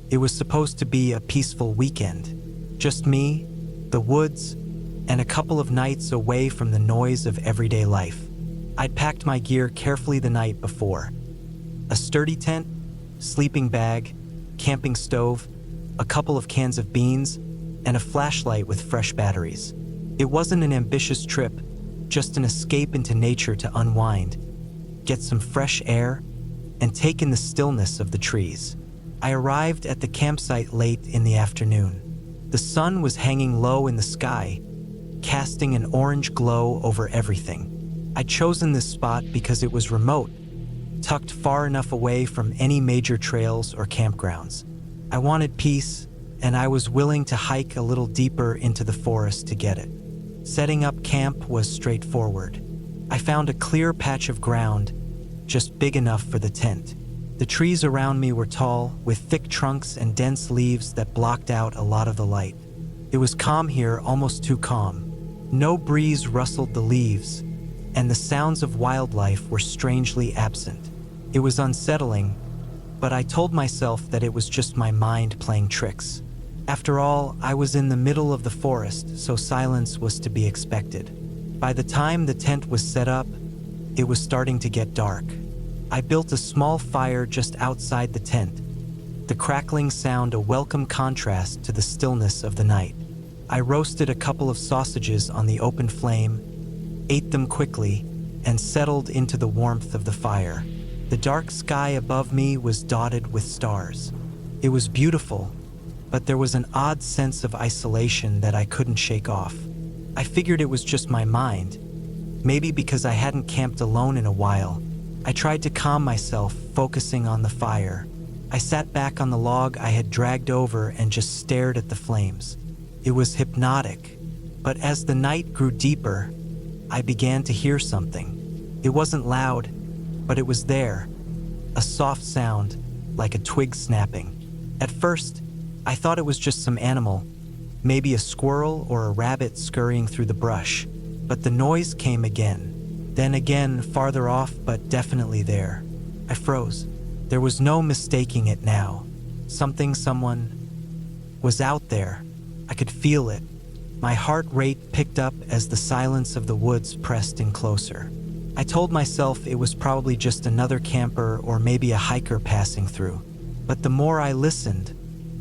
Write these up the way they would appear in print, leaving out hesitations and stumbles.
It was supposed to be a peaceful weekend. Just me, the woods, and a couple of nights away from the noise of everyday life. I'd packed my gear carefully the night before. A sturdy tent, sleeping bag, camping stove, a couple of cans of beans, and a flashlight with fresh batteries. It wasn't an ambitious trip, just an escape into nature to unwind, get some fresh air, and take in the stillness of the trees. I arrived at the campsite late in the afternoon. The sun was hanging low in the sky, casting an orange glow over everything. I'd chosen this spot because it was remote, tucked far enough away from any major trails or campgrounds. I wanted peace, and I was willing to hike a little deeper into the forest to get it. Setting up camp was straightforward. I found a clear patch of ground, just big enough for the tent. The trees around me were tall, with thick trunks and dense leaves that blocked out a lot of the light. It was calm here, almost too calm. No breeze rustled the leaves, and the sounds of wildlife were strangely absent. It was unsettling, but I told myself that it was just my mind playing tricks. After all, I was in the middle of the forest, so silence was to be expected. By the time the tent was set up, it was starting to get dark. I built a small fire just outside the tent, the crackling sound a welcome contrast to the stillness of the night. I roasted a couple of sausages on the open flame, ate them quickly, and settled into the warmth of the fire. The dark sky above me was dotted with stars. It was beautiful, but there was an odd sense of isolation that I couldn't shake off. I figured it was just my mind, maybe because I hadn't camped alone in a while. I tried to calm myself, focusing on the fire. I sat back on the log I had dragged over and just stared at the flames. It was hypnotic, but as the night grew deeper, I began to hear something. It wasn't loud, but it was there, a soft sound, like a twig snapping. At first, I thought it was just some animal, maybe a squirrel or a rabbit scurrying through the brush, but the noise came again. Then again, farther off, but definitely there. I froze. There was no mistaking it now. Someone was out there. I could feel it. My heart rate picked up as the silence of the woods pressed in closer. I told myself it was probably just another camper or maybe a hiker passing through. But the more I listened,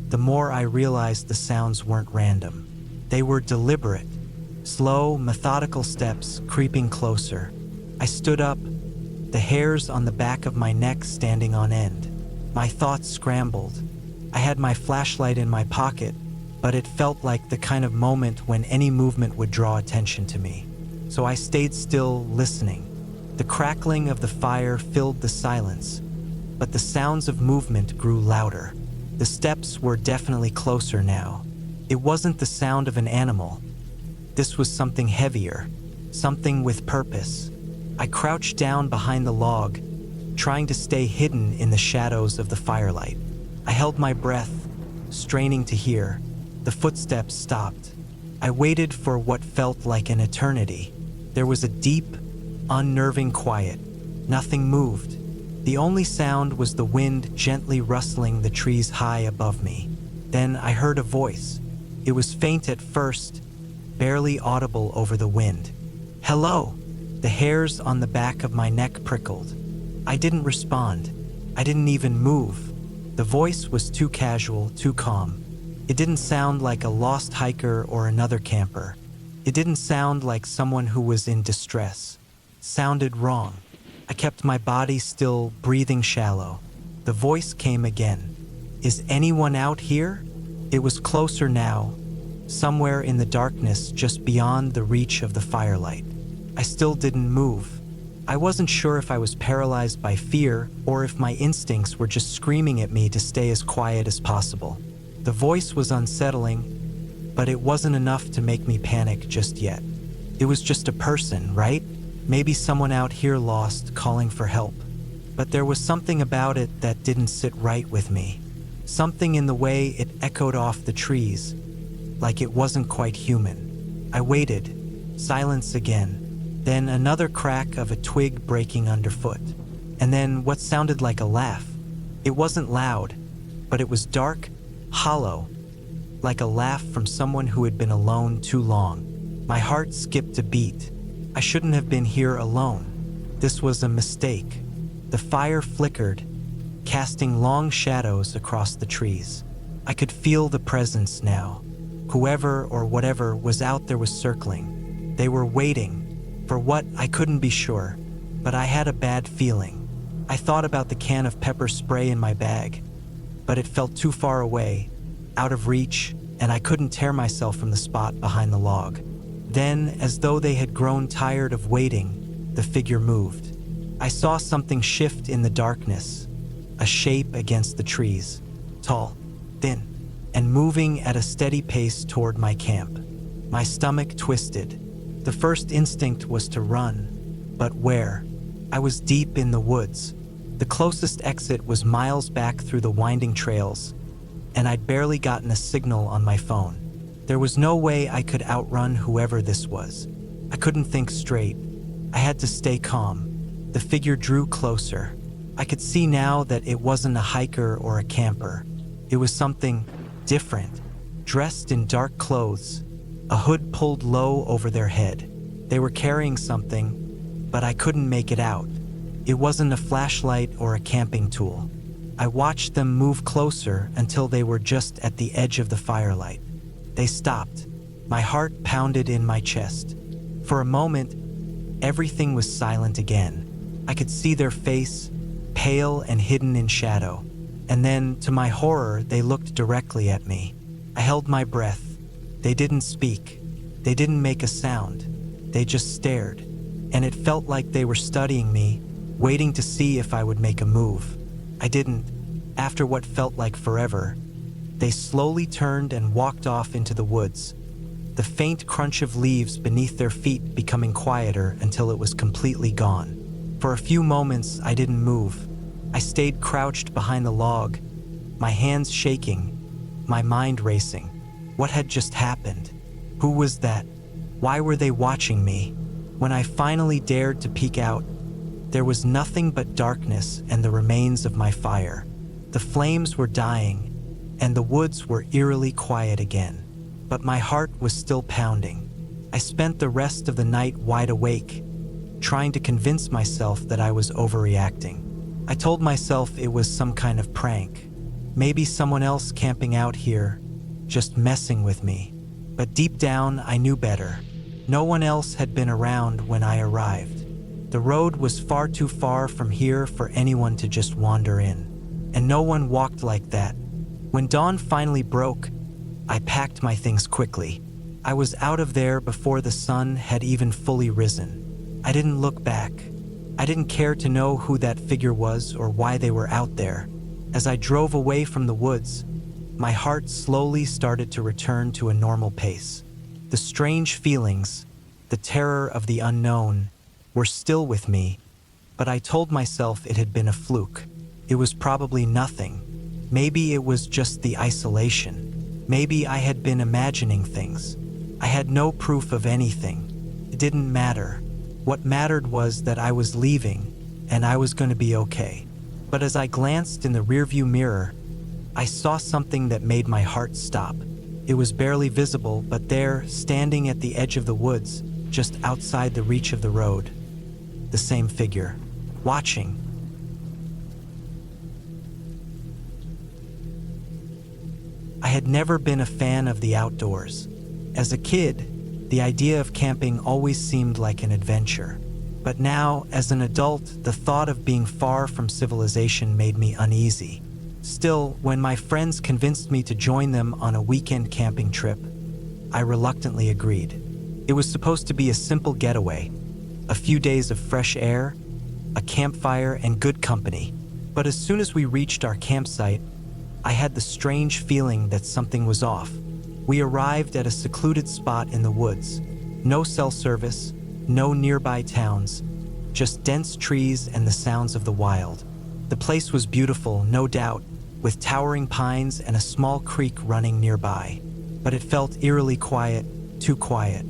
the more I realized the sounds weren't random. They were deliberate, slow, methodical steps creeping closer. I stood up, the hairs on the back of my neck standing on end. My thoughts scrambled. I had my flashlight in my pocket, but it felt like the kind of moment when any movement would draw attention to me. So I stayed still, listening. The crackling of the fire filled the silence, but the sounds of movement grew louder. The steps were definitely closer now. It wasn't the sound of an animal. This was something heavier, something with purpose. I crouched down behind the log, trying to stay hidden in the shadows of the firelight. I held my breath, straining to hear. The footsteps stopped. I waited for what felt like an eternity. There was a deep, unnerving quiet. Nothing moved. The only sound was the wind gently rustling the trees high above me. Then I heard a voice. It was faint at first, barely audible over the wind. "Hello!" The hairs on the back of my neck prickled. I didn't respond. I didn't even move. The voice was too casual, too calm. It didn't sound like a lost hiker or another camper. It didn't sound like someone who was in distress. It sounded wrong. I kept my body still, breathing shallow. The voice came again. "Is anyone out here?" It was closer now, somewhere in the darkness just beyond the reach of the firelight. I still didn't move. I wasn't sure if I was paralyzed by fear or if my instincts were just screaming at me to stay as quiet as possible. The voice was unsettling, but it wasn't enough to make me panic just yet. It was just a person, right? Maybe someone out here lost, calling for help. But there was something about it that didn't sit right with me. Something in the way it echoed off the trees, like it wasn't quite human. I waited. Silence again. Then another crack of a twig breaking underfoot. And then what sounded like a laugh. It wasn't loud, but it was dark, hollow, like a laugh from someone who had been alone too long. My heart skipped a beat. I shouldn't have been here alone. This was a mistake. The fire flickered, casting long shadows across the trees. I could feel the presence now. Whoever or whatever was out there was circling. They were waiting. For what, I couldn't be sure, but I had a bad feeling. I thought about the can of pepper spray in my bag, but it felt too far away, out of reach, and I couldn't tear myself from the spot behind the log. Then, as though they had grown tired of waiting, the figure moved. I saw something shift in the darkness, a shape against the trees, tall, thin, and moving at a steady pace toward my camp. My stomach twisted. The first instinct was to run, but where? I was deep in the woods. The closest exit was miles back through the winding trails, and I'd barely gotten a signal on my phone. There was no way I could outrun whoever this was. I couldn't think straight. I had to stay calm. The figure drew closer. I could see now that it wasn't a hiker or a camper. It was something different, dressed in dark clothes, a hood pulled low over their head. They were carrying something, but I couldn't make it out. It wasn't a flashlight or a camping tool. I watched them move closer until they were just at the edge of the firelight. They stopped. My heart pounded in my chest. For a moment, everything was silent again. I could see their face, pale and hidden in shadow. And then, to my horror, they looked directly at me. I held my breath. They didn't speak. They didn't make a sound. They just stared. And it felt like they were studying me, waiting to see if I would make a move. I didn't. After what felt like forever, they slowly turned and walked off into the woods, the faint crunch of leaves beneath their feet becoming quieter until it was completely gone. For a few moments, I didn't move. I stayed crouched behind the log, my hands shaking, my mind racing. What had just happened? Who was that? Why were they watching me? When I finally dared to peek out, there was nothing but darkness and the remains of my fire. The flames were dying, and the woods were eerily quiet again. But my heart was still pounding. I spent the rest of the night wide awake, trying to convince myself that I was overreacting. I told myself it was some kind of prank. Maybe someone else camping out here, just messing with me. But deep down, I knew better. No one else had been around when I arrived. The road was far too far from here for anyone to just wander in. And no one walked like that. When dawn finally broke, I packed my things quickly. I was out of there before the sun had even fully risen. I didn't look back. I didn't care to know who that figure was or why they were out there. As I drove away from the woods, my heart slowly started to return to a normal pace. The strange feelings, the terror of the unknown, were still with me, but I told myself it had been a fluke. It was probably nothing. Maybe it was just the isolation. Maybe I had been imagining things. I had no proof of anything. It didn't matter. What mattered was that I was leaving, and I was going to be okay. But as I glanced in the rearview mirror, I saw something that made my heart stop. It was barely visible, but there, standing at the edge of the woods, just outside the reach of the road, the same figure, watching. I had never been a fan of the outdoors. As a kid, the idea of camping always seemed like an adventure. But now, as an adult, the thought of being far from civilization made me uneasy. Still, when my friends convinced me to join them on a weekend camping trip, I reluctantly agreed. It was supposed to be a simple getaway, a few days of fresh air, a campfire, and good company. But as soon as we reached our campsite, I had the strange feeling that something was off. We arrived at a secluded spot in the woods. No cell service, no nearby towns, just dense trees and the sounds of the wild. The place was beautiful, no doubt, with towering pines and a small creek running nearby. But it felt eerily quiet, too quiet.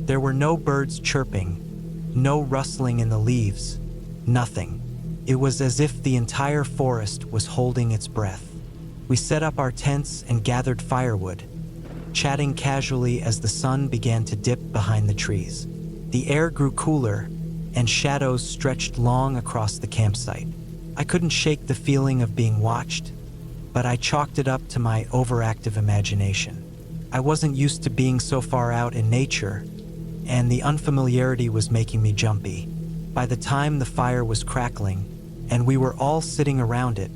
There were no birds chirping, no rustling in the leaves, nothing. It was as if the entire forest was holding its breath. We set up our tents and gathered firewood, chatting casually as the sun began to dip behind the trees. The air grew cooler, and shadows stretched long across the campsite. I couldn't shake the feeling of being watched, but I chalked it up to my overactive imagination. I wasn't used to being so far out in nature, and the unfamiliarity was making me jumpy. By the time the fire was crackling, and we were all sitting around it,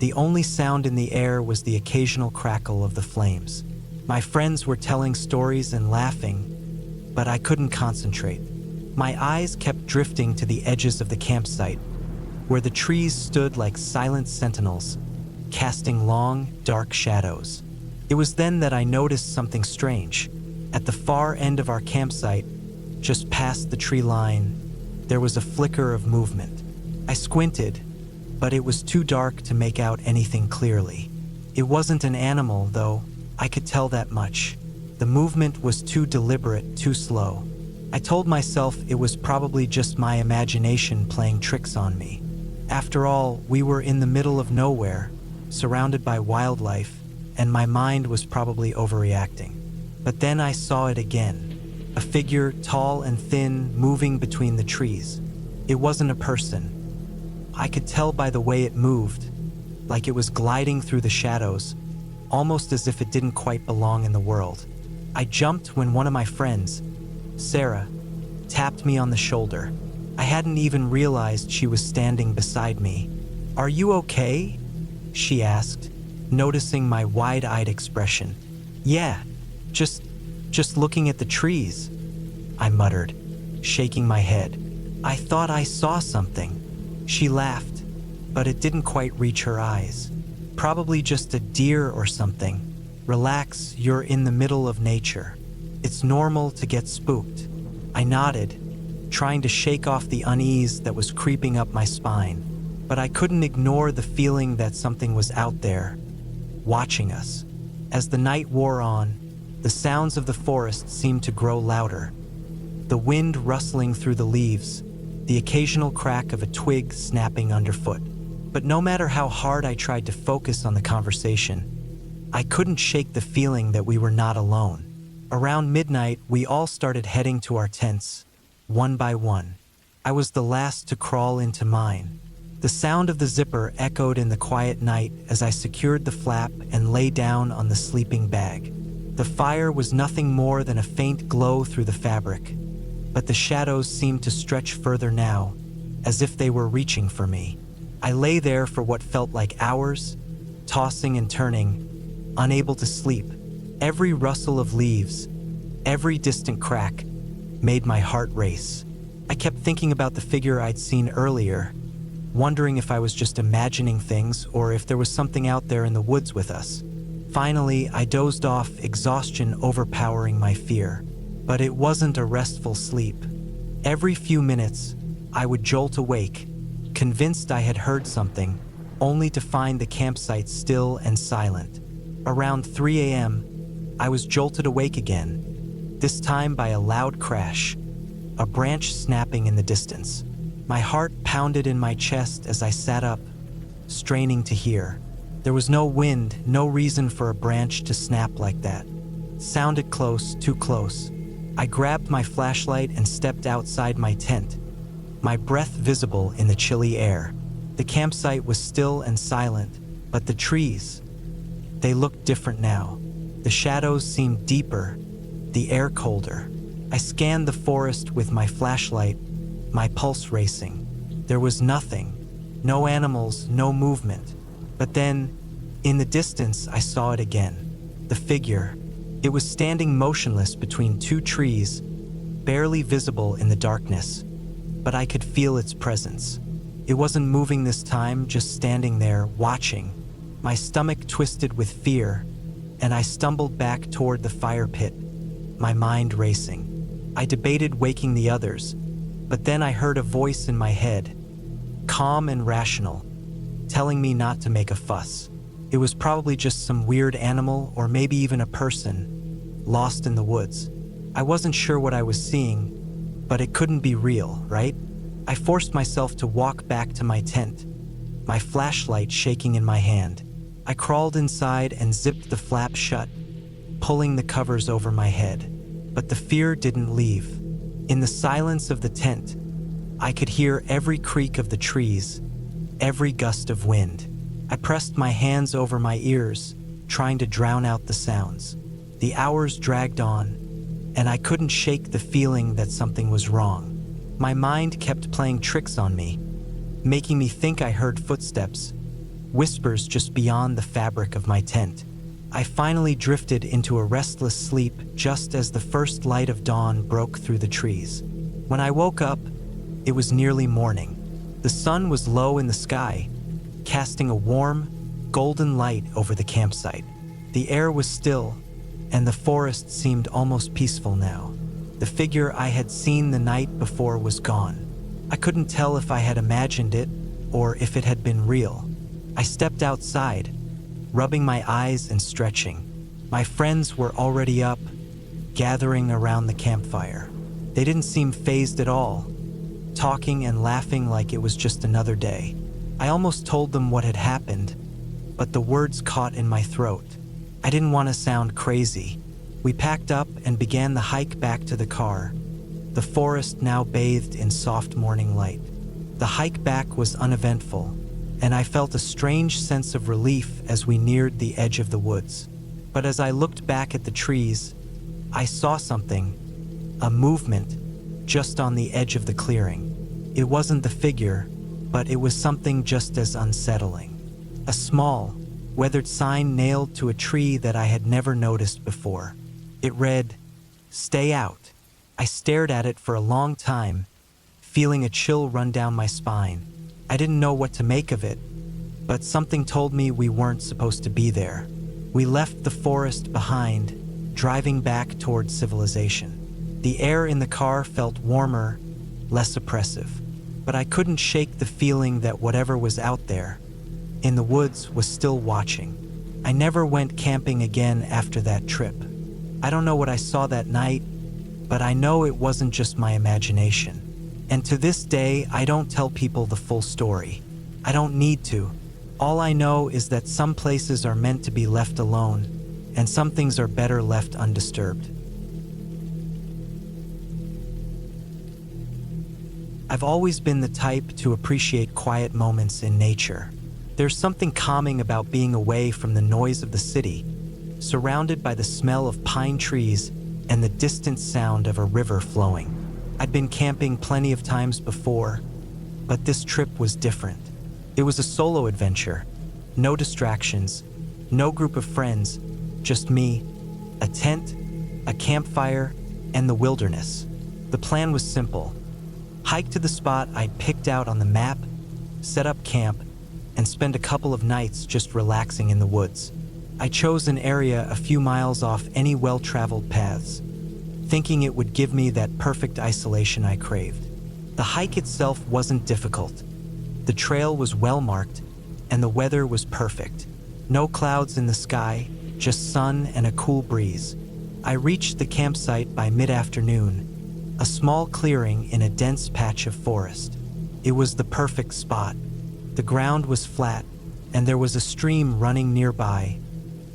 the only sound in the air was the occasional crackle of the flames. My friends were telling stories and laughing, but I couldn't concentrate. My eyes kept drifting to the edges of the campsite, where the trees stood like silent sentinels, casting long, dark shadows. It was then that I noticed something strange. At the far end of our campsite, just past the tree line, there was a flicker of movement. I squinted, but it was too dark to make out anything clearly. It wasn't an animal, though. I could tell that much. The movement was too deliberate, too slow. I told myself it was probably just my imagination playing tricks on me. After all, we were in the middle of nowhere, surrounded by wildlife, and my mind was probably overreacting. But then I saw it again. A figure, tall and thin, moving between the trees. It wasn't a person. I could tell by the way it moved, like it was gliding through the shadows, almost as if it didn't quite belong in the world. I jumped when one of my friends, Sarah, tapped me on the shoulder. I hadn't even realized she was standing beside me. "Are you okay?" she asked, noticing my wide-eyed expression. "Yeah, just looking at the trees," I muttered, shaking my head. "I thought I saw something." She laughed, but it didn't quite reach her eyes. "Probably just a deer or something. Relax, you're in the middle of nature. It's normal to get spooked." I nodded, trying to shake off the unease that was creeping up my spine. But I couldn't ignore the feeling that something was out there, watching us. As the night wore on, the sounds of the forest seemed to grow louder. The wind rustling through the leaves, the occasional crack of a twig snapping underfoot. But no matter how hard I tried to focus on the conversation, I couldn't shake the feeling that we were not alone. Around midnight, we all started heading to our tents, one by one. I was the last to crawl into mine. The sound of the zipper echoed in the quiet night as I secured the flap and lay down on the sleeping bag. The fire was nothing more than a faint glow through the fabric, but the shadows seemed to stretch further now, as if they were reaching for me. I lay there for what felt like hours, tossing and turning, unable to sleep. Every rustle of leaves, every distant crack, made my heart race. I kept thinking about the figure I'd seen earlier, wondering if I was just imagining things or if there was something out there in the woods with us. Finally, I dozed off, exhaustion overpowering my fear. But it wasn't a restful sleep. Every few minutes, I would jolt awake, convinced I had heard something, only to find the campsite still and silent. Around 3 a.m., I was jolted awake again, this time by a loud crash, a branch snapping in the distance. My heart pounded in my chest as I sat up, straining to hear. There was no wind, no reason for a branch to snap like that. It sounded close, too close. I grabbed my flashlight and stepped outside my tent, my breath visible in the chilly air. The campsite was still and silent, but the trees, they looked different now. The shadows seemed deeper, the air colder. I scanned the forest with my flashlight, my pulse racing. There was nothing, no animals, no movement. But then, in the distance, I saw it again. The figure. It was standing motionless between two trees, barely visible in the darkness, but I could feel its presence. It wasn't moving this time, just standing there, watching. My stomach twisted with fear, and I stumbled back toward the fire pit, my mind racing. I debated waking the others, but then I heard a voice in my head, calm and rational, telling me not to make a fuss. It was probably just some weird animal or maybe even a person, lost in the woods. I wasn't sure what I was seeing, but it couldn't be real, right? I forced myself to walk back to my tent, my flashlight shaking in my hand. I crawled inside and zipped the flap shut, pulling the covers over my head. But the fear didn't leave. In the silence of the tent, I could hear every creak of the trees, every gust of wind. I pressed my hands over my ears, trying to drown out the sounds. The hours dragged on, and I couldn't shake the feeling that something was wrong. My mind kept playing tricks on me, making me think I heard footsteps, whispers just beyond the fabric of my tent. I finally drifted into a restless sleep just as the first light of dawn broke through the trees. When I woke up, it was nearly morning. The sun was low in the sky, casting a warm, golden light over the campsite. The air was still, and the forest seemed almost peaceful now. The figure I had seen the night before was gone. I couldn't tell if I had imagined it or if it had been real. I stepped outside, rubbing my eyes and stretching. My friends were already up, gathering around the campfire. They didn't seem fazed at all, talking and laughing like it was just another day. I almost told them what had happened, but the words caught in my throat. I didn't want to sound crazy. We packed up and began the hike back to the car, the forest now bathed in soft morning light. The hike back was uneventful, and I felt a strange sense of relief as we neared the edge of the woods. But as I looked back at the trees, I saw something, a movement, just on the edge of the clearing. It wasn't the figure, but it was something just as unsettling. A small, weathered sign nailed to a tree that I had never noticed before. It read, "Stay out." I stared at it for a long time, feeling a chill run down my spine. I didn't know what to make of it, but something told me we weren't supposed to be there. We left the forest behind, driving back towards civilization. The air in the car felt warmer, less oppressive, but I couldn't shake the feeling that whatever was out there in the woods was still watching. I never went camping again after that trip. I don't know what I saw that night, but I know it wasn't just my imagination. And to this day, I don't tell people the full story. I don't need to. All I know is that some places are meant to be left alone, and some things are better left undisturbed. I've always been the type to appreciate quiet moments in nature. There's something calming about being away from the noise of the city, surrounded by the smell of pine trees and the distant sound of a river flowing. I'd been camping plenty of times before, but this trip was different. It was a solo adventure, no distractions, no group of friends, just me, a tent, a campfire, and the wilderness. The plan was simple. Hike to the spot I'd picked out on the map, set up camp, and spend a couple of nights just relaxing in the woods. I chose an area a few miles off any well-traveled paths, thinking it would give me that perfect isolation I craved. The hike itself wasn't difficult. The trail was well-marked, and the weather was perfect. No clouds in the sky, just sun and a cool breeze. I reached the campsite by mid-afternoon, a small clearing in a dense patch of forest. It was the perfect spot. The ground was flat, and there was a stream running nearby,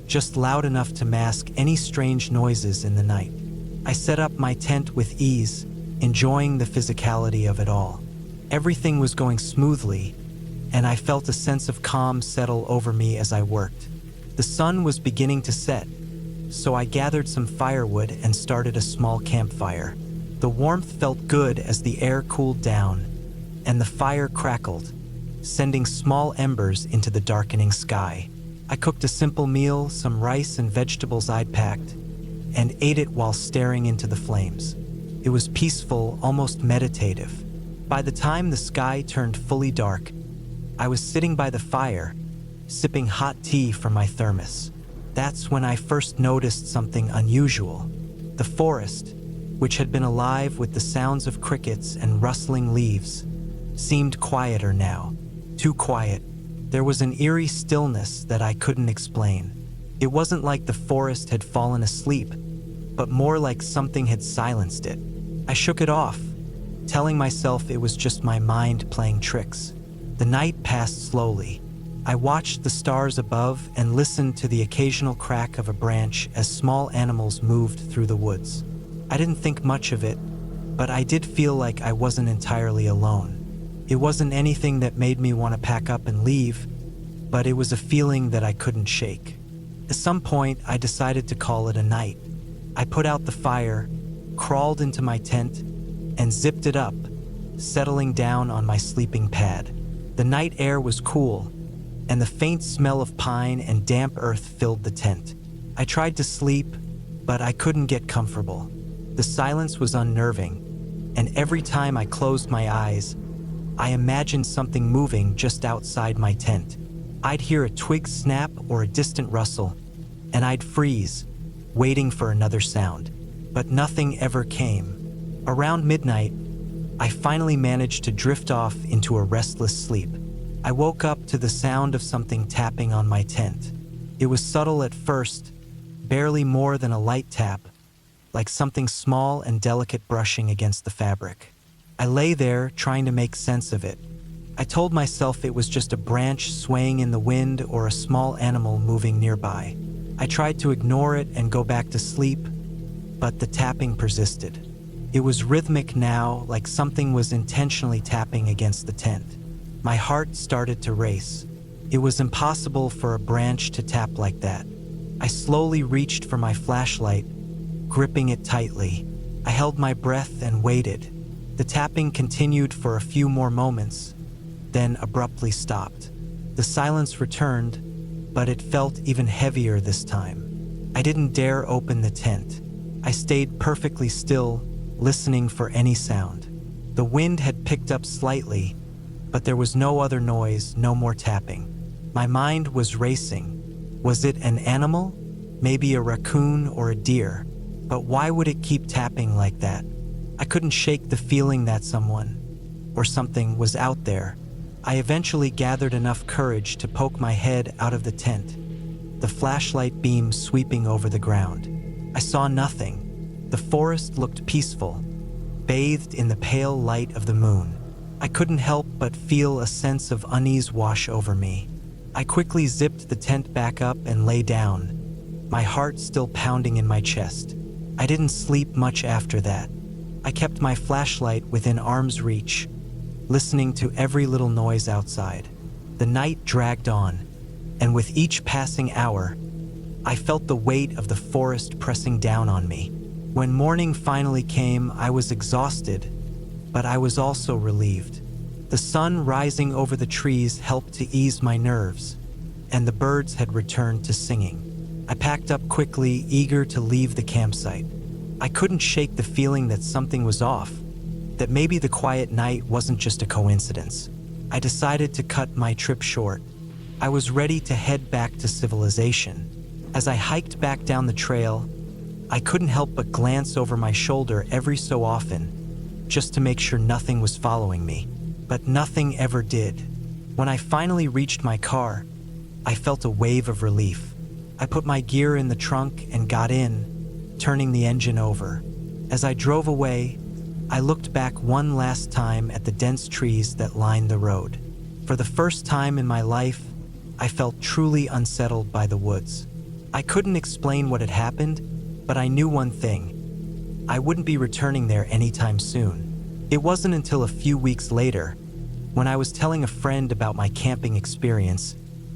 just loud enough to mask any strange noises in the night. I set up my tent with ease, enjoying the physicality of it all. Everything was going smoothly, and I felt a sense of calm settle over me as I worked. The sun was beginning to set, so I gathered some firewood and started a small campfire. The warmth felt good as the air cooled down, and the fire crackled, sending small embers into the darkening sky. I cooked a simple meal, some rice and vegetables I'd packed, and ate it while staring into the flames. It was peaceful, almost meditative. By the time the sky turned fully dark, I was sitting by the fire, sipping hot tea from my thermos. That's when I first noticed something unusual. The forest, which had been alive with the sounds of crickets and rustling leaves, seemed quieter now. Too quiet. There was an eerie stillness that I couldn't explain. It wasn't like the forest had fallen asleep, but more like something had silenced it. I shook it off, telling myself it was just my mind playing tricks. The night passed slowly. I watched the stars above and listened to the occasional crack of a branch as small animals moved through the woods. I didn't think much of it, but I did feel like I wasn't entirely alone. It wasn't anything that made me want to pack up and leave, but it was a feeling that I couldn't shake. At some point, I decided to call it a night. I put out the fire, crawled into my tent, and zipped it up, settling down on my sleeping pad. The night air was cool, and the faint smell of pine and damp earth filled the tent. I tried to sleep, but I couldn't get comfortable. The silence was unnerving, and every time I closed my eyes, I imagined something moving just outside my tent. I'd hear a twig snap or a distant rustle, and I'd freeze, waiting for another sound. But nothing ever came. Around midnight, I finally managed to drift off into a restless sleep. I woke up to the sound of something tapping on my tent. It was subtle at first, barely more than a light tap, like something small and delicate brushing against the fabric. I lay there trying to make sense of it. I told myself it was just a branch swaying in the wind or a small animal moving nearby. I tried to ignore it and go back to sleep, but the tapping persisted. It was rhythmic now, like something was intentionally tapping against the tent. My heart started to race. It was impossible for a branch to tap like that. I slowly reached for my flashlight, gripping it tightly. I held my breath and waited. The tapping continued for a few more moments, then abruptly stopped. The silence returned, but it felt even heavier this time. I didn't dare open the tent. I stayed perfectly still, listening for any sound. The wind had picked up slightly, but there was no other noise, no more tapping. My mind was racing. Was it an animal? Maybe a raccoon or a deer? But why would it keep tapping like that? I couldn't shake the feeling that someone, or something, was out there. I eventually gathered enough courage to poke my head out of the tent, the flashlight beam sweeping over the ground. I saw nothing. The forest looked peaceful, bathed in the pale light of the moon. I couldn't help but feel a sense of unease wash over me. I quickly zipped the tent back up and lay down, my heart still pounding in my chest. I didn't sleep much after that. I kept my flashlight within arm's reach, listening to every little noise outside. The night dragged on, and with each passing hour, I felt the weight of the forest pressing down on me. When morning finally came, I was exhausted, but I was also relieved. The sun rising over the trees helped to ease my nerves, and the birds had returned to singing. I packed up quickly, eager to leave the campsite. I couldn't shake the feeling that something was off, that maybe the quiet night wasn't just a coincidence. I decided to cut my trip short. I was ready to head back to civilization. As I hiked back down the trail, I couldn't help but glance over my shoulder every so often, just to make sure nothing was following me. But nothing ever did. When I finally reached my car, I felt a wave of relief. I put my gear in the trunk and got in, turning the engine over. As I drove away, I looked back one last time at the dense trees that lined the road. For the first time in my life, I felt truly unsettled by the woods. I couldn't explain what had happened, but I knew one thing: I wouldn't be returning there anytime soon. It wasn't until a few weeks later, when I was telling a friend about my camping experience,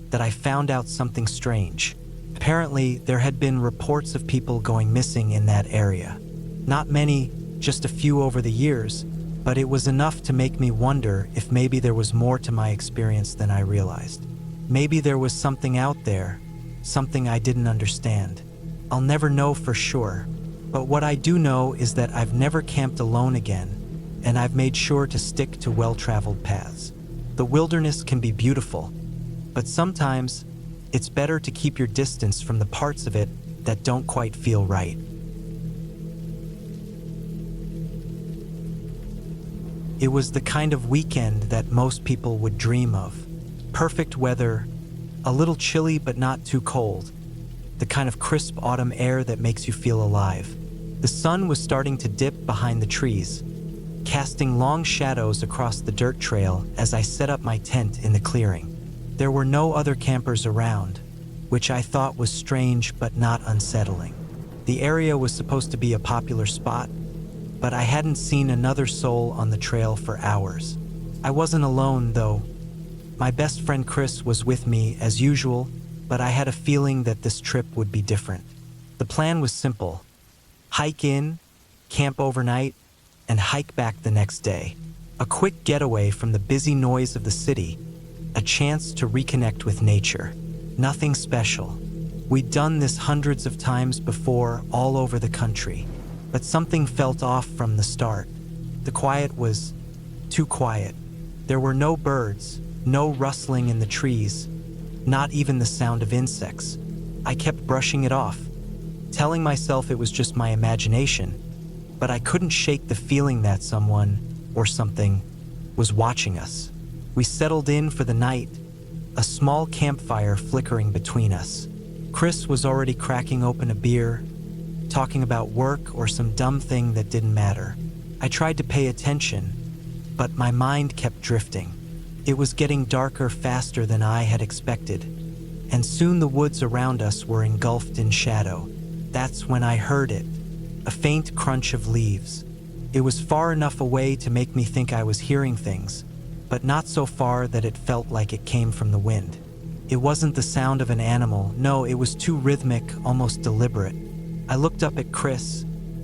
that I found out something strange. Apparently, there had been reports of people going missing in that area. Not many, just a few over the years, but it was enough to make me wonder if maybe there was more to my experience than I realized. Maybe there was something out there, something I didn't understand. I'll never know for sure, but what I do know is that I've never camped alone again, and I've made sure to stick to well-traveled paths. The wilderness can be beautiful, but sometimes it's better to keep your distance from the parts of it that don't quite feel right. It was the kind of weekend that most people would dream of. Perfect weather, a little chilly but not too cold, the kind of crisp autumn air that makes you feel alive. The sun was starting to dip behind the trees, casting long shadows across the dirt trail as I set up my tent in the clearing. There were no other campers around, which I thought was strange but not unsettling. The area was supposed to be a popular spot, but I hadn't seen another soul on the trail for hours. I wasn't alone, though. My best friend Chris was with me as usual, but I had a feeling that this trip would be different. The plan was simple: hike in, camp overnight, and hike back the next day. A quick getaway from the busy noise of the city, a chance to reconnect with nature. Nothing special. We'd done this hundreds of times before all over the country, but something felt off from the start. The quiet was too quiet. There were no birds, no rustling in the trees, not even the sound of insects. I kept brushing it off, telling myself it was just my imagination, but I couldn't shake the feeling that someone, or something, was watching us. We settled in for the night, a small campfire flickering between us. Chris was already cracking open a beer, talking about work or some dumb thing that didn't matter. I tried to pay attention, but my mind kept drifting. It was getting darker faster than I had expected, and soon the woods around us were engulfed in shadow. That's when I heard it, a faint crunch of leaves. It was far enough away to make me think I was hearing things, but not so far that it felt like it came from the wind. It wasn't the sound of an animal. No, it was too rhythmic, almost deliberate. I looked up at Chris,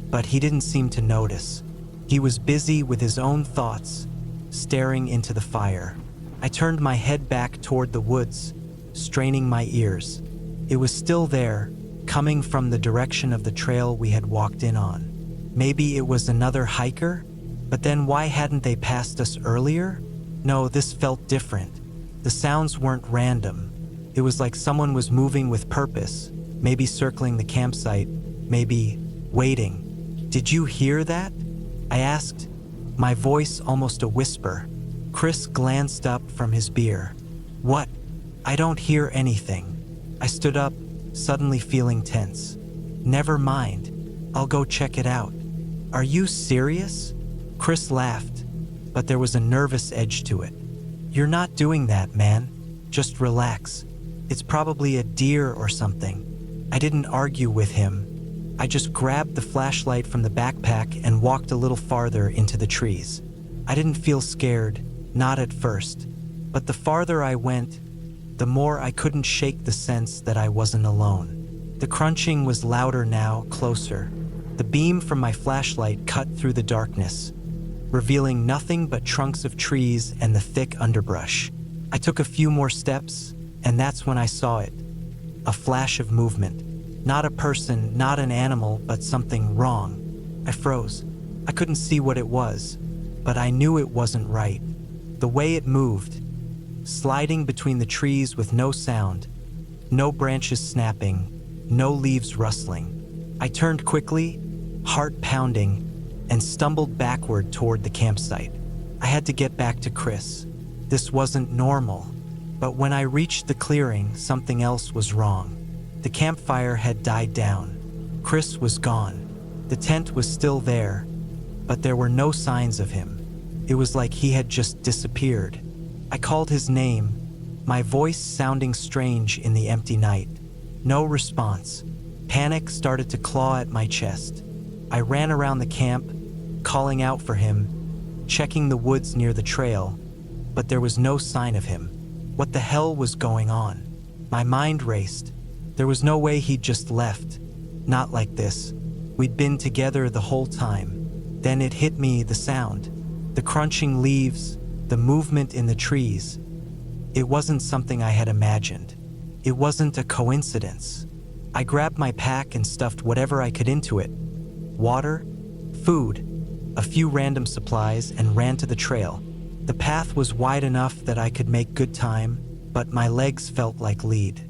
but he didn't seem to notice. He was busy with his own thoughts, staring into the fire. I turned my head back toward the woods, straining my ears. It was still there, coming from the direction of the trail we had walked in on. Maybe it was another hiker? But then why hadn't they passed us earlier? No, this felt different. The sounds weren't random. It was like someone was moving with purpose, maybe circling the campsite, maybe waiting. Did you hear that? I asked, my voice almost a whisper. Chris glanced up from his beer. What? I don't hear anything. I stood up, suddenly feeling tense. Never mind. I'll go check it out. Are you serious? Chris laughed, but there was a nervous edge to it. You're not doing that, man. Just relax. It's probably a deer or something. I didn't argue with him. I just grabbed the flashlight from the backpack and walked a little farther into the trees. I didn't feel scared, not at first, but the farther I went, the more I couldn't shake the sense that I wasn't alone. The crunching was louder now, closer. The beam from my flashlight cut through the darkness, revealing nothing but trunks of trees and the thick underbrush. I took a few more steps, and that's when I saw it. A flash of movement. Not a person, not an animal, but something wrong. I froze. I couldn't see what it was, but I knew it wasn't right. The way it moved, sliding between the trees with no sound, no branches snapping, no leaves rustling. I turned quickly, heart pounding, and stumbled backward toward the campsite. I had to get back to Chris. This wasn't normal. But when I reached the clearing, something else was wrong. The campfire had died down. Chris was gone. The tent was still there, but there were no signs of him. It was like he had just disappeared. I called his name, my voice sounding strange in the empty night. No response. Panic started to claw at my chest. I ran around the camp, calling out for him, checking the woods near the trail, but there was no sign of him. What the hell was going on? My mind raced. There was no way he'd just left. Not like this. We'd been together the whole time. Then it hit me, the sound. The crunching leaves, the movement in the trees. It wasn't something I had imagined. It wasn't a coincidence. I grabbed my pack and stuffed whatever I could into it. Water, food, a few random supplies, and ran to the trail. The path was wide enough that I could make good time, but my legs felt like lead.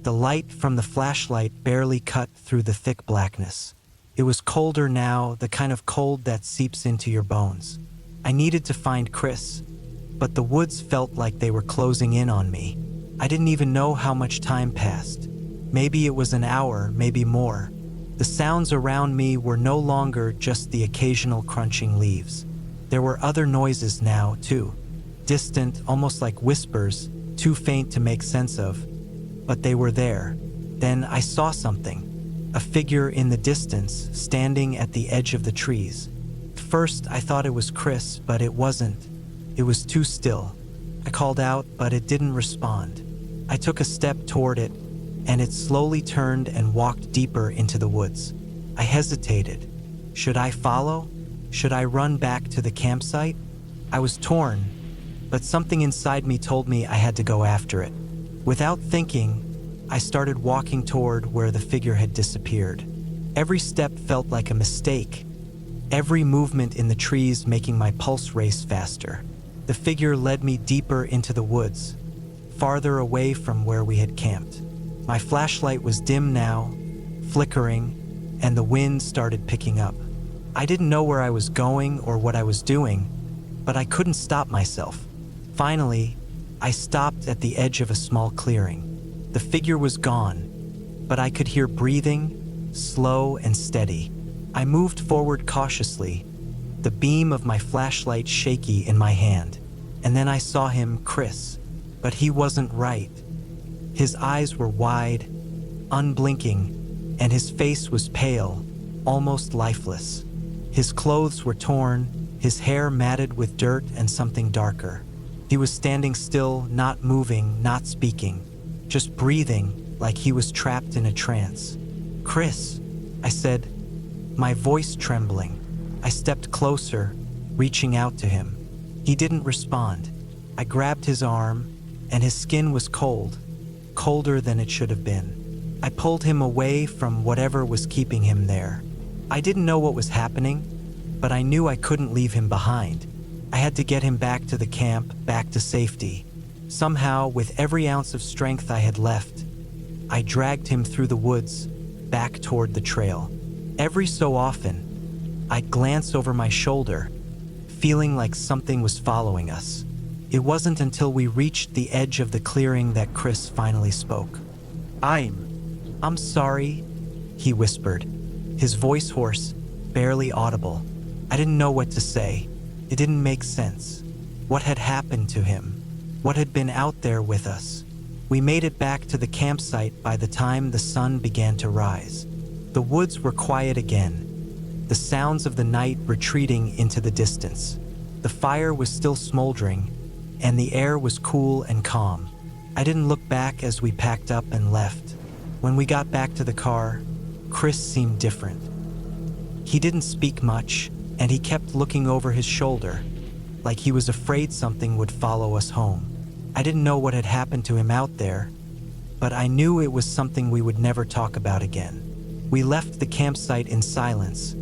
The light from the flashlight barely cut through the thick blackness. It was colder now, the kind of cold that seeps into your bones. I needed to find Chris, but the woods felt like they were closing in on me. I didn't even know how much time passed. Maybe it was an hour, maybe more. The sounds around me were no longer just the occasional crunching leaves. There were other noises now, too. Distant, almost like whispers, too faint to make sense of, but they were there. Then I saw something, a figure in the distance, standing at the edge of the trees. First, I thought it was Chris, but it wasn't. It was too still. I called out, but it didn't respond. I took a step toward it, and it slowly turned and walked deeper into the woods. I hesitated. Should I follow? Should I run back to the campsite? I was torn, but something inside me told me I had to go after it. Without thinking, I started walking toward where the figure had disappeared. Every step felt like a mistake, every movement in the trees making my pulse race faster. The figure led me deeper into the woods, farther away from where we had camped. My flashlight was dim now, flickering, and the wind started picking up. I didn't know where I was going or what I was doing, but I couldn't stop myself. Finally, I stopped at the edge of a small clearing. The figure was gone, but I could hear breathing, slow and steady. I moved forward cautiously, the beam of my flashlight shaky in my hand. And then I saw him, Chris, but he wasn't right. His eyes were wide, unblinking, and his face was pale, almost lifeless. His clothes were torn, his hair matted with dirt and something darker. He was standing still, not moving, not speaking, just breathing like he was trapped in a trance. "Chris," I said, my voice trembling. I stepped closer, reaching out to him. He didn't respond. I grabbed his arm, and his skin was cold, colder than it should have been. I pulled him away from whatever was keeping him there. I didn't know what was happening, but I knew I couldn't leave him behind. I had to get him back to the camp, back to safety. Somehow, with every ounce of strength I had left, I dragged him through the woods, back toward the trail. Every so often, I'd glance over my shoulder, feeling like something was following us. It wasn't until we reached the edge of the clearing that Chris finally spoke. I'm sorry," he whispered, his voice hoarse, barely audible. I didn't know what to say. It didn't make sense. What had happened to him? What had been out there with us? We made it back to the campsite by the time the sun began to rise. The woods were quiet again, the sounds of the night retreating into the distance. The fire was still smoldering, and the air was cool and calm. I didn't look back as we packed up and left. When we got back to the car, Chris seemed different. He didn't speak much, and he kept looking over his shoulder, like he was afraid something would follow us home. I didn't know what had happened to him out there, but I knew it was something we would never talk about again. We left the campsite in silence,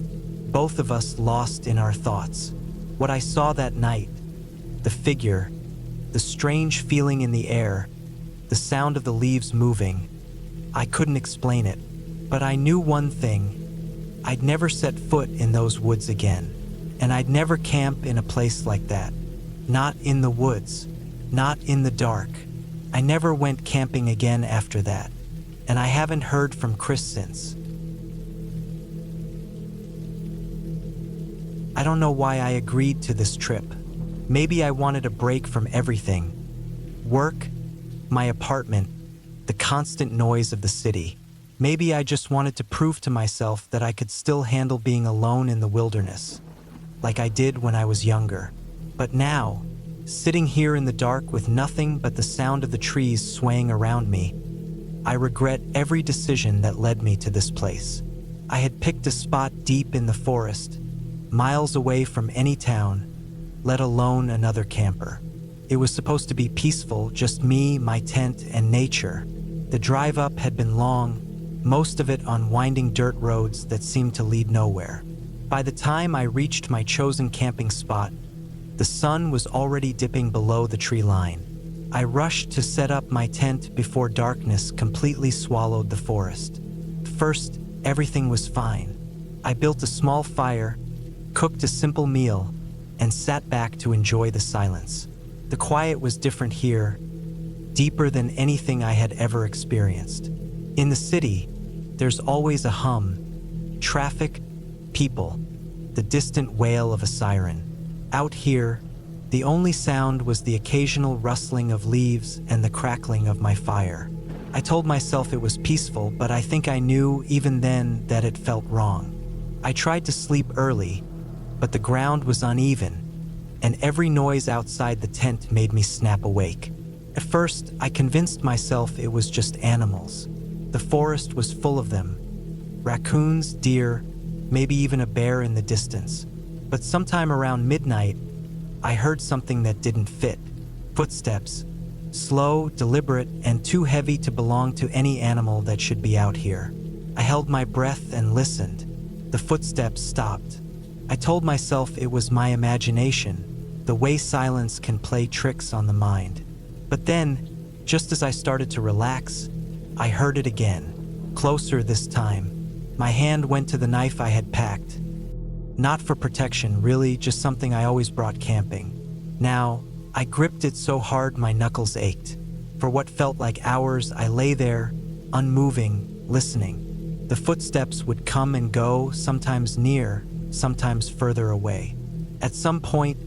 both of us lost in our thoughts. What I saw that night, the figure, the strange feeling in the air, the sound of the leaves moving, I couldn't explain it, but I knew one thing. I'd never set foot in those woods again, and I'd never camp in a place like that. Not in the woods, not in the dark. I never went camping again after that, and I haven't heard from Chris since. I don't know why I agreed to this trip. Maybe I wanted a break from everything. Work, my apartment, the constant noise of the city. Maybe I just wanted to prove to myself that I could still handle being alone in the wilderness, like I did when I was younger. But now, sitting here in the dark with nothing but the sound of the trees swaying around me, I regret every decision that led me to this place. I had picked a spot deep in the forest, miles away from any town, let alone another camper. It was supposed to be peaceful, just me, my tent, and nature. The drive up had been long, most of it on winding dirt roads that seemed to lead nowhere. By the time I reached my chosen camping spot, the sun was already dipping below the tree line. I rushed to set up my tent before darkness completely swallowed the forest. First, everything was fine. I built a small fire, cooked a simple meal, and sat back to enjoy the silence. The quiet was different here, deeper than anything I had ever experienced. In the city, there's always a hum, traffic, people, the distant wail of a siren. Out here, The only sound was the occasional rustling of leaves and the crackling of my fire. I told myself it was peaceful, but I think I knew even then that it felt wrong. I tried to sleep early, but the ground was uneven, and every noise outside the tent made me snap awake. At first, I convinced myself it was just animals. The forest was full of them. Raccoons, deer, maybe even a bear in the distance. But sometime around midnight, I heard something that didn't fit. Footsteps. Slow, deliberate, and too heavy to belong to any animal that should be out here. I held my breath and listened. The footsteps stopped. I told myself it was my imagination, the way silence can play tricks on the mind. But then, just as I started to relax, I heard it again, closer this time. My hand went to the knife I had packed. Not for protection, really, just something I always brought camping. Now, I gripped it so hard my knuckles ached. For what felt like hours, I lay there, unmoving, listening. The footsteps would come and go, sometimes near, sometimes further away. At some point,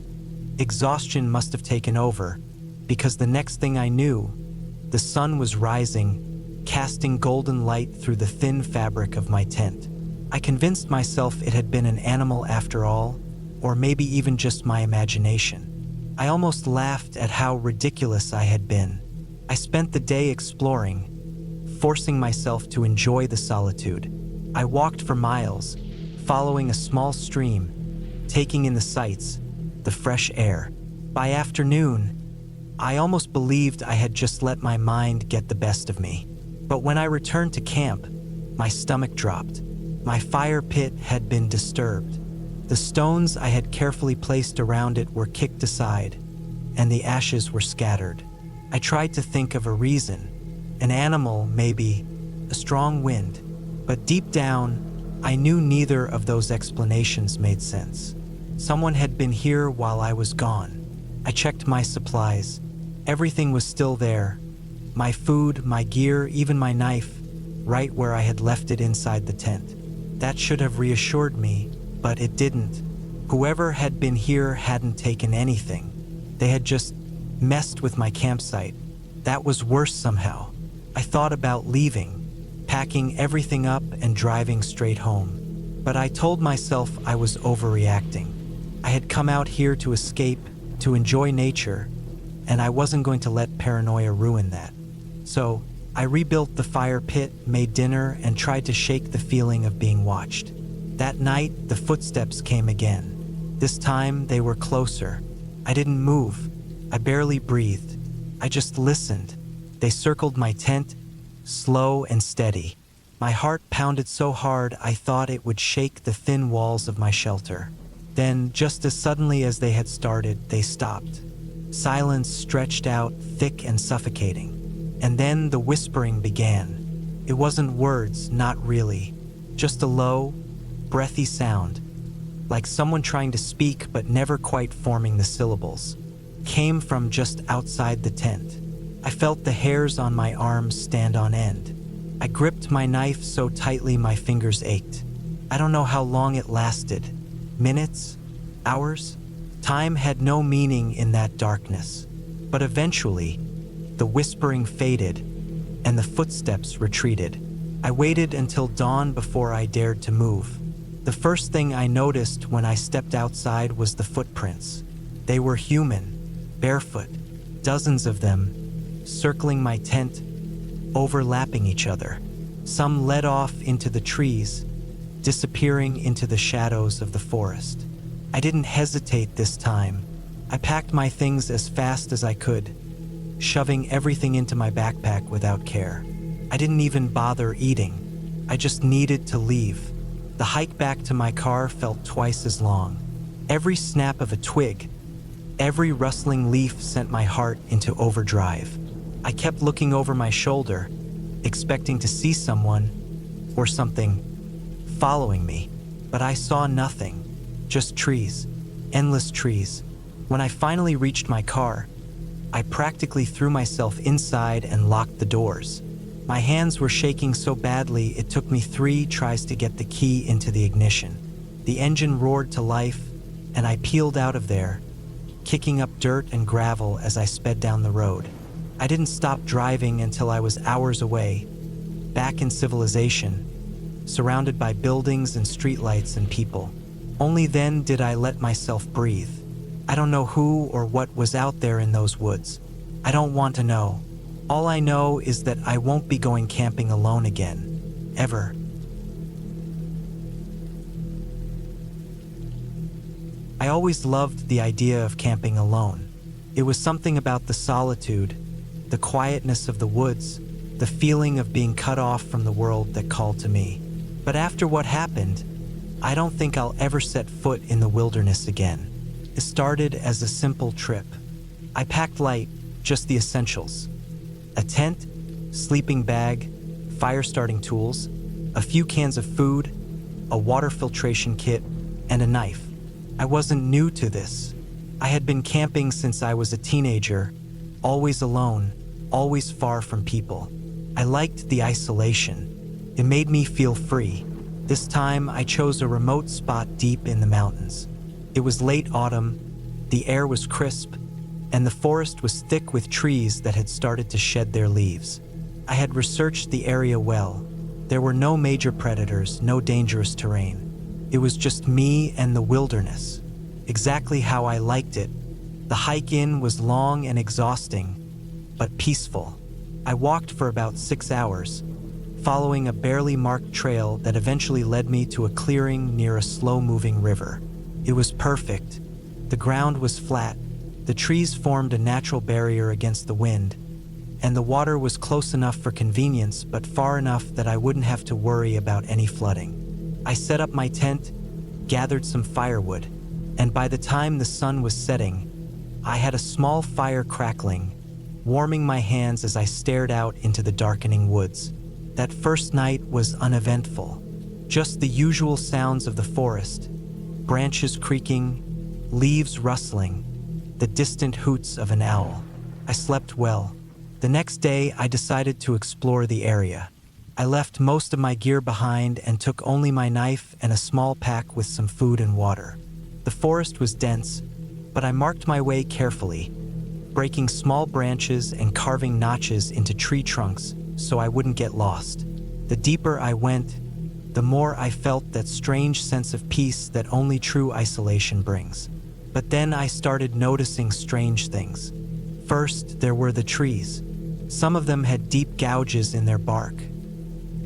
exhaustion must have taken over, because the next thing I knew, the sun was rising, casting golden light through the thin fabric of my tent. I convinced myself it had been an animal after all, or maybe even just my imagination. I almost laughed at how ridiculous I had been. I spent the day exploring, forcing myself to enjoy the solitude. I walked for miles, following a small stream, taking in the sights, the fresh air. By afternoon, I almost believed I had just let my mind get the best of me. But when I returned to camp, my stomach dropped. My fire pit had been disturbed. The stones I had carefully placed around it were kicked aside, and the ashes were scattered. I tried to think of a reason. An animal, maybe, a strong wind. But deep down, I knew neither of those explanations made sense. Someone had been here while I was gone. I checked my supplies. Everything was still there. My food, my gear, even my knife, right where I had left it inside the tent. That should have reassured me, but it didn't. Whoever had been here hadn't taken anything. They had just messed with my campsite. That was worse somehow. I thought about leaving, packing everything up and driving straight home. But I told myself I was overreacting. I had come out here to escape, to enjoy nature, and I wasn't going to let paranoia ruin that. So, I rebuilt the fire pit, made dinner, and tried to shake the feeling of being watched. That night, the footsteps came again. This time, they were closer. I didn't move. I barely breathed. I just listened. They circled my tent, slow and steady. My heart pounded so hard I thought it would shake the thin walls of my shelter. Then, just as suddenly as they had started, they stopped. Silence stretched out, thick and suffocating. And then the whispering began. It wasn't words, not really. Just a low, breathy sound, like someone trying to speak but never quite forming the syllables. Came from just outside the tent. I felt the hairs on my arms stand on end. I gripped my knife so tightly my fingers ached. I don't know how long it lasted. Minutes? Hours? Time had no meaning in that darkness. But eventually, the whispering faded, and the footsteps retreated. I waited until dawn before I dared to move. The first thing I noticed when I stepped outside was the footprints. They were human, barefoot, dozens of them, circling my tent, overlapping each other. Some led off into the trees, disappearing into the shadows of the forest. I didn't hesitate this time. I packed my things as fast as I could, shoving everything into my backpack without care. I didn't even bother eating. I just needed to leave. The hike back to my car felt twice as long. Every snap of a twig, every rustling leaf sent my heart into overdrive. I kept looking over my shoulder, expecting to see someone or something following me, but I saw nothing, just trees, endless trees. When I finally reached my car, I practically threw myself inside and locked the doors. My hands were shaking so badly it took me 3 tries to get the key into the ignition. The engine roared to life, and I peeled out of there, kicking up dirt and gravel as I sped down the road. I didn't stop driving until I was hours away, back in civilization, surrounded by buildings and streetlights and people. Only then did I let myself breathe. I don't know who or what was out there in those woods. I don't want to know. All I know is that I won't be going camping alone again, ever. I always loved the idea of camping alone. It was something about the solitude, the quietness of the woods, the feeling of being cut off from the world that called to me. But after what happened, I don't think I'll ever set foot in the wilderness again. It started as a simple trip. I packed light, just the essentials. A tent, sleeping bag, fire-starting tools, a few cans of food, a water filtration kit, and a knife. I wasn't new to this. I had been camping since I was a teenager, always alone, always far from people. I liked the isolation. It made me feel free. This time, I chose a remote spot deep in the mountains. It was late autumn, the air was crisp, and the forest was thick with trees that had started to shed their leaves. I had researched the area well. There were no major predators, no dangerous terrain. It was just me and the wilderness, exactly how I liked it. The hike in was long and exhausting, but peaceful. I walked for about 6 hours, following a barely marked trail that eventually led me to a clearing near a slow-moving river. It was perfect. The ground was flat, the trees formed a natural barrier against the wind, and the water was close enough for convenience but far enough that I wouldn't have to worry about any flooding. I set up my tent, gathered some firewood, and by the time the sun was setting, I had a small fire crackling, warming my hands as I stared out into the darkening woods. That first night was uneventful. Just the usual sounds of the forest, branches creaking, leaves rustling, the distant hoots of an owl. I slept well. The next day, I decided to explore the area. I left most of my gear behind and took only my knife and a small pack with some food and water. The forest was dense, but I marked my way carefully, breaking small branches and carving notches into tree trunks so I wouldn't get lost. The deeper I went, the more I felt that strange sense of peace that only true isolation brings. But then I started noticing strange things. First, there were the trees. Some of them had deep gouges in their bark.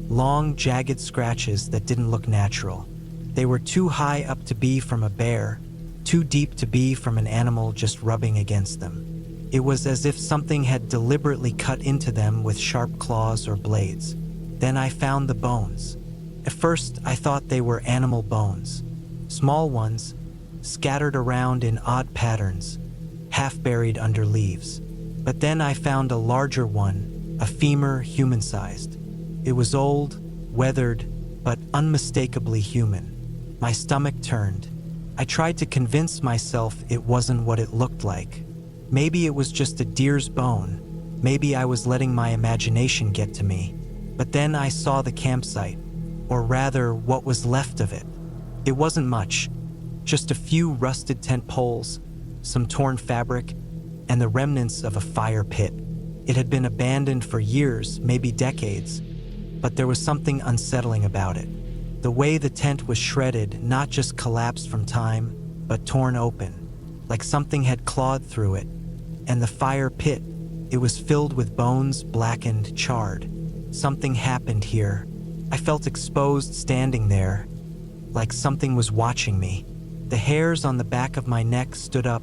Long, jagged scratches that didn't look natural. They were too high up to be from a bear, too deep to be from an animal just rubbing against them. It was as if something had deliberately cut into them with sharp claws or blades. Then I found the bones. At first, I thought they were animal bones. Small ones, scattered around in odd patterns, half buried under leaves. But then I found a larger one, a femur human-sized. It was old, weathered, but unmistakably human. My stomach turned. I tried to convince myself it wasn't what it looked like. Maybe it was just a deer's bone. Maybe I was letting my imagination get to me. But then I saw the campsite, or rather, what was left of it. It wasn't much, just a few rusted tent poles, some torn fabric, and the remnants of a fire pit. It had been abandoned for years, maybe decades, but there was something unsettling about it. The way the tent was shredded not just collapsed from time, but torn open, like something had clawed through it. And the fire pit, it was filled with bones, blackened, charred. Something happened here. I felt exposed standing there, like something was watching me. The hairs on the back of my neck stood up,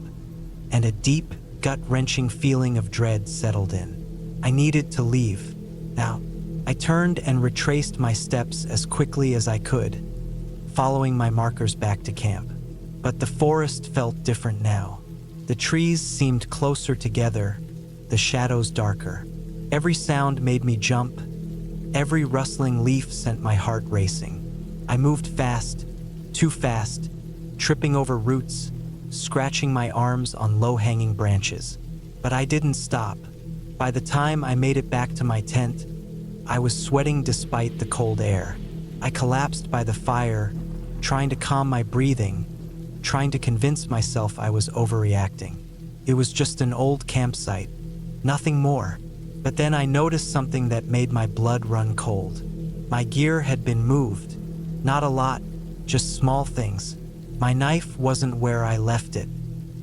and a deep, gut-wrenching feeling of dread settled in. I needed to leave. Now, I turned and retraced my steps as quickly as I could, following my markers back to camp. But the forest felt different now. The trees seemed closer together, the shadows darker. Every sound made me jump. Every rustling leaf sent my heart racing. I moved fast, too fast, tripping over roots, scratching my arms on low-hanging branches. But I didn't stop. By the time I made it back to my tent, I was sweating despite the cold air. I collapsed by the fire, trying to calm my breathing, trying to convince myself I was overreacting. It was just an old campsite, nothing more. But then I noticed something that made my blood run cold. My gear had been moved. Not a lot, just small things. My knife wasn't where I left it.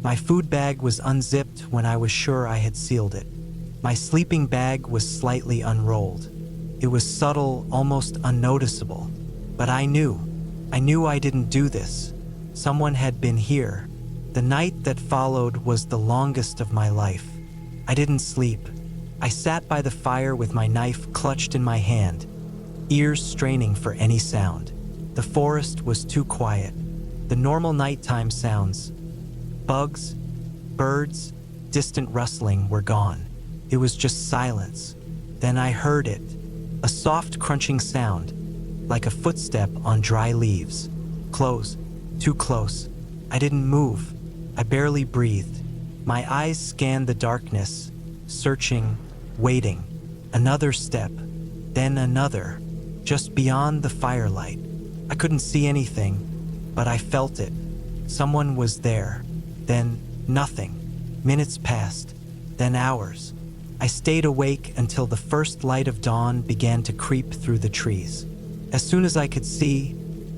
My food bag was unzipped when I was sure I had sealed it. My sleeping bag was slightly unrolled. It was subtle, almost unnoticeable. But I knew I didn't do this. Someone had been here. The night that followed was the longest of my life. I didn't sleep. I sat by the fire with my knife clutched in my hand, ears straining for any sound. The forest was too quiet. The normal nighttime sounds, bugs, birds, distant rustling, were gone. It was just silence. Then I heard it, a soft crunching sound, like a footstep on dry leaves. Close, too close. I didn't move. I barely breathed. My eyes scanned the darkness, searching, waiting. Another step, then another, just beyond the firelight. I couldn't see anything, but I felt it. Someone was there. Then nothing. Minutes passed, then hours. I stayed awake until the first light of dawn began to creep through the trees. As soon as I could see,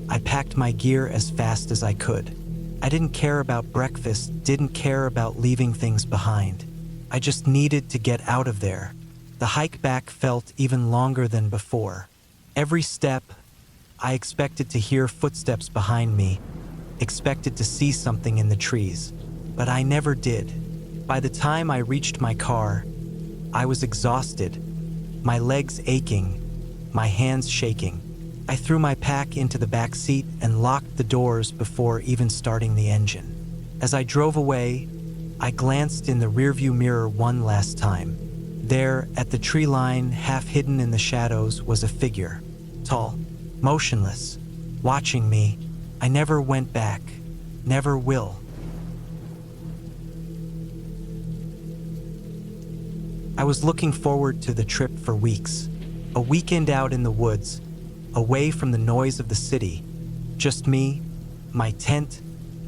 I packed my gear as fast as I could. I didn't care about breakfast, didn't care about leaving things behind. I just needed to get out of there. The hike back felt even longer than before. Every step, I expected to hear footsteps behind me, expected to see something in the trees, but I never did. By the time I reached my car, I was exhausted, my legs aching, my hands shaking. I threw my pack into the back seat and locked the doors before even starting the engine. As I drove away, I glanced in the rearview mirror one last time. There, at the tree line, half hidden in the shadows, was a figure. Tall, motionless, watching me. I never went back, never will. I was looking forward to the trip for weeks. A weekend out in the woods, away from the noise of the city. Just me, my tent,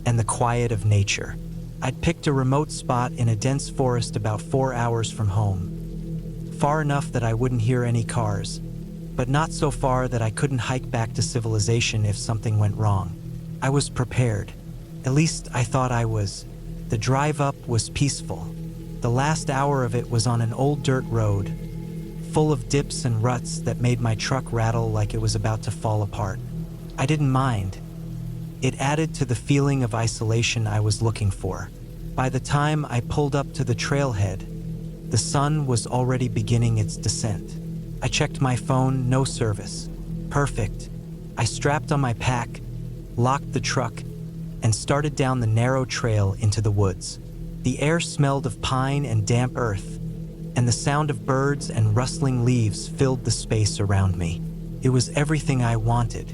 and the quiet of nature. I'd picked a remote spot in a dense forest about 4 hours from home. Far enough that I wouldn't hear any cars, but not so far that I couldn't hike back to civilization if something went wrong. I was prepared. At least I thought I was. The drive up was peaceful. The last hour of it was on an old dirt road, full of dips and ruts that made my truck rattle like it was about to fall apart. I didn't mind. It added to the feeling of isolation I was looking for. By the time I pulled up to the trailhead, the sun was already beginning its descent. I checked my phone, no service. Perfect. I strapped on my pack, locked the truck, and started down the narrow trail into the woods. The air smelled of pine and damp earth, and the sound of birds and rustling leaves filled the space around me. It was everything I wanted.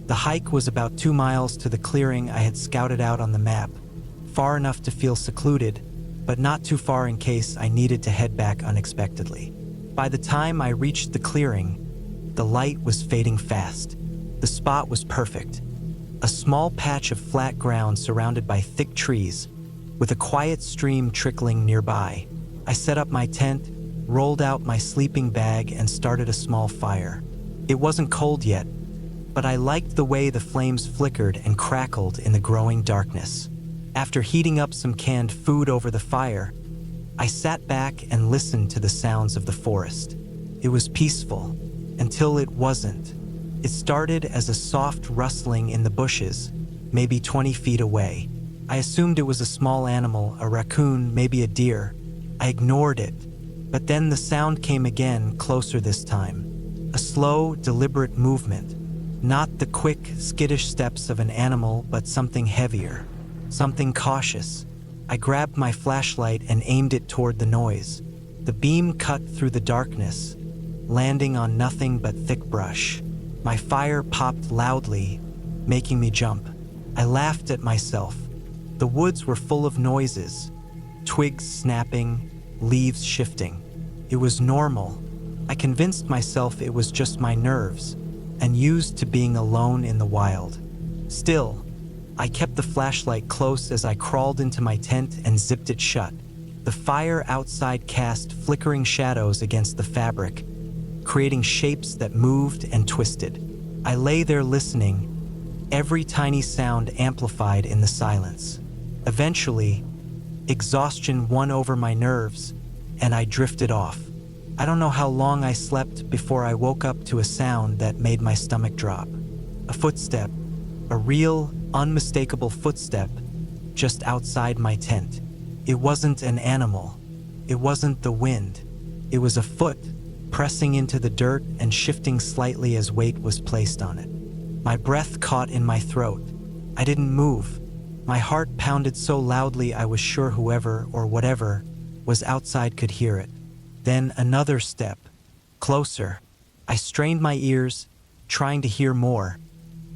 The hike was about 2 miles to the clearing I had scouted out on the map, far enough to feel secluded, but not too far in case I needed to head back unexpectedly. By the time I reached the clearing, the light was fading fast. The spot was perfect. A small patch of flat ground surrounded by thick trees, with a quiet stream trickling nearby. I set up my tent, rolled out my sleeping bag, and started a small fire. It wasn't cold yet, but I liked the way the flames flickered and crackled in the growing darkness. After heating up some canned food over the fire, I sat back and listened to the sounds of the forest. It was peaceful, until it wasn't. It started as a soft rustling in the bushes, maybe 20 feet away. I assumed it was a small animal, a raccoon, maybe a deer. I ignored it, but then the sound came again, closer this time. A slow, deliberate movement. Not the quick, skittish steps of an animal, but something heavier, something cautious. I grabbed my flashlight and aimed it toward the noise. The beam cut through the darkness, landing on nothing but thick brush. My fire popped loudly, making me jump. I laughed at myself. The woods were full of noises, twigs snapping, leaves shifting. It was normal. I convinced myself it was just my nerves, and used to being alone in the wild. Still, I kept the flashlight close as I crawled into my tent and zipped it shut. The fire outside cast flickering shadows against the fabric, creating shapes that moved and twisted. I lay there listening, every tiny sound amplified in the silence. Eventually, exhaustion won over my nerves, and I drifted off. I don't know how long I slept before I woke up to a sound that made my stomach drop. A footstep, a real, unmistakable footstep, just outside my tent. It wasn't an animal. It wasn't the wind. It was a foot, pressing into the dirt and shifting slightly as weight was placed on it. My breath caught in my throat. I didn't move. My heart pounded so loudly I was sure whoever or whatever was outside could hear it. Then another step, closer. I strained my ears, trying to hear more,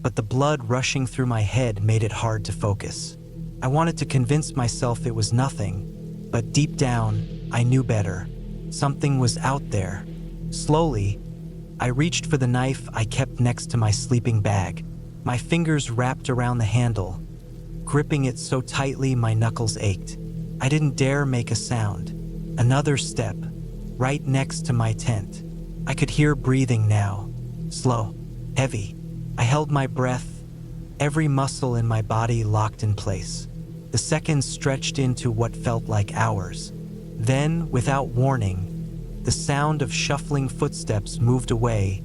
but the blood rushing through my head made it hard to focus. I wanted to convince myself it was nothing, but deep down, I knew better. Something was out there. Slowly, I reached for the knife I kept next to my sleeping bag. My fingers wrapped around the handle, gripping it so tightly my knuckles ached. I didn't dare make a sound. Another step, right next to my tent. I could hear breathing now, slow, heavy. I held my breath, every muscle in my body locked in place. The seconds stretched into what felt like hours. Then, without warning, the sound of shuffling footsteps moved away,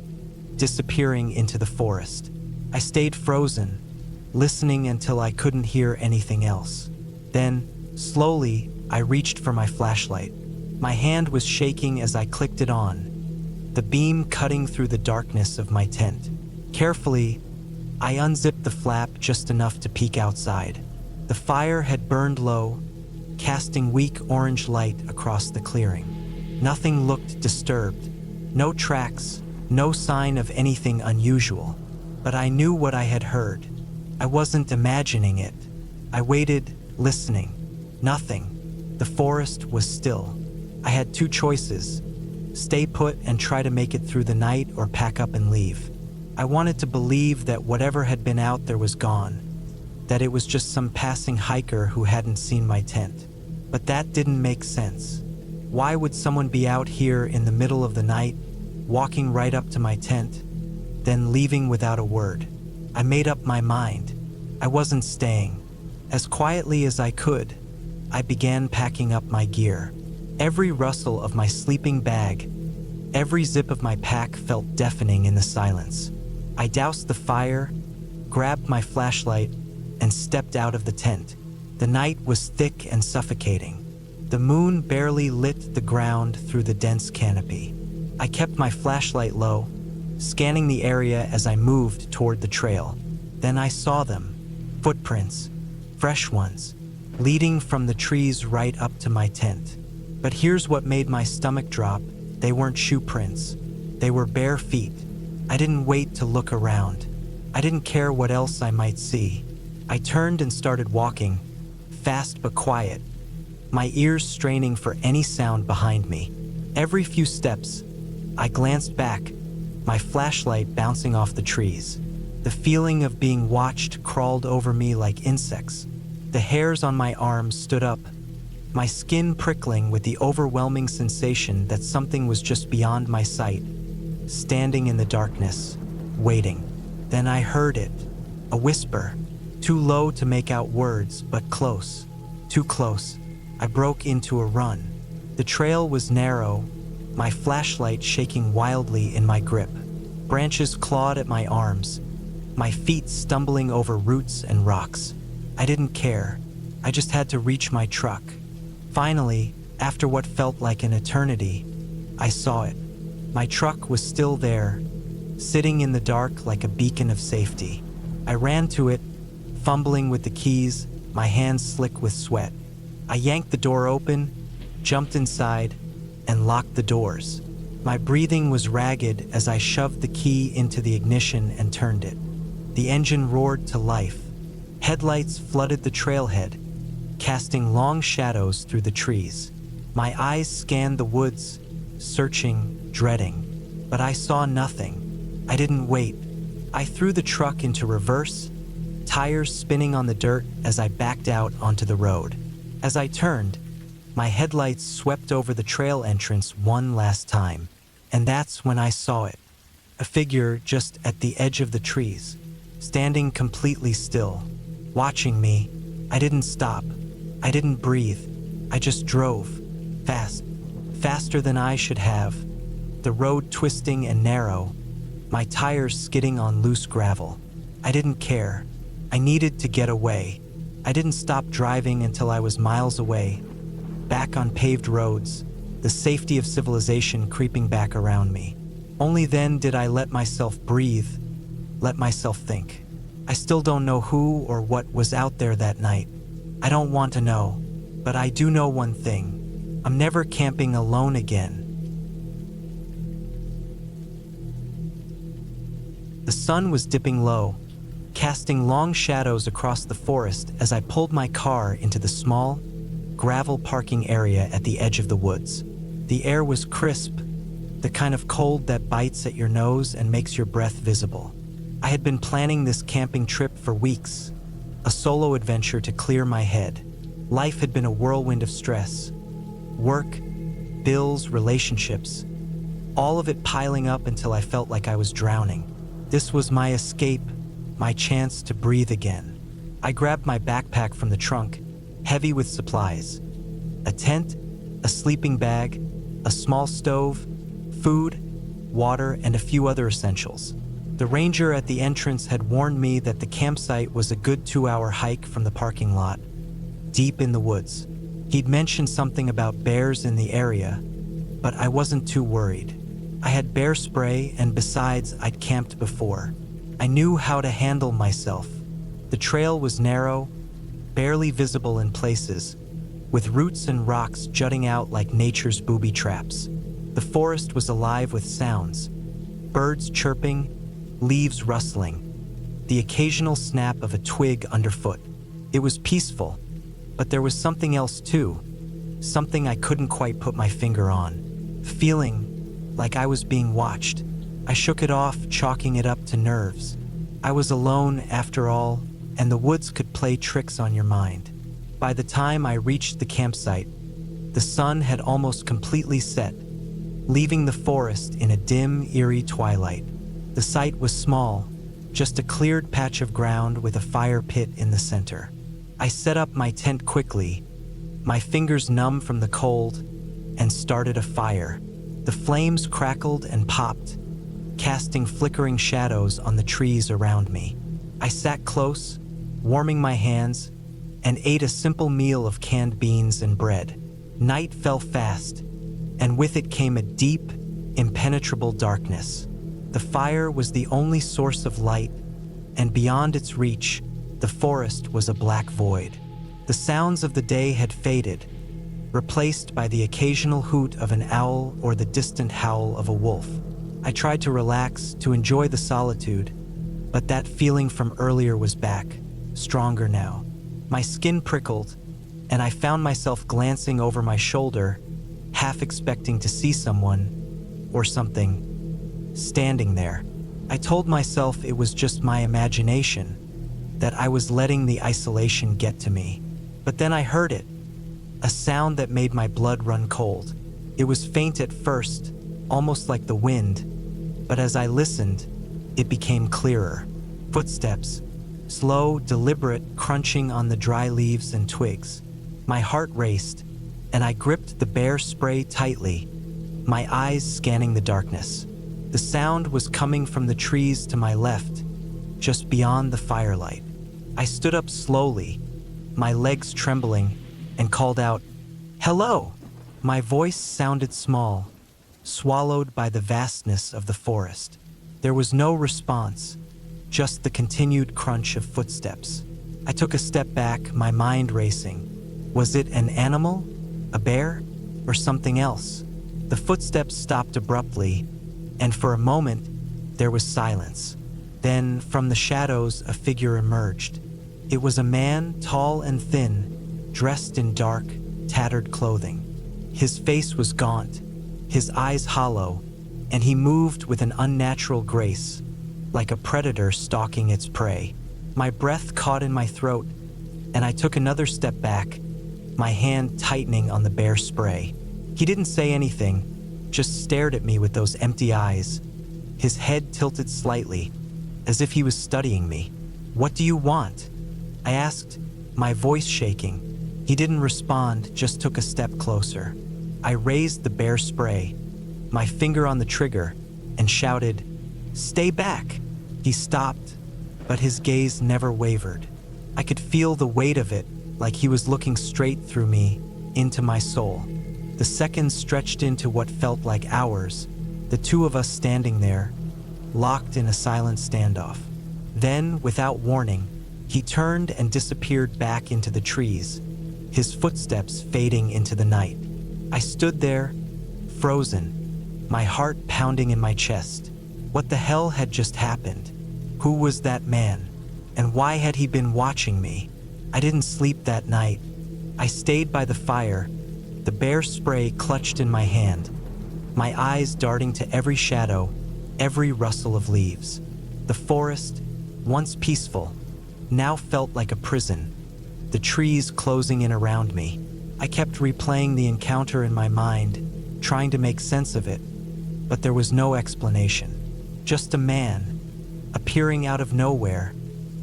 disappearing into the forest. I stayed frozen, listening until I couldn't hear anything else. Then, slowly, I reached for my flashlight. My hand was shaking as I clicked it on, the beam cutting through the darkness of my tent. Carefully, I unzipped the flap just enough to peek outside. The fire had burned low, casting weak orange light across the clearing. Nothing looked disturbed. No tracks, no sign of anything unusual. But I knew what I had heard. I wasn't imagining it. I waited, listening. Nothing. The forest was still. I had two choices: stay put and try to make it through the night, or pack up and leave. I wanted to believe that whatever had been out there was gone, that it was just some passing hiker who hadn't seen my tent. But that didn't make sense. Why would someone be out here in the middle of the night, walking right up to my tent, then leaving without a word? I made up my mind. I wasn't staying. As quietly as I could, I began packing up my gear. Every rustle of my sleeping bag, every zip of my pack felt deafening in the silence. I doused the fire, grabbed my flashlight, and stepped out of the tent. The night was thick and suffocating. The moon barely lit the ground through the dense canopy. I kept my flashlight low, scanning the area as I moved toward the trail. Then I saw them, footprints, fresh ones, leading from the trees right up to my tent. But here's what made my stomach drop. They weren't shoe prints. They were bare feet. I didn't wait to look around. I didn't care what else I might see. I turned and started walking, fast but quiet, my ears straining for any sound behind me. Every few steps, I glanced back, my flashlight bouncing off the trees. The feeling of being watched crawled over me like insects. The hairs on my arms stood up, my skin prickling with the overwhelming sensation that something was just beyond my sight, standing in the darkness, waiting. Then I heard it, a whisper, too low to make out words, but close, too close. I broke into a run. The trail was narrow, my flashlight shaking wildly in my grip. Branches clawed at my arms, my feet stumbling over roots and rocks. I didn't care. I just had to reach my truck. Finally, after what felt like an eternity, I saw it. My truck was still there, sitting in the dark like a beacon of safety. I ran to it, fumbling with the keys, my hands slick with sweat. I yanked the door open, jumped inside, and locked the doors. My breathing was ragged as I shoved the key into the ignition and turned it. The engine roared to life. Headlights flooded the trailhead, casting long shadows through the trees. My eyes scanned the woods, searching, dreading. But I saw nothing. I didn't wait. I threw the truck into reverse, tires spinning on the dirt as I backed out onto the road. As I turned, My headlights swept over the trail entrance one last time, and that's when I saw it. A figure just at the edge of the trees, standing completely still, watching me. I didn't stop. I didn't breathe. I just drove, fast, faster than I should have. The road twisting and narrow, my tires skidding on loose gravel. I didn't care. I needed to get away. I didn't stop driving until I was miles away, back on paved roads, the safety of civilization creeping back around me. Only then did I let myself breathe, let myself think. I still don't know who or what was out there that night. I don't want to know, but I do know one thing. I'm never camping alone again. The sun was dipping low, casting long shadows across the forest as I pulled my car into the small, gravel parking area at the edge of the woods. The air was crisp, the kind of cold that bites at your nose and makes your breath visible. I had been planning this camping trip for weeks, a solo adventure to clear my head. Life had been a whirlwind of stress. Work, bills, relationships, all of it piling up until I felt like I was drowning. This was my escape, my chance to breathe again. I grabbed my backpack from the trunk, heavy with supplies. A tent, a sleeping bag, a small stove, food, water, and a few other essentials. The ranger at the entrance had warned me that the campsite was a good 2-hour hike from the parking lot, deep in the woods. He'd mentioned something about bears in the area, but I wasn't too worried. I had bear spray, and besides, I'd camped before. I knew how to handle myself. The trail was narrow, barely visible in places, with roots and rocks jutting out like nature's booby traps. The forest was alive with sounds, birds chirping, leaves rustling, the occasional snap of a twig underfoot. It was peaceful, but there was something else too, something I couldn't quite put my finger on. Feeling like I was being watched. I shook it off, chalking it up to nerves. I was alone after all, and the woods could play tricks on your mind. By the time I reached the campsite, the sun had almost completely set, leaving the forest in a dim, eerie twilight. The site was small, just a cleared patch of ground with a fire pit in the center. I set up my tent quickly, my fingers numb from the cold, and started a fire. The flames crackled and popped, casting flickering shadows on the trees around me. I sat close, warming my hands, and ate a simple meal of canned beans and bread. Night fell fast, and with it came a deep, impenetrable darkness. The fire was the only source of light, and beyond its reach, the forest was a black void. The sounds of the day had faded, replaced by the occasional hoot of an owl or the distant howl of a wolf. I tried to relax, to enjoy the solitude, but that feeling from earlier was back, stronger now. My skin prickled, and I found myself glancing over my shoulder, half expecting to see someone, or something, standing there. I told myself it was just my imagination, that I was letting the isolation get to me. But then I heard it, a sound that made my blood run cold. It was faint at first, almost like the wind, but as I listened, it became clearer. Footsteps, slow, deliberate, crunching on the dry leaves and twigs. My heart raced, and I gripped the bear spray tightly, my eyes scanning the darkness. The sound was coming from the trees to my left, just beyond the firelight. I stood up slowly, my legs trembling, and called out, "Hello!" My voice sounded small, swallowed by the vastness of the forest. There was no response, just the continued crunch of footsteps. I took a step back, my mind racing. Was it an animal, a bear, or something else? The footsteps stopped abruptly, and for a moment, there was silence. Then, from the shadows, a figure emerged. It was a man, tall and thin, dressed in dark, tattered clothing. His face was gaunt, his eyes hollow, and he moved with an unnatural grace, like a predator stalking its prey. My breath caught in my throat, and I took another step back, my hand tightening on the bear spray. He didn't say anything, just stared at me with those empty eyes, his head tilted slightly, as if he was studying me. "What do you want?" I asked, my voice shaking. He didn't respond, just took a step closer. I raised the bear spray, my finger on the trigger, and shouted, "Stay back!" He stopped, but his gaze never wavered. I could feel the weight of it, like he was looking straight through me, into my soul. The seconds stretched into what felt like hours, the two of us standing there, locked in a silent standoff. Then, without warning, he turned and disappeared back into the trees, his footsteps fading into the night. I stood there, frozen, my heart pounding in my chest. What the hell had just happened? Who was that man? And why had he been watching me? I didn't sleep that night. I stayed by the fire, the bear spray clutched in my hand, my eyes darting to every shadow, every rustle of leaves. The forest, once peaceful, now felt like a prison, the trees closing in around me. I kept replaying the encounter in my mind, trying to make sense of it, but there was no explanation. Just a man, appearing out of nowhere,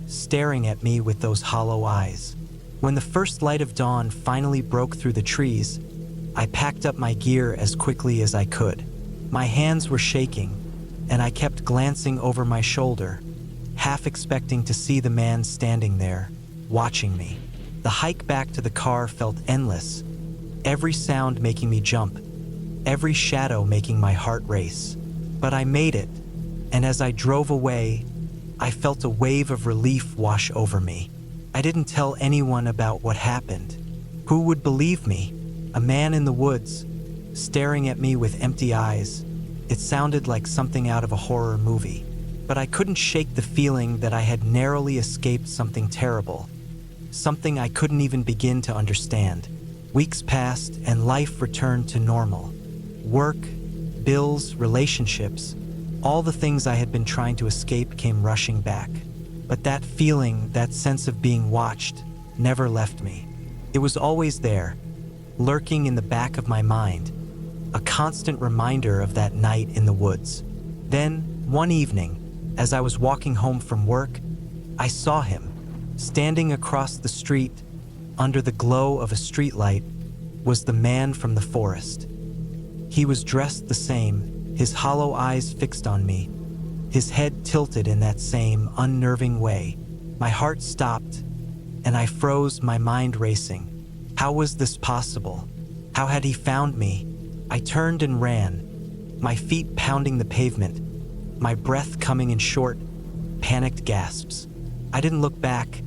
staring at me with those hollow eyes. When the first light of dawn finally broke through the trees, I packed up my gear as quickly as I could. My hands were shaking, and I kept glancing over my shoulder, half expecting to see the man standing there, watching me. The hike back to the car felt endless, every sound making me jump, every shadow making my heart race. But I made it, and as I drove away, I felt a wave of relief wash over me. I didn't tell anyone about what happened. Who would believe me? A man in the woods, staring at me with empty eyes. It sounded like something out of a horror movie. But I couldn't shake the feeling that I had narrowly escaped something terrible, something I couldn't even begin to understand. Weeks passed and life returned to normal. Work, bills, relationships, all the things I had been trying to escape came rushing back. But that feeling, that sense of being watched, never left me. It was always there, lurking in the back of my mind, a constant reminder of that night in the woods. Then, one evening, as I was walking home from work, I saw him, standing across the street, under the glow of a streetlight, was the man from the forest. He was dressed the same, his hollow eyes fixed on me, his head tilted in that same unnerving way. My heart stopped, and I froze, my mind racing. How was this possible? How had he found me? I turned and ran, my feet pounding the pavement, my breath coming in short, panicked gasps. I didn't look back,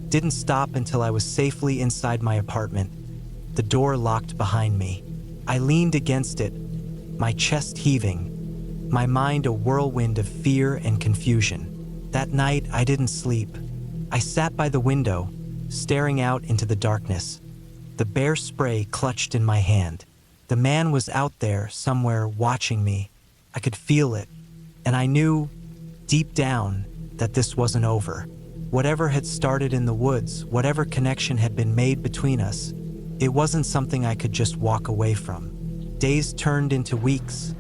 didn't stop until I was safely inside my apartment, the door locked behind me. I leaned against it, my chest heaving, my mind a whirlwind of fear and confusion. That night, I didn't sleep. I sat by the window, staring out into the darkness, the bear spray clutched in my hand. The man was out there somewhere watching me. I could feel it, and I knew, deep down, that this wasn't over. Whatever had started in the woods, whatever connection had been made between us, it wasn't something I could just walk away from. Days turned into weeks,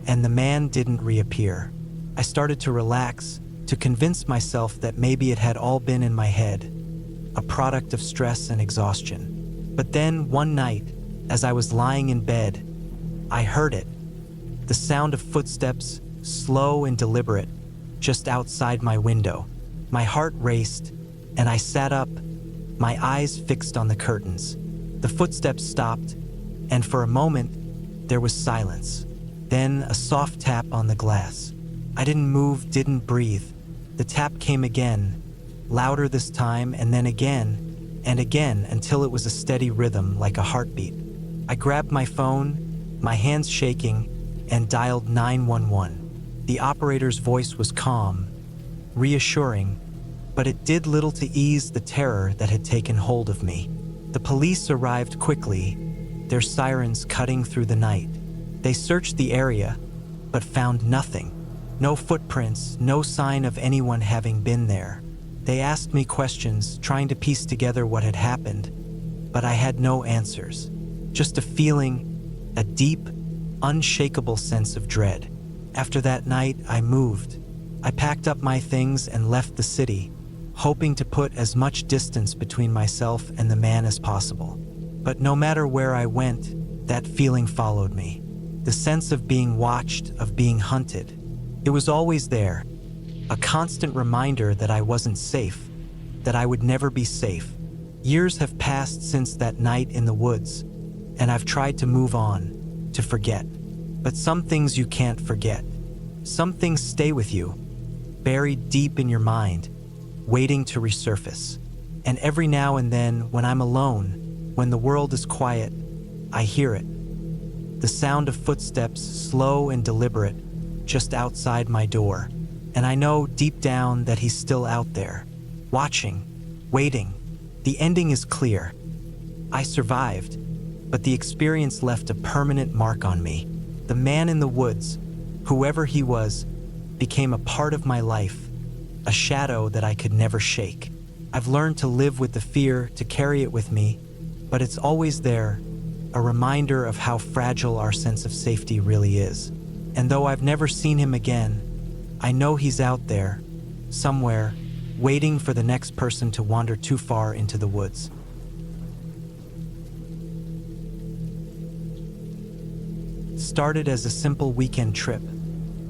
and the man didn't reappear. I started to relax, to convince myself that maybe it had all been in my head, a product of stress and exhaustion. But then, one night, as I was lying in bed, I heard it. The sound of footsteps, slow and deliberate, just outside my window. My heart raced, and I sat up, my eyes fixed on the curtains. The footsteps stopped, and for a moment, there was silence. Then a soft tap on the glass. I didn't move, didn't breathe. The tap came again, louder this time, and then again, and again, until it was a steady rhythm like a heartbeat. I grabbed my phone, my hands shaking, and dialed 911. The operator's voice was calm, reassuring, but it did little to ease the terror that had taken hold of me. The police arrived quickly, their sirens cutting through the night. They searched the area, but found nothing. No footprints, no sign of anyone having been there. They asked me questions, trying to piece together what had happened, but I had no answers. Just a feeling, a deep, unshakable sense of dread. After that night, I moved. I packed up my things and left the city, hoping to put as much distance between myself and the man as possible. But no matter where I went, that feeling followed me. The sense of being watched, of being hunted. It was always there, a constant reminder that I wasn't safe, that I would never be safe. Years have passed since that night in the woods, and I've tried to move on, to forget. But some things you can't forget. Some things stay with you, buried deep in your mind, waiting to resurface. And every now and then, when I'm alone, when the world is quiet, I hear it. The sound of footsteps, slow and deliberate, just outside my door. And I know deep down that he's still out there, watching, waiting. The ending is clear. I survived, but the experience left a permanent mark on me. The man in the woods, whoever he was, became a part of my life, a shadow that I could never shake. I've learned to live with the fear, to carry it with me, but it's always there, a reminder of how fragile our sense of safety really is. And though I've never seen him again, I know he's out there, somewhere, waiting for the next person to wander too far into the woods. Started as a simple weekend trip.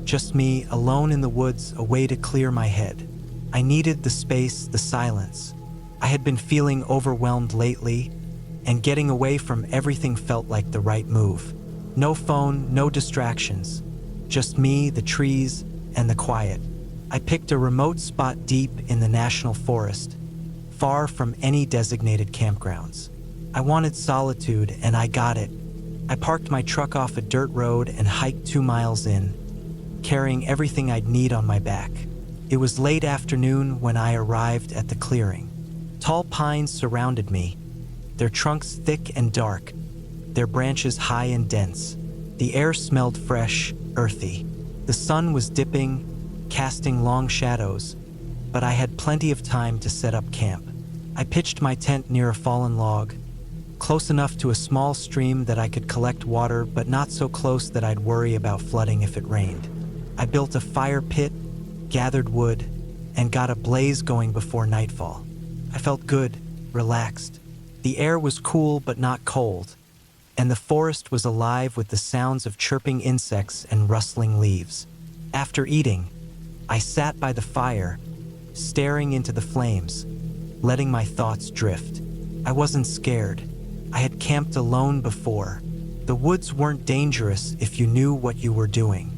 Just me, alone in the woods, a way to clear my head. I needed the space, the silence. I had been feeling overwhelmed lately, and getting away from everything felt like the right move. No phone, no distractions. Just me, the trees, and the quiet. I picked a remote spot deep in the national forest, far from any designated campgrounds. I wanted solitude, and I got it. I parked my truck off a dirt road and hiked 2 miles in, carrying everything I'd need on my back. It was late afternoon when I arrived at the clearing. Tall pines surrounded me, their trunks thick and dark, their branches high and dense. The air smelled fresh, earthy. The sun was dipping, casting long shadows, but I had plenty of time to set up camp. I pitched my tent near a fallen log, close enough to a small stream that I could collect water, but not so close that I'd worry about flooding if it rained. I built a fire pit, gathered wood, and got a blaze going before nightfall. I felt good, relaxed. The air was cool but not cold, and the forest was alive with the sounds of chirping insects and rustling leaves. After eating, I sat by the fire, staring into the flames, letting my thoughts drift. I wasn't scared. I had camped alone before. The woods weren't dangerous if you knew what you were doing.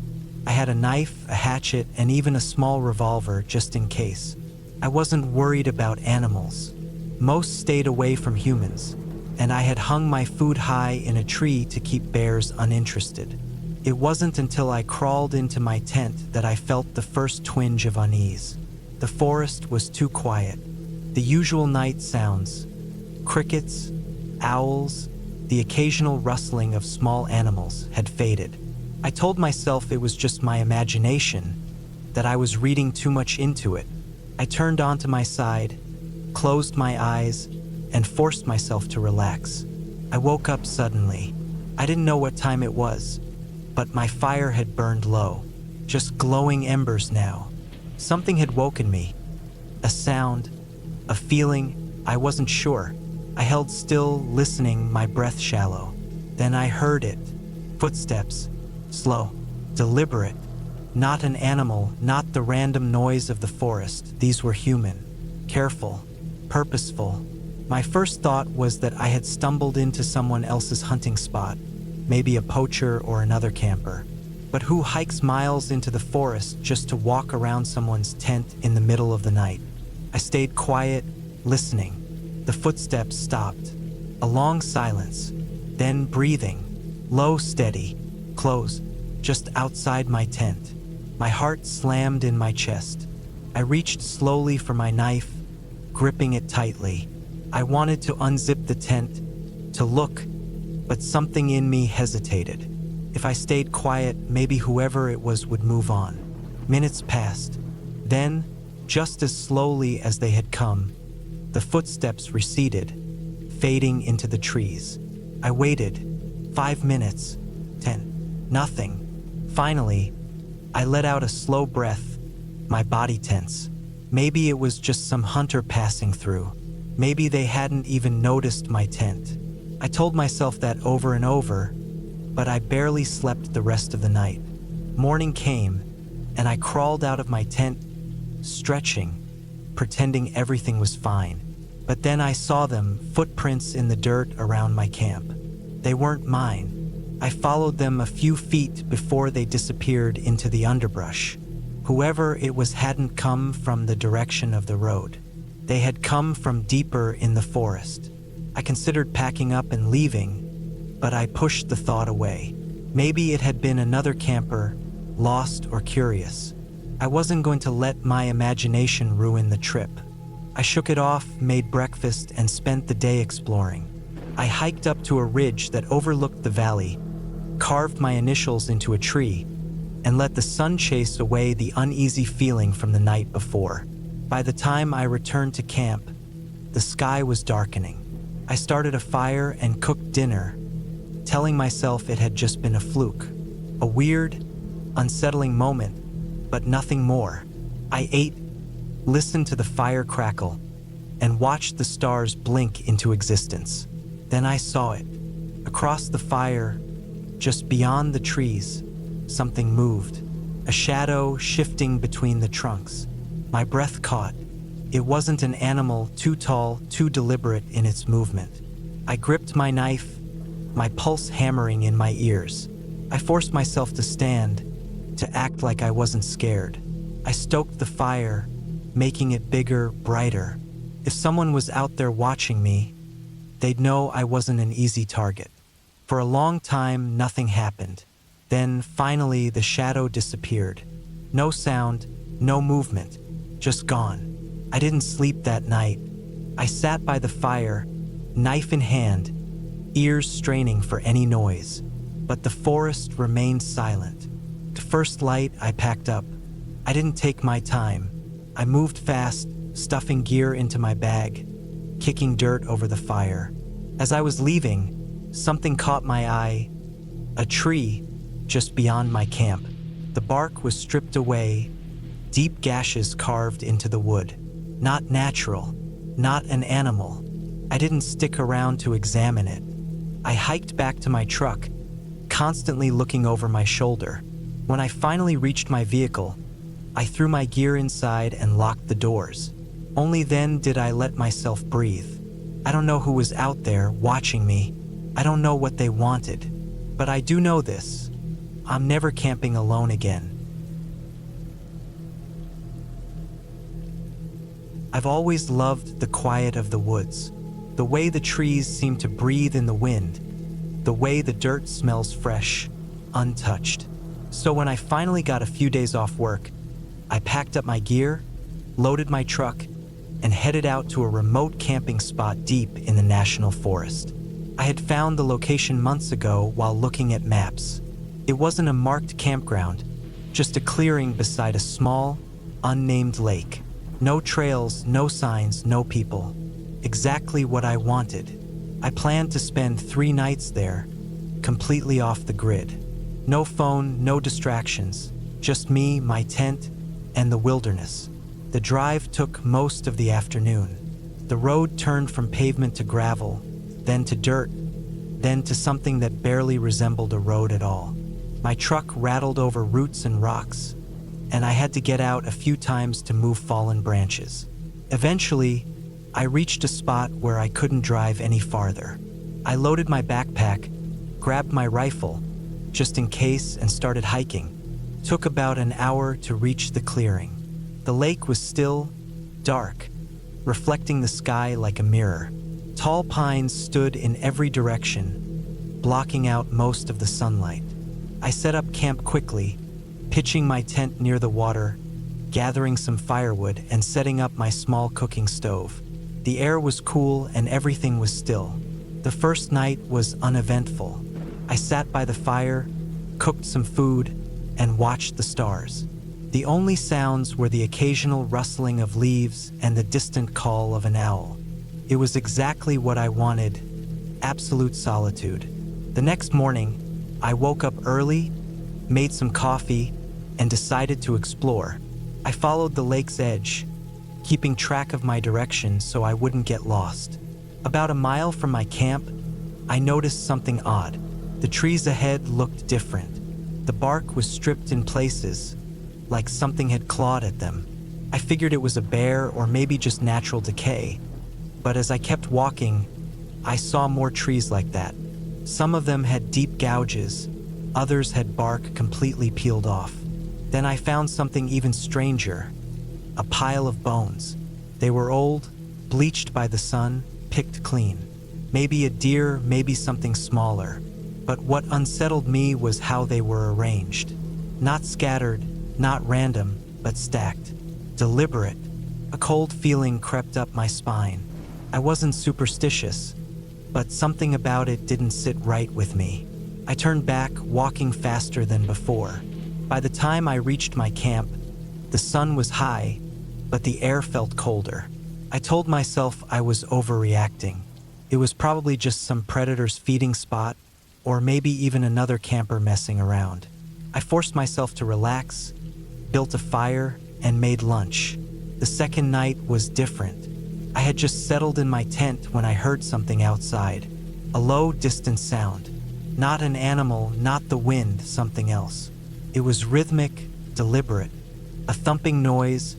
I had a knife, a hatchet, and even a small revolver just in case. I wasn't worried about animals. Most stayed away from humans, and I had hung my food high in a tree to keep bears uninterested. It wasn't until I crawled into my tent that I felt the first twinge of unease. The forest was too quiet. The usual night sounds, crickets, owls, the occasional rustling of small animals, had faded. I told myself it was just my imagination, that I was reading too much into it. I turned onto my side, closed my eyes, and forced myself to relax. I woke up suddenly. I didn't know what time it was, but my fire had burned low, just glowing embers now. Something had woken me. A sound, a feeling, I wasn't sure. I held still, listening, my breath shallow. Then I heard it. Footsteps. Slow. Deliberate. Not an animal, not the random noise of the forest. These were human. Careful. Purposeful. My first thought was that I had stumbled into someone else's hunting spot. Maybe a poacher or another camper. But who hikes miles into the forest just to walk around someone's tent in the middle of the night? I stayed quiet, listening. The footsteps stopped. A long silence. Then breathing. Low, steady. Close. Just outside my tent. My heart slammed in my chest. I reached slowly for my knife, gripping it tightly. I wanted to unzip the tent, to look, but something in me hesitated. If I stayed quiet, maybe whoever it was would move on. Minutes passed. Then, just as slowly as they had come, the footsteps receded, fading into the trees. I waited. 5 minutes. 10. Nothing. Finally, I let out a slow breath, my body tense. Maybe it was just some hunter passing through. Maybe they hadn't even noticed my tent. I told myself that over and over, but I barely slept the rest of the night. Morning came, and I crawled out of my tent, stretching, pretending everything was fine. But then I saw them, footprints in the dirt around my camp. They weren't mine. I followed them a few feet before they disappeared into the underbrush. Whoever it was hadn't come from the direction of the road. They had come from deeper in the forest. I considered packing up and leaving, but I pushed the thought away. Maybe it had been another camper, lost or curious. I wasn't going to let my imagination ruin the trip. I shook it off, made breakfast, and spent the day exploring. I hiked up to a ridge that overlooked the valley, carved my initials into a tree, and let the sun chase away the uneasy feeling from the night before. By the time I returned to camp, the sky was darkening. I started a fire and cooked dinner, telling myself it had just been a fluke. A weird, unsettling moment, but nothing more. I ate, listened to the fire crackle, and watched the stars blink into existence. Then I saw it. Across the fire, just beyond the trees, something moved, a shadow shifting between the trunks. My breath caught. It wasn't an animal too tall, too deliberate in its movement. I gripped my knife, my pulse hammering in my ears. I forced myself to stand, to act like I wasn't scared. I stoked the fire, making it bigger, brighter. If someone was out there watching me, they'd know I wasn't an easy target. For a long time, nothing happened. Then, finally, the shadow disappeared. No sound, no movement, just gone. I didn't sleep that night. I sat by the fire, knife in hand, ears straining for any noise. But the forest remained silent. To first light, I packed up. I didn't take my time. I moved fast, stuffing gear into my bag, kicking dirt over the fire. As I was leaving, something caught my eye. A tree just beyond my camp. The bark was stripped away, deep gashes carved into the wood. Not natural, not an animal. I didn't stick around to examine it. I hiked back to my truck, constantly looking over my shoulder. When I finally reached my vehicle, I threw my gear inside and locked the doors. Only then did I let myself breathe. I don't know who was out there watching me. I don't know what they wanted. But I do know this. I'm never camping alone again. I've always loved the quiet of the woods, the way the trees seem to breathe in the wind, the way the dirt smells fresh, untouched. So when I finally got a few days off work, I packed up my gear, loaded my truck, and headed out to a remote camping spot deep in the national forest. I had found the location months ago while looking at maps. It wasn't a marked campground, just a clearing beside a small, unnamed lake. No trails, no signs, no people. Exactly what I wanted. I planned to spend 3 nights there, completely off the grid. No phone, no distractions, just me, my tent, and the wilderness. The drive took most of the afternoon. The road turned from pavement to gravel, then to dirt, then to something that barely resembled a road at all. My truck rattled over roots and rocks, and I had to get out a few times to move fallen branches. Eventually, I reached a spot where I couldn't drive any farther. I loaded my backpack, grabbed my rifle, just in case, and started hiking. Took about an hour to reach the clearing. The lake was still, dark, reflecting the sky like a mirror. Tall pines stood in every direction, blocking out most of the sunlight. I set up camp quickly, pitching my tent near the water, gathering some firewood, and setting up my small cooking stove. The air was cool and everything was still. The first night was uneventful. I sat by the fire, cooked some food, and watched the stars. The only sounds were the occasional rustling of leaves and the distant call of an owl. It was exactly what I wanted, absolute solitude. The next morning, I woke up early, made some coffee, and decided to explore. I followed the lake's edge, keeping track of my direction so I wouldn't get lost. About a mile from my camp, I noticed something odd. The trees ahead looked different. The bark was stripped in places, like something had clawed at them. I figured it was a bear or maybe just natural decay, but as I kept walking, I saw more trees like that. Some of them had deep gouges, others had bark completely peeled off. Then I found something even stranger, a pile of bones. They were old, bleached by the sun, picked clean. Maybe a deer, maybe something smaller. But what unsettled me was how they were arranged. Not scattered, not random, but stacked. Deliberate. A cold feeling crept up my spine. I wasn't superstitious, but something about it didn't sit right with me. I turned back, walking faster than before. By the time I reached my camp, the sun was high, but the air felt colder. I told myself I was overreacting. It was probably just some predator's feeding spot, or maybe even another camper messing around. I forced myself to relax, built a fire, and made lunch. The second night was different. I had just settled in my tent when I heard something outside. A low, distant sound. Not an animal, not the wind, something else. It was rhythmic, deliberate. A thumping noise,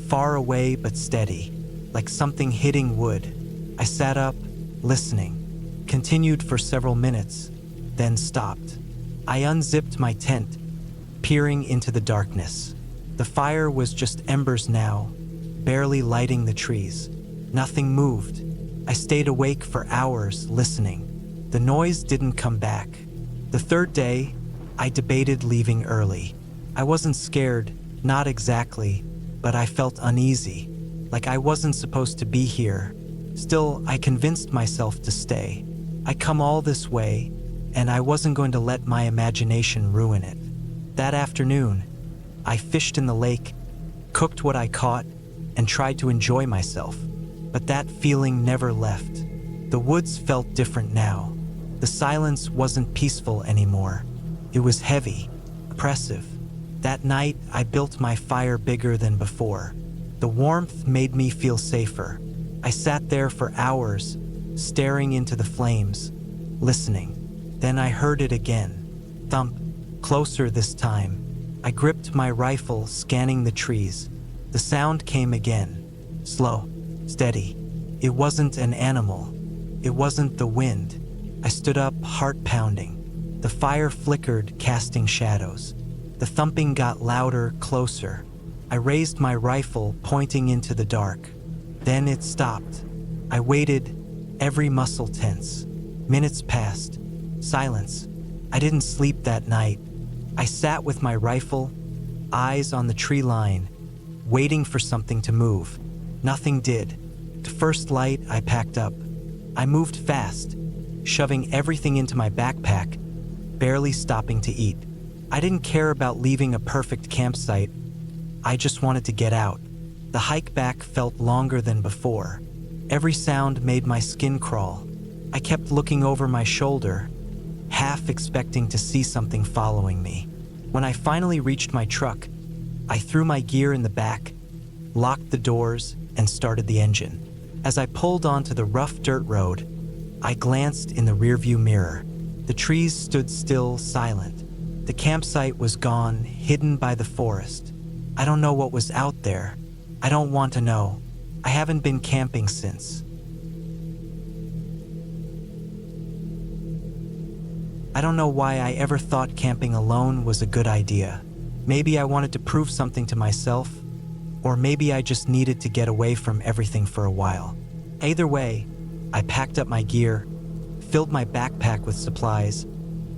far away but steady, like something hitting wood. I sat up, listening. Continued for several minutes, then stopped. I unzipped my tent, peering into the darkness. The fire was just embers now, barely lighting the trees. Nothing moved. I stayed awake for hours, listening. The noise didn't come back. The third day, I debated leaving early. I wasn't scared, not exactly, but I felt uneasy, like I wasn't supposed to be here. Still, I convinced myself to stay. I'd come all this way, and I wasn't going to let my imagination ruin it. That afternoon, I fished in the lake, cooked what I caught, and tried to enjoy myself. But that feeling never left. The woods felt different now. The silence wasn't peaceful anymore. It was heavy, oppressive. That night, I built my fire bigger than before. The warmth made me feel safer. I sat there for hours, staring into the flames, listening. Then I heard it again. Thump, closer this time. I gripped my rifle, scanning the trees. The sound came again. Slow, steady. It wasn't an animal. It wasn't the wind. I stood up, heart pounding. The fire flickered, casting shadows. The thumping got louder, closer. I raised my rifle, pointing into the dark. Then it stopped. I waited, every muscle tense. Minutes passed. Silence. I didn't sleep that night. I sat with my rifle, eyes on the tree line, waiting for something to move. Nothing did. The first light, I packed up. I moved fast, shoving everything into my backpack, barely stopping to eat. I didn't care about leaving a perfect campsite. I just wanted to get out. The hike back felt longer than before. Every sound made my skin crawl. I kept looking over my shoulder, half expecting to see something following me. When I finally reached my truck, I threw my gear in the back, locked the doors, and started the engine. As I pulled onto the rough dirt road, I glanced in the rearview mirror. The trees stood still, silent. The campsite was gone, hidden by the forest. I don't know what was out there. I don't want to know. I haven't been camping since. I don't know why I ever thought camping alone was a good idea. Maybe I wanted to prove something to myself, or maybe I just needed to get away from everything for a while. Either way, I packed up my gear, filled my backpack with supplies,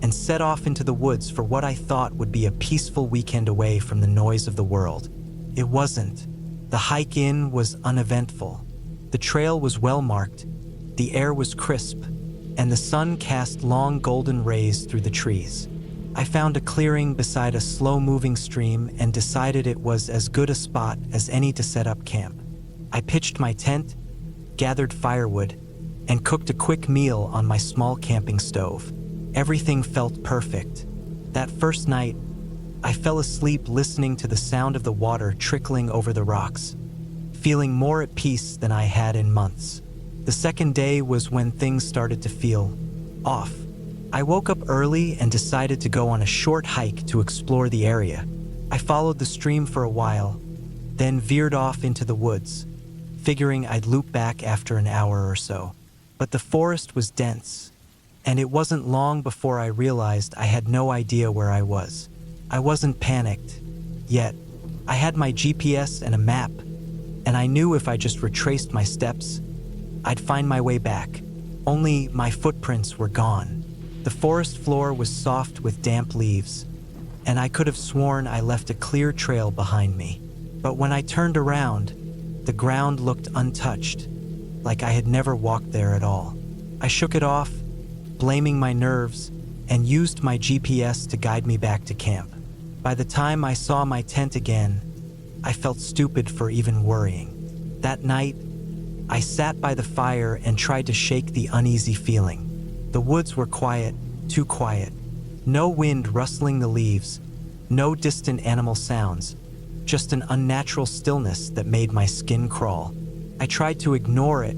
and set off into the woods for what I thought would be a peaceful weekend away from the noise of the world. It wasn't. The hike in was uneventful. The trail was well marked, the air was crisp, and the sun cast long golden rays through the trees. I found a clearing beside a slow-moving stream and decided it was as good a spot as any to set up camp. I pitched my tent, gathered firewood, and cooked a quick meal on my small camping stove. Everything felt perfect. That first night, I fell asleep listening to the sound of the water trickling over the rocks, feeling more at peace than I had in months. The second day was when things started to feel off. I woke up early and decided to go on a short hike to explore the area. I followed the stream for a while, then veered off into the woods, figuring I'd loop back after an hour or so. But the forest was dense, and it wasn't long before I realized I had no idea where I was. I wasn't panicked yet. I had my GPS and a map, and I knew if I just retraced my steps, I'd find my way back. Only my footprints were gone. The forest floor was soft with damp leaves, and I could have sworn I left a clear trail behind me. But when I turned around, the ground looked untouched, like I had never walked there at all. I shook it off, blaming my nerves, and used my GPS to guide me back to camp. By the time I saw my tent again, I felt stupid for even worrying. That night, I sat by the fire and tried to shake the uneasy feeling. The woods were quiet, too quiet. No wind rustling the leaves, no distant animal sounds, just an unnatural stillness that made my skin crawl. I tried to ignore it,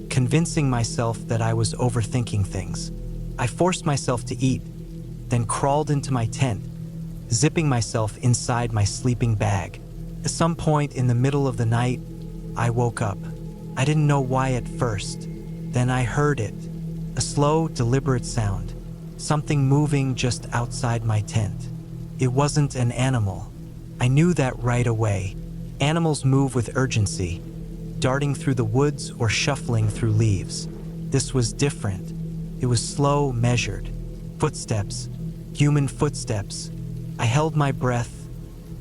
convincing myself that I was overthinking things. I forced myself to eat, then crawled into my tent, zipping myself inside my sleeping bag. At some point in the middle of the night, I woke up. I didn't know why at first. Then I heard it, a slow, deliberate sound, something moving just outside my tent. It wasn't an animal. I knew that right away. Animals move with urgency, darting through the woods or shuffling through leaves. This was different. It was slow, measured. Footsteps, human footsteps. I held my breath,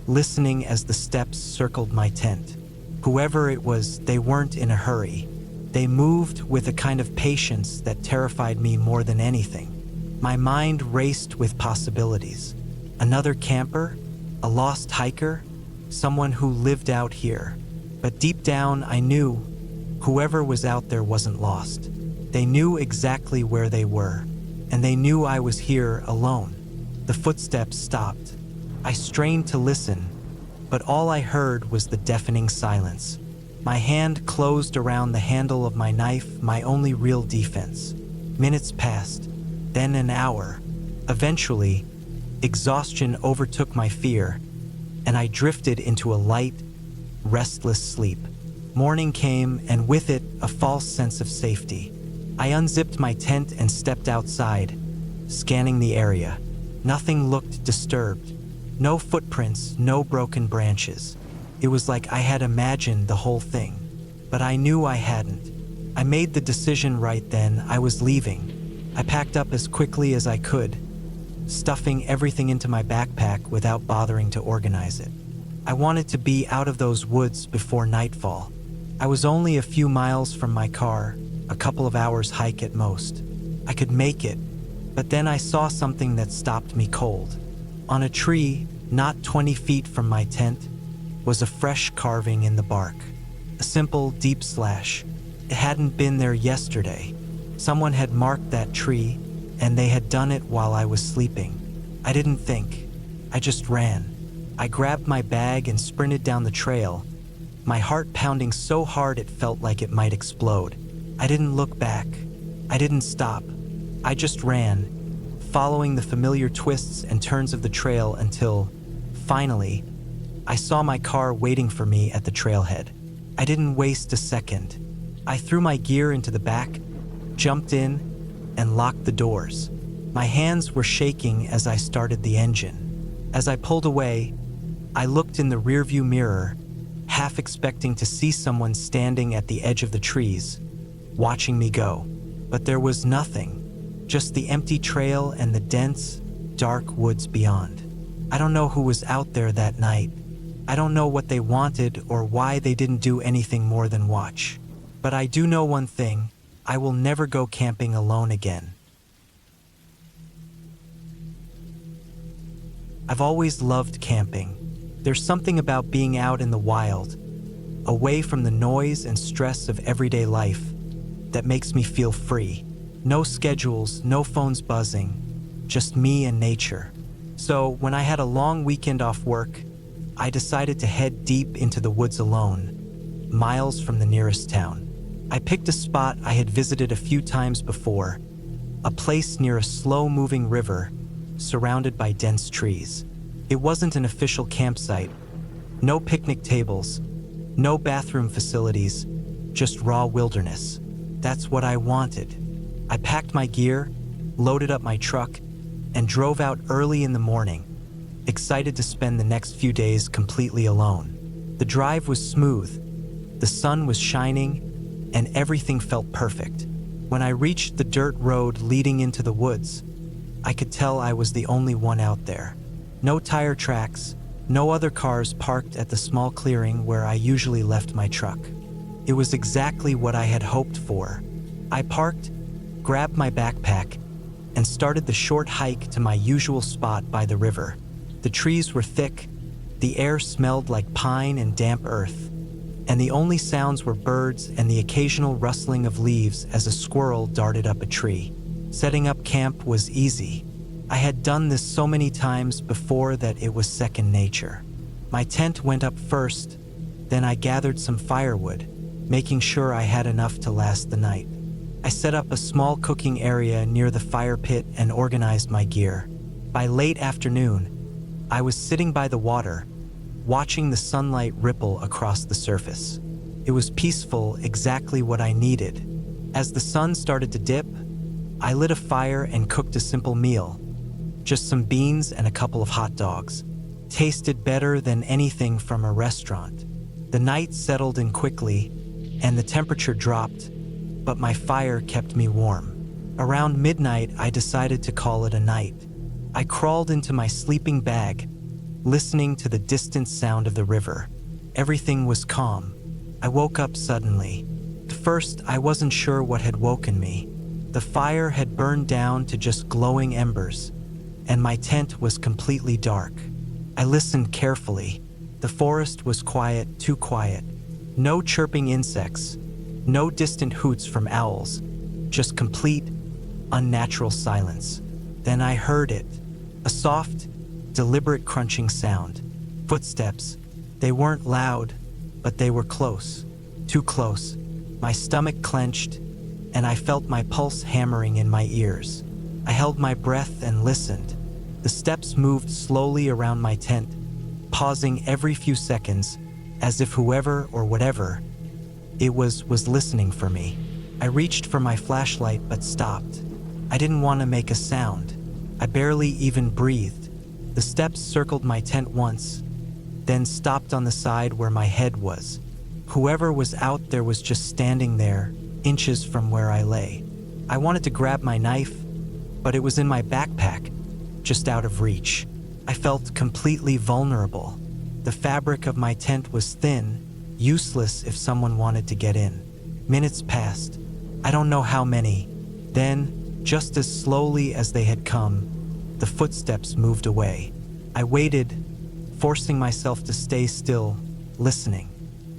listening as the steps circled my tent. Whoever it was, they weren't in a hurry. They moved with a kind of patience that terrified me more than anything. My mind raced with possibilities. Another camper? A lost hiker? Someone who lived out here. But deep down, I knew whoever was out there wasn't lost. They knew exactly where they were, and they knew I was here alone. The footsteps stopped. I strained to listen, but all I heard was the deafening silence. My hand closed around the handle of my knife, my only real defense. Minutes passed, then an hour. Eventually, exhaustion overtook my fear, and I drifted into a light, restless sleep. Morning came, and with it, a false sense of safety. I unzipped my tent and stepped outside, scanning the area. Nothing looked disturbed. No footprints, no broken branches. It was like I had imagined the whole thing, but I knew I hadn't. I made the decision right then. I was leaving. I packed up as quickly as I could, stuffing everything into my backpack without bothering to organize it. I wanted to be out of those woods before nightfall. I was only a few miles from my car, a couple of hours hike at most. I could make it, but then I saw something that stopped me cold. On a tree, not 20 feet from my tent, was a fresh carving in the bark. A simple, deep slash. It hadn't been there yesterday. Someone had marked that tree, and they had done it while I was sleeping. I didn't think. I just ran. I grabbed my bag and sprinted down the trail, my heart pounding so hard it felt like it might explode. I didn't look back. I didn't stop. I just ran, following the familiar twists and turns of the trail until, finally, I saw my car waiting for me at the trailhead. I didn't waste a second. I threw my gear into the back, jumped in, and locked the doors. My hands were shaking as I started the engine. As I pulled away, I looked in the rearview mirror, half expecting to see someone standing at the edge of the trees, watching me go. But there was nothing, just the empty trail and the dense, dark woods beyond. I don't know who was out there that night. I don't know what they wanted or why they didn't do anything more than watch. But I do know one thing: I will never go camping alone again. I've always loved camping. There's something about being out in the wild, away from the noise and stress of everyday life that makes me feel free. No schedules, no phones buzzing, just me and nature. So when I had a long weekend off work, I decided to head deep into the woods alone, miles from the nearest town. I picked a spot I had visited a few times before, a place near a slow-moving river surrounded by dense trees. It wasn't an official campsite, no picnic tables, no bathroom facilities, just raw wilderness. That's what I wanted. I packed my gear, loaded up my truck, and drove out early in the morning, excited to spend the next few days completely alone. The drive was smooth, the sun was shining, and everything felt perfect. When I reached the dirt road leading into the woods, I could tell I was the only one out there. No tire tracks, no other cars parked at the small clearing where I usually left my truck. It was exactly what I had hoped for. I parked, grabbed my backpack, and started the short hike to my usual spot by the river. The trees were thick, the air smelled like pine and damp earth, and the only sounds were birds and the occasional rustling of leaves as a squirrel darted up a tree. Setting up camp was easy. I had done this so many times before that it was second nature. My tent went up first, then I gathered some firewood, making sure I had enough to last the night. I set up a small cooking area near the fire pit and organized my gear. By late afternoon, I was sitting by the water, watching the sunlight ripple across the surface. It was peaceful, exactly what I needed. As the sun started to dip, I lit a fire and cooked a simple meal. Just some beans and a couple of hot dogs. Tasted better than anything from a restaurant. The night settled in quickly, and the temperature dropped, but my fire kept me warm. Around midnight, I decided to call it a night. I crawled into my sleeping bag, listening to the distant sound of the river. Everything was calm. I woke up suddenly. At first, I wasn't sure what had woken me. The fire had burned down to just glowing embers, and my tent was completely dark. I listened carefully. The forest was quiet, too quiet. No chirping insects, no distant hoots from owls, just complete, unnatural silence. Then I heard it, a soft, deliberate crunching sound. Footsteps. They weren't loud, but they were close, too close. My stomach clenched, and I felt my pulse hammering in my ears. I held my breath and listened. The steps moved slowly around my tent, pausing every few seconds, as if whoever or whatever it was listening for me. I reached for my flashlight but stopped. I didn't want to make a sound. I barely even breathed. The steps circled my tent once, then stopped on the side where my head was. Whoever was out there was just standing there, inches from where I lay. I wanted to grab my knife, but it was in my backpack, just out of reach. I felt completely vulnerable. The fabric of my tent was thin, useless if someone wanted to get in. Minutes passed. I don't know how many. Then, just as slowly as they had come, the footsteps moved away. I waited, forcing myself to stay still, listening.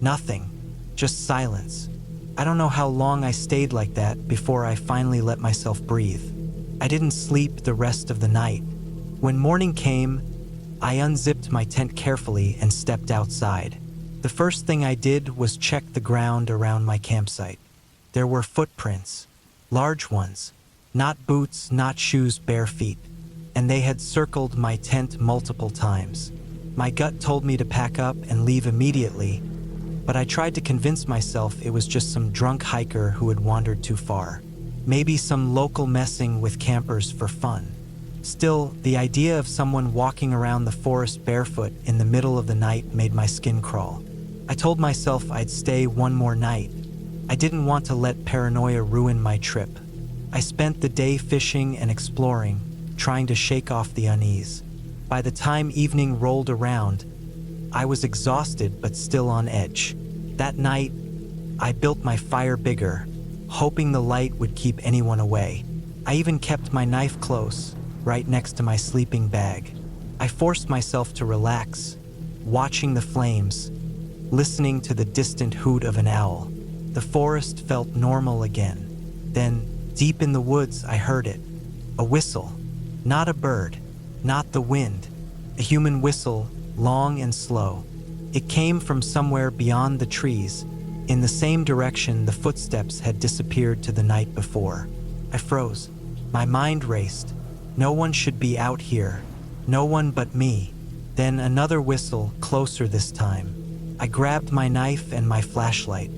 Nothing, just silence. I don't know how long I stayed like that before I finally let myself breathe. I didn't sleep the rest of the night. When morning came, I unzipped my tent carefully and stepped outside. The first thing I did was check the ground around my campsite. There were footprints, large ones, not boots, not shoes, bare feet, and they had circled my tent multiple times. My gut told me to pack up and leave immediately, but I tried to convince myself it was just some drunk hiker who had wandered too far. Maybe some local messing with campers for fun. Still, the idea of someone walking around the forest barefoot in the middle of the night made my skin crawl. I told myself I'd stay one more night. I didn't want to let paranoia ruin my trip. I spent the day fishing and exploring, trying to shake off the unease. By the time evening rolled around, I was exhausted but still on edge. That night, I built my fire bigger, hoping the light would keep anyone away. I even kept my knife close, right next to my sleeping bag. I forced myself to relax, watching the flames, listening to the distant hoot of an owl. The forest felt normal again. Then, deep in the woods, I heard it. A whistle. Not a bird. Not the wind. A human whistle, long and slow. It came from somewhere beyond the trees. In the same direction the footsteps had disappeared to the night before. I froze. My mind raced. No one should be out here. No one but me. Then another whistle, closer this time. I grabbed my knife and my flashlight.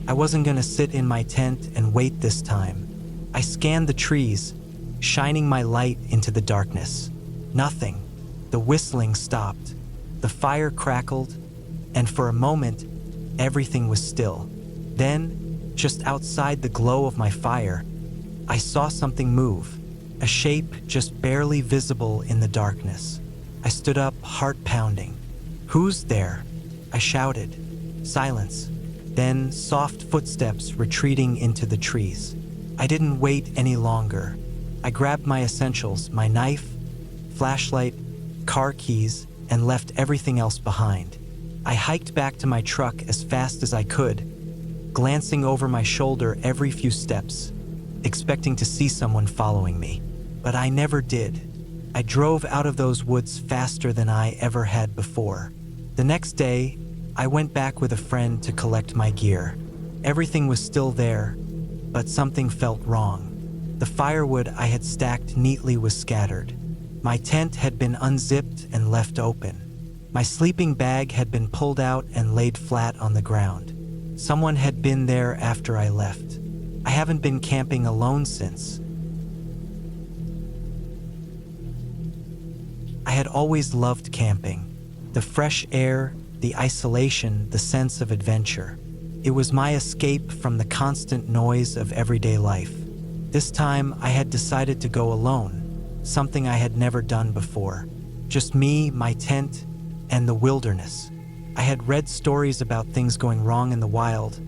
I wasn't gonna sit in my tent and wait this time. I scanned the trees, shining my light into the darkness. Nothing. The whistling stopped. The fire crackled, and for a moment, everything was still. Then, just outside the glow of my fire, I saw something move, a shape just barely visible in the darkness. I stood up, heart pounding. "Who's there?" I shouted. Silence. Then soft footsteps retreating into the trees. I didn't wait any longer. I grabbed my essentials, my knife, flashlight, car keys, and left everything else behind. I hiked back to my truck as fast as I could, glancing over my shoulder every few steps, expecting to see someone following me. But I never did. I drove out of those woods faster than I ever had before. The next day, I went back with a friend to collect my gear. Everything was still there, but something felt wrong. The firewood I had stacked neatly was scattered. My tent had been unzipped and left open. My sleeping bag had been pulled out and laid flat on the ground. Someone had been there after I left. I haven't been camping alone since. I had always loved camping. The fresh air, the isolation, the sense of adventure. It was my escape from the constant noise of everyday life. This time, I had decided to go alone, something I had never done before. Just me, my tent, and the wilderness. I had read stories about things going wrong in the wild,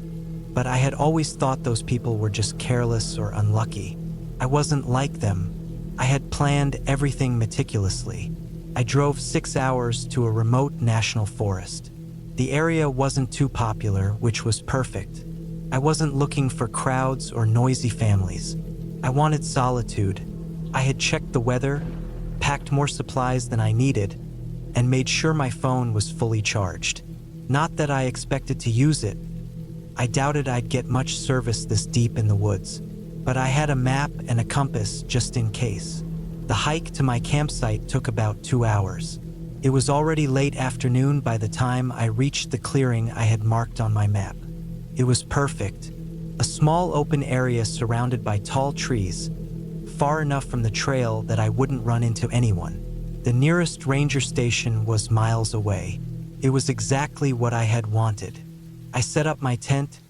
but I had always thought those people were just careless or unlucky. I wasn't like them. I had planned everything meticulously. I drove 6 hours to a remote national forest. The area wasn't too popular, which was perfect. I wasn't looking for crowds or noisy families. I wanted solitude. I had checked the weather, packed more supplies than I needed, and made sure my phone was fully charged. Not that I expected to use it. I doubted I'd get much service this deep in the woods, but I had a map and a compass just in case. The hike to my campsite took about 2 hours. It was already late afternoon by the time I reached the clearing I had marked on my map. It was perfect. A small open area surrounded by tall trees, far enough from the trail that I wouldn't run into anyone. The nearest ranger station was miles away. It was exactly what I had wanted. I set up my tent,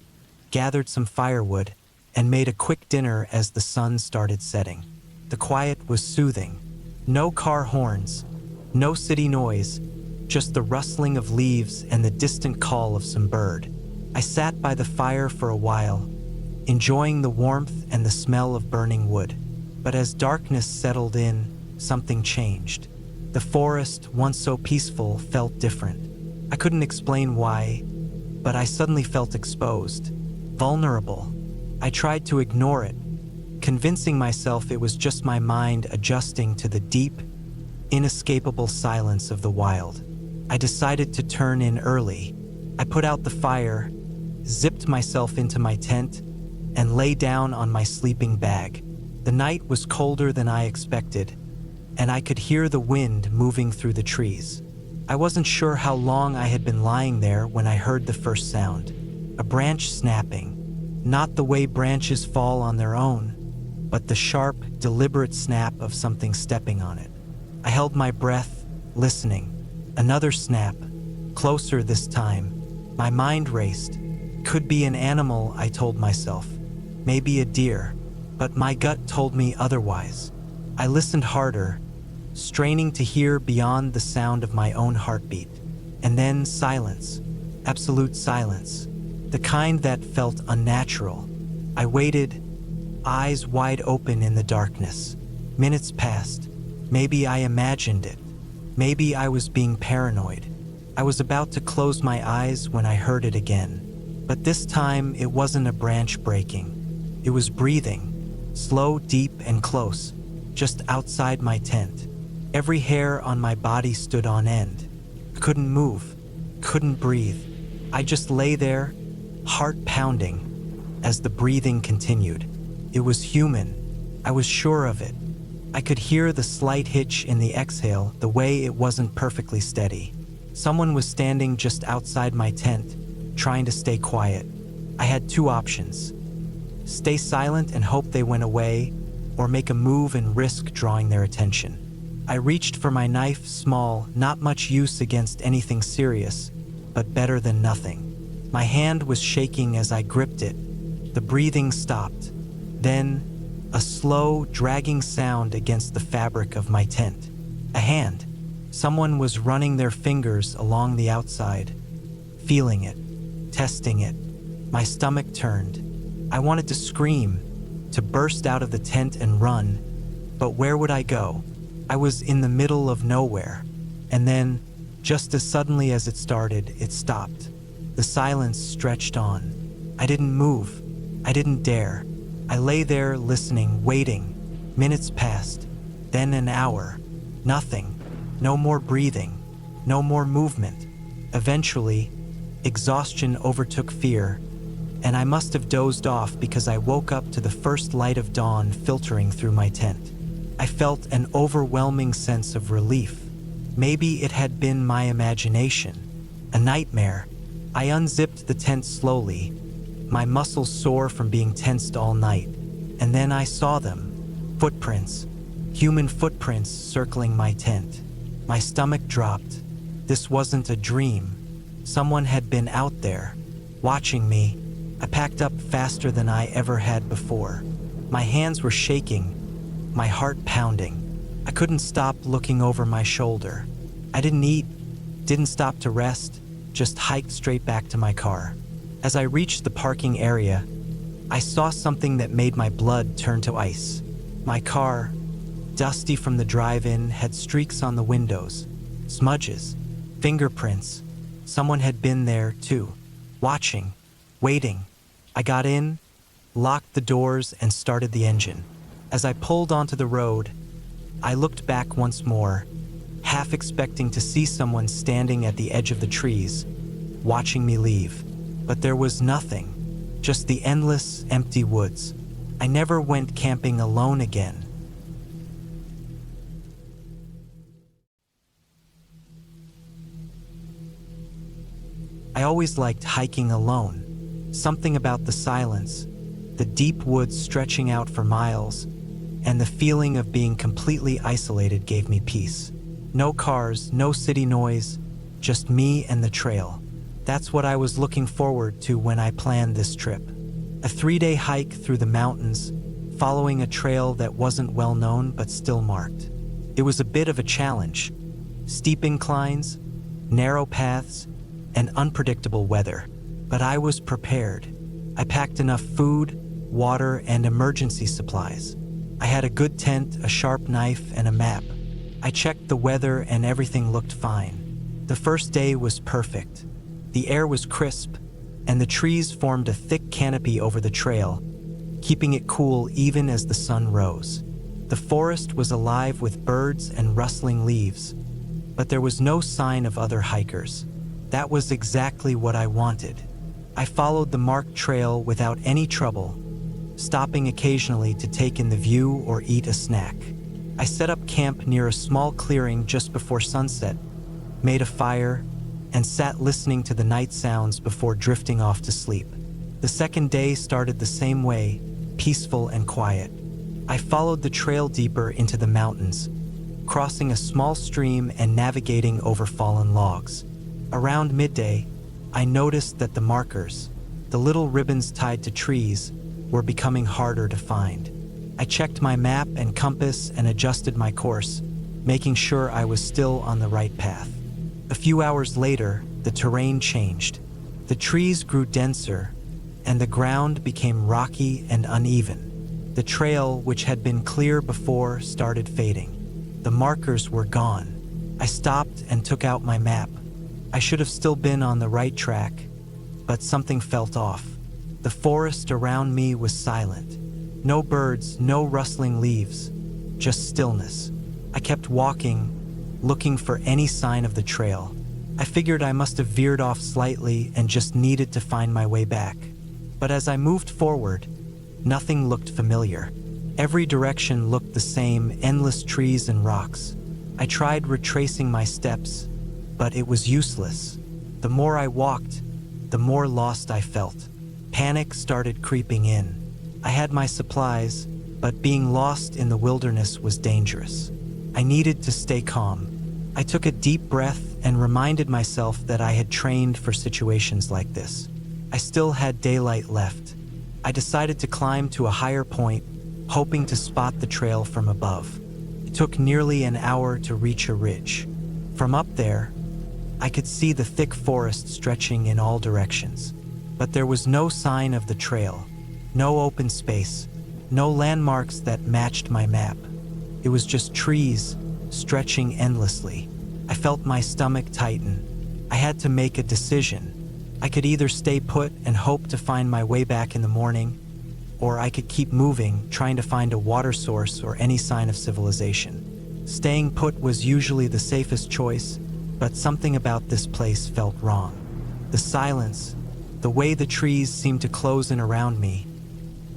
gathered some firewood, and made a quick dinner as the sun started setting. The quiet was soothing. No car horns, no city noise, just the rustling of leaves and the distant call of some bird. I sat by the fire for a while, enjoying the warmth and the smell of burning wood. But as darkness settled in, something changed. The forest, once so peaceful, felt different. I couldn't explain why, but I suddenly felt exposed, vulnerable. I tried to ignore it, convincing myself it was just my mind adjusting to the deep, inescapable silence of the wild. I decided to turn in early. I put out the fire, zipped myself into my tent, and lay down on my sleeping bag. The night was colder than I expected, and I could hear the wind moving through the trees. I wasn't sure how long I had been lying there when I heard the first sound. A branch snapping. Not the way branches fall on their own, but the sharp, deliberate snap of something stepping on it. I held my breath, listening. Another snap, closer this time. My mind raced. Could be an animal, I told myself. Maybe a deer, but my gut told me otherwise. I listened harder, straining to hear beyond the sound of my own heartbeat. And then silence, absolute silence, the kind that felt unnatural. I waited, eyes wide open in the darkness. Minutes passed. Maybe I imagined it. Maybe I was being paranoid. I was about to close my eyes when I heard it again. But this time, it wasn't a branch breaking. It was breathing, slow, deep, and close, just outside my tent. Every hair on my body stood on end. Couldn't move, couldn't breathe. I just lay there, heart pounding, as the breathing continued. It was human. I was sure of it. I could hear the slight hitch in the exhale, the way it wasn't perfectly steady. Someone was standing just outside my tent, trying to stay quiet. I had two options: stay silent and hope they went away, or make a move and risk drawing their attention. I reached for my knife, small, not much use against anything serious, but better than nothing. My hand was shaking as I gripped it. The breathing stopped. Then, a slow, dragging sound against the fabric of my tent. A hand. Someone was running their fingers along the outside, feeling it, testing it. My stomach turned. I wanted to scream, to burst out of the tent and run, but where would I go? I was in the middle of nowhere. And then, just as suddenly as it started, it stopped. The silence stretched on. I didn't move. I didn't dare. I lay there listening, waiting. Minutes passed, then an hour. Nothing. No more breathing. No more movement. Eventually, exhaustion overtook fear, and I must have dozed off because I woke up to the first light of dawn filtering through my tent. I felt an overwhelming sense of relief. Maybe it had been my imagination, a nightmare. I unzipped the tent slowly, my muscles sore from being tensed all night, and then I saw them. Footprints, human footprints circling my tent. My stomach dropped. This wasn't a dream. Someone had been out there, watching me. I packed up faster than I ever had before. My hands were shaking, my heart pounding. I couldn't stop looking over my shoulder. I didn't eat, didn't stop to rest, just hiked straight back to my car. As I reached the parking area, I saw something that made my blood turn to ice. My car, dusty from the drive-in, had streaks on the windows, smudges, fingerprints. Someone had been there too, watching, waiting. I got in, locked the doors, and started the engine. As I pulled onto the road, I looked back once more, half expecting to see someone standing at the edge of the trees, watching me leave. But there was nothing, just the endless, empty woods. I never went camping alone again. I always liked hiking alone. Something about the silence, the deep woods stretching out for miles, and the feeling of being completely isolated gave me peace. No cars, no city noise, just me and the trail. That's what I was looking forward to when I planned this trip. A 3-day hike through the mountains, following a trail that wasn't well known but still marked. It was a bit of a challenge. Steep inclines, narrow paths, and unpredictable weather. But I was prepared. I packed enough food, water, and emergency supplies. I had a good tent, a sharp knife, and a map. I checked the weather and everything looked fine. The first day was perfect. The air was crisp, and the trees formed a thick canopy over the trail, keeping it cool even as the sun rose. The forest was alive with birds and rustling leaves, but there was no sign of other hikers. That was exactly what I wanted. I followed the marked trail without any trouble, stopping occasionally to take in the view or eat a snack. I set up camp near a small clearing just before sunset, made a fire, and sat listening to the night sounds before drifting off to sleep. The second day started the same way, peaceful and quiet. I followed the trail deeper into the mountains, crossing a small stream and navigating over fallen logs. Around midday, I noticed that the markers, the little ribbons tied to trees, were becoming harder to find. I checked my map and compass and adjusted my course, making sure I was still on the right path. A few hours later, the terrain changed. The trees grew denser, and the ground became rocky and uneven. The trail, which had been clear before, started fading. The markers were gone. I stopped and took out my map, I should have still been on the right track, but something felt off. The forest around me was silent. No birds, no rustling leaves, just stillness. I kept walking, looking for any sign of the trail. I figured I must have veered off slightly and just needed to find my way back. But as I moved forward, nothing looked familiar. Every direction looked the same, endless trees and rocks. I tried retracing my steps, but it was useless. The more I walked, the more lost I felt. Panic started creeping in. I had my supplies, but being lost in the wilderness was dangerous. I needed to stay calm. I took a deep breath and reminded myself that I had trained for situations like this. I still had daylight left. I decided to climb to a higher point, hoping to spot the trail from above. It took nearly an hour to reach a ridge. From up there, I could see the thick forest stretching in all directions. But there was no sign of the trail, no open space, no landmarks that matched my map. It was just trees stretching endlessly. I felt my stomach tighten. I had to make a decision. I could either stay put and hope to find my way back in the morning, or I could keep moving, trying to find a water source or any sign of civilization. Staying put was usually the safest choice, but something about this place felt wrong. The silence, the way the trees seemed to close in around me,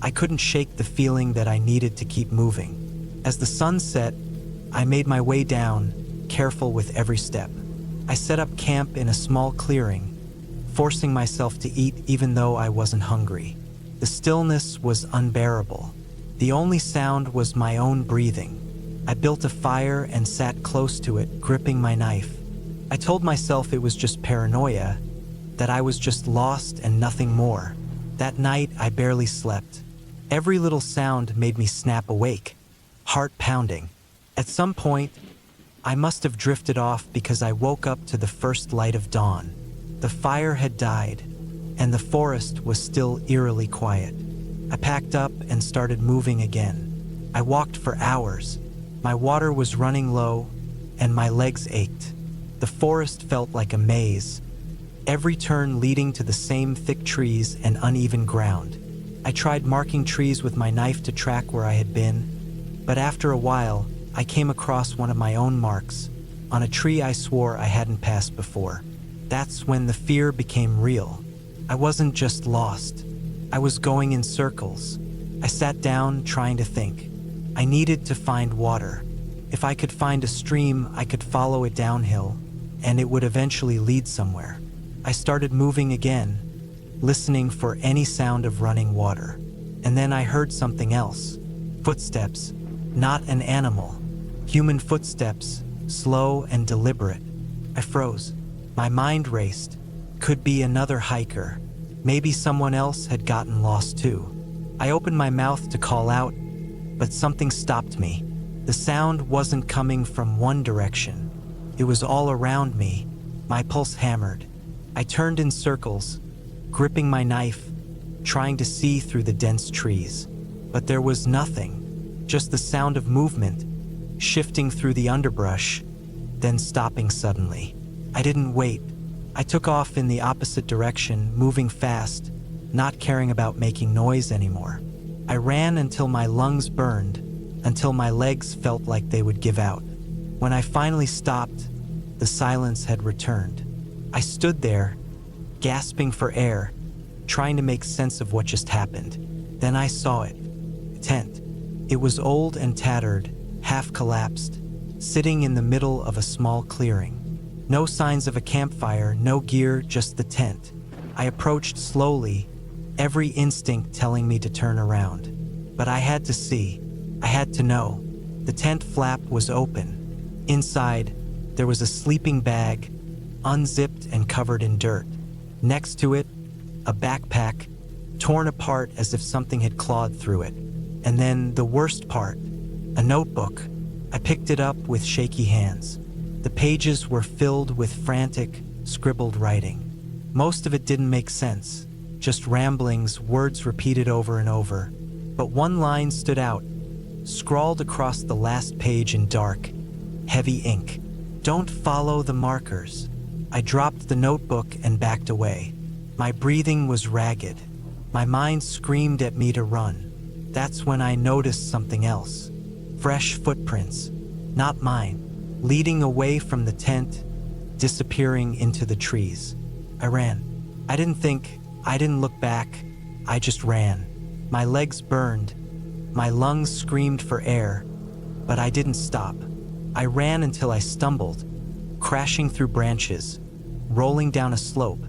I couldn't shake the feeling that I needed to keep moving. As the sun set, I made my way down, careful with every step. I set up camp in a small clearing, forcing myself to eat even though I wasn't hungry. The stillness was unbearable. The only sound was my own breathing. I built a fire and sat close to it, gripping my knife. I told myself it was just paranoia, that I was just lost and nothing more. That night, I barely slept. Every little sound made me snap awake, heart pounding. At some point, I must have drifted off because I woke up to the first light of dawn. The fire had died, and the forest was still eerily quiet. I packed up and started moving again. I walked for hours. My water was running low, and my legs ached. The forest felt like a maze, every turn leading to the same thick trees and uneven ground. I tried marking trees with my knife to track where I had been, but after a while, I came across one of my own marks, on a tree I swore I hadn't passed before. That's when the fear became real. I wasn't just lost. I was going in circles. I sat down, trying to think. I needed to find water. If I could find a stream, I could follow it downhill, and it would eventually lead somewhere. I started moving again, listening for any sound of running water. And then I heard something else. Footsteps. Not an animal. Human footsteps, slow and deliberate. I froze. My mind raced. Could be another hiker. Maybe someone else had gotten lost too. I opened my mouth to call out, but something stopped me. The sound wasn't coming from one direction. It was all around me. My pulse hammered. I turned in circles, gripping my knife, trying to see through the dense trees. But there was nothing, just the sound of movement, shifting through the underbrush, then stopping suddenly. I didn't wait. I took off in the opposite direction, moving fast, not caring about making noise anymore. I ran until my lungs burned, until my legs felt like they would give out. When I finally stopped, the silence had returned. I stood there, gasping for air, trying to make sense of what just happened. Then I saw it. A tent. It was old and tattered, half collapsed, sitting in the middle of a small clearing. No signs of a campfire, no gear, just the tent. I approached slowly, every instinct telling me to turn around. But I had to see. I had to know. The tent flap was open. Inside, there was a sleeping bag, unzipped and covered in dirt. Next to it, a backpack, torn apart as if something had clawed through it. And then the worst part, a notebook. I picked it up with shaky hands. The pages were filled with frantic, scribbled writing. Most of it didn't make sense, just ramblings, words repeated over and over. But one line stood out, scrawled across the last page in dark, heavy ink. Don't follow the markers. I dropped the notebook and backed away. My breathing was ragged. My mind screamed at me to run. That's when I noticed something else. Fresh footprints, not mine, leading away from the tent, disappearing into the trees. I ran. I didn't think, I didn't look back. I just ran. My legs burned. My lungs screamed for air, but I didn't stop. I ran until I stumbled, crashing through branches, rolling down a slope,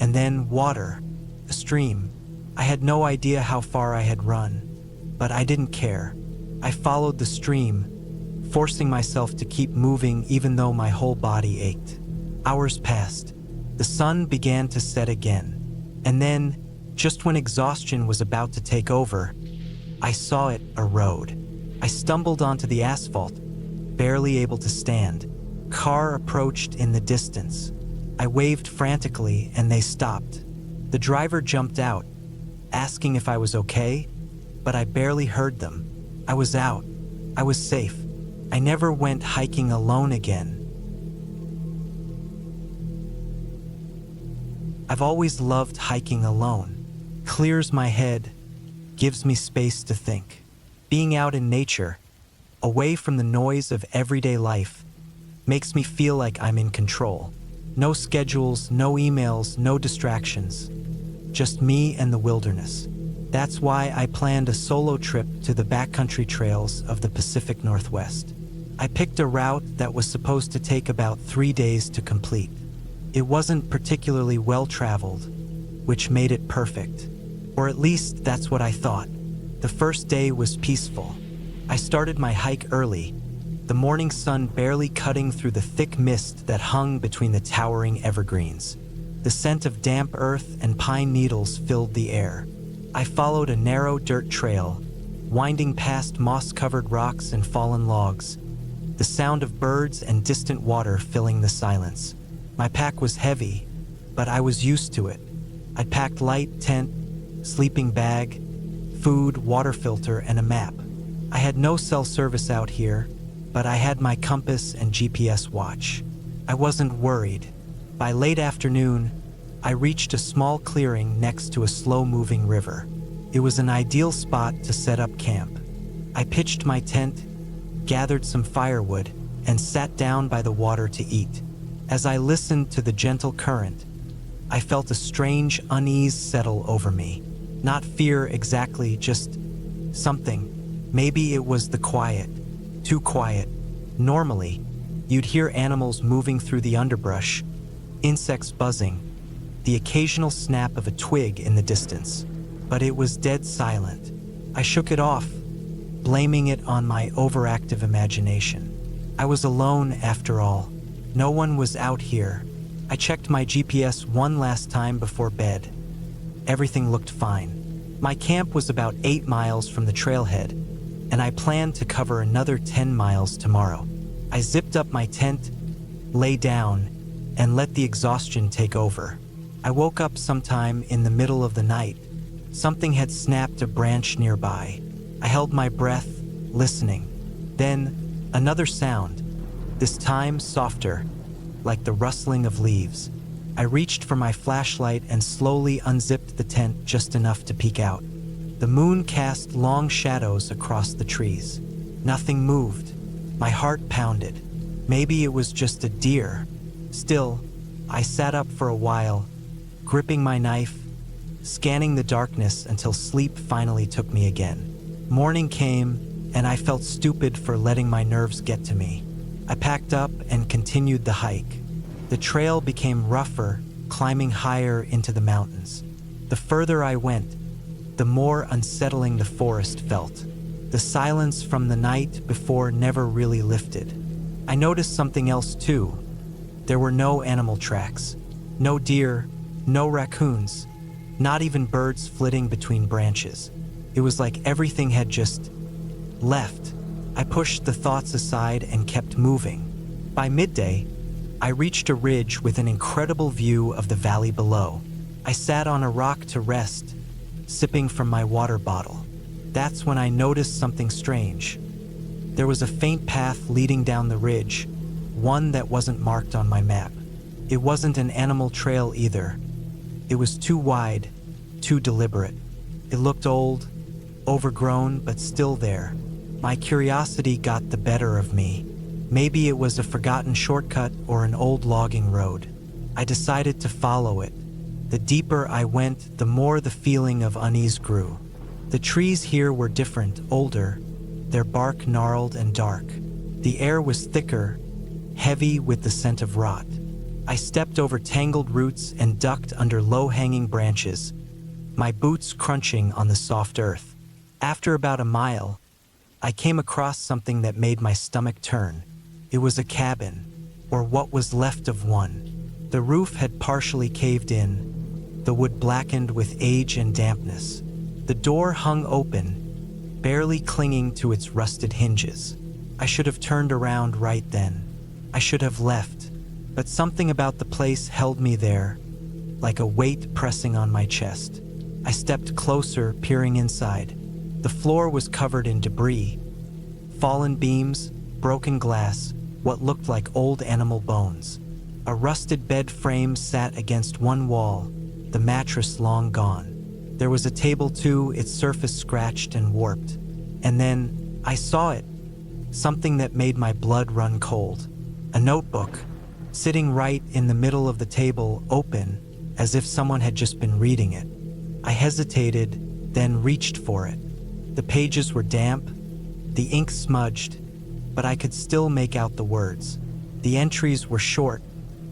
and then water, a stream. I had no idea how far I had run, but I didn't care. I followed the stream, forcing myself to keep moving even though my whole body ached. Hours passed. The sun began to set again. And then, just when exhaustion was about to take over, I saw it erode. I stumbled onto the asphalt, barely able to stand. Car approached in the distance. I waved frantically and they stopped. The driver jumped out, asking if I was okay, but I barely heard them. I was out. I was safe. I never went hiking alone again. I've always loved hiking alone. Clears my head, gives me space to think. Being out in nature, away from the noise of everyday life, makes me feel like I'm in control. No schedules, no emails, no distractions. Just me and the wilderness. That's why I planned a solo trip to the backcountry trails of the Pacific Northwest. I picked a route that was supposed to take about 3 days to complete. It wasn't particularly well-traveled, which made it perfect. Or at least that's what I thought. The first day was peaceful. I started my hike early, the morning sun barely cutting through the thick mist that hung between the towering evergreens. The scent of damp earth and pine needles filled the air. I followed a narrow dirt trail, winding past moss-covered rocks and fallen logs, the sound of birds and distant water filling the silence. My pack was heavy, but I was used to it. I'd packed light tent, sleeping bag, food, water filter, and a map. I had no cell service out here, but I had my compass and GPS watch. I wasn't worried. By late afternoon, I reached a small clearing next to a slow-moving river. It was an ideal spot to set up camp. I pitched my tent, gathered some firewood, and sat down by the water to eat. As I listened to the gentle current, I felt a strange unease settle over me. Not fear exactly, just something. Maybe it was the quiet. Too quiet. Normally, you'd hear animals moving through the underbrush, insects buzzing, the occasional snap of a twig in the distance. But it was dead silent. I shook it off, blaming it on my overactive imagination. I was alone after all. No one was out here. I checked my GPS one last time before bed. Everything looked fine. My camp was about 8 miles from the trailhead, and I planned to cover another 10 miles tomorrow. I zipped up my tent, lay down, and let the exhaustion take over. I woke up sometime in the middle of the night. Something had snapped a branch nearby. I held my breath, listening. Then, another sound, this time softer, like the rustling of leaves. I reached for my flashlight and slowly unzipped the tent just enough to peek out. The moon cast long shadows across the trees. Nothing moved. My heart pounded. Maybe it was just a deer. Still, I sat up for a while, gripping my knife, scanning the darkness until sleep finally took me again. Morning came, and I felt stupid for letting my nerves get to me. I packed up and continued the hike. The trail became rougher, climbing higher into the mountains. The further I went, the more unsettling the forest felt. The silence from the night before never really lifted. I noticed something else too. There were no animal tracks. No deer, no raccoons, not even birds flitting between branches. It was like everything had just left. I pushed the thoughts aside and kept moving. By midday, I reached a ridge with an incredible view of the valley below. I sat on a rock to rest, sipping from my water bottle. That's when I noticed something strange. There was a faint path leading down the ridge, one that wasn't marked on my map. It wasn't an animal trail either. It was too wide, too deliberate. It looked old, overgrown, but still there. My curiosity got the better of me. Maybe it was a forgotten shortcut or an old logging road. I decided to follow it. The deeper I went, the more the feeling of unease grew. The trees here were different, older, their bark gnarled and dark. The air was thicker, heavy with the scent of rot. I stepped over tangled roots and ducked under low-hanging branches, my boots crunching on the soft earth. After about a mile, I came across something that made my stomach turn. It was a cabin, or what was left of one. The roof had partially caved in, the wood blackened with age and dampness. The door hung open, barely clinging to its rusted hinges. I should have turned around right then. I should have left, but something about the place held me there, like a weight pressing on my chest. I stepped closer, peering inside. The floor was covered in debris, fallen beams, broken glass, what looked like old animal bones. A rusted bed frame sat against one wall, the mattress long gone. There was a table too, its surface scratched and warped. And then I saw it, something that made my blood run cold. A notebook, sitting right in the middle of the table, open, as if someone had just been reading it. I hesitated, then reached for it. The pages were damp, the ink smudged, but I could still make out the words. The entries were short,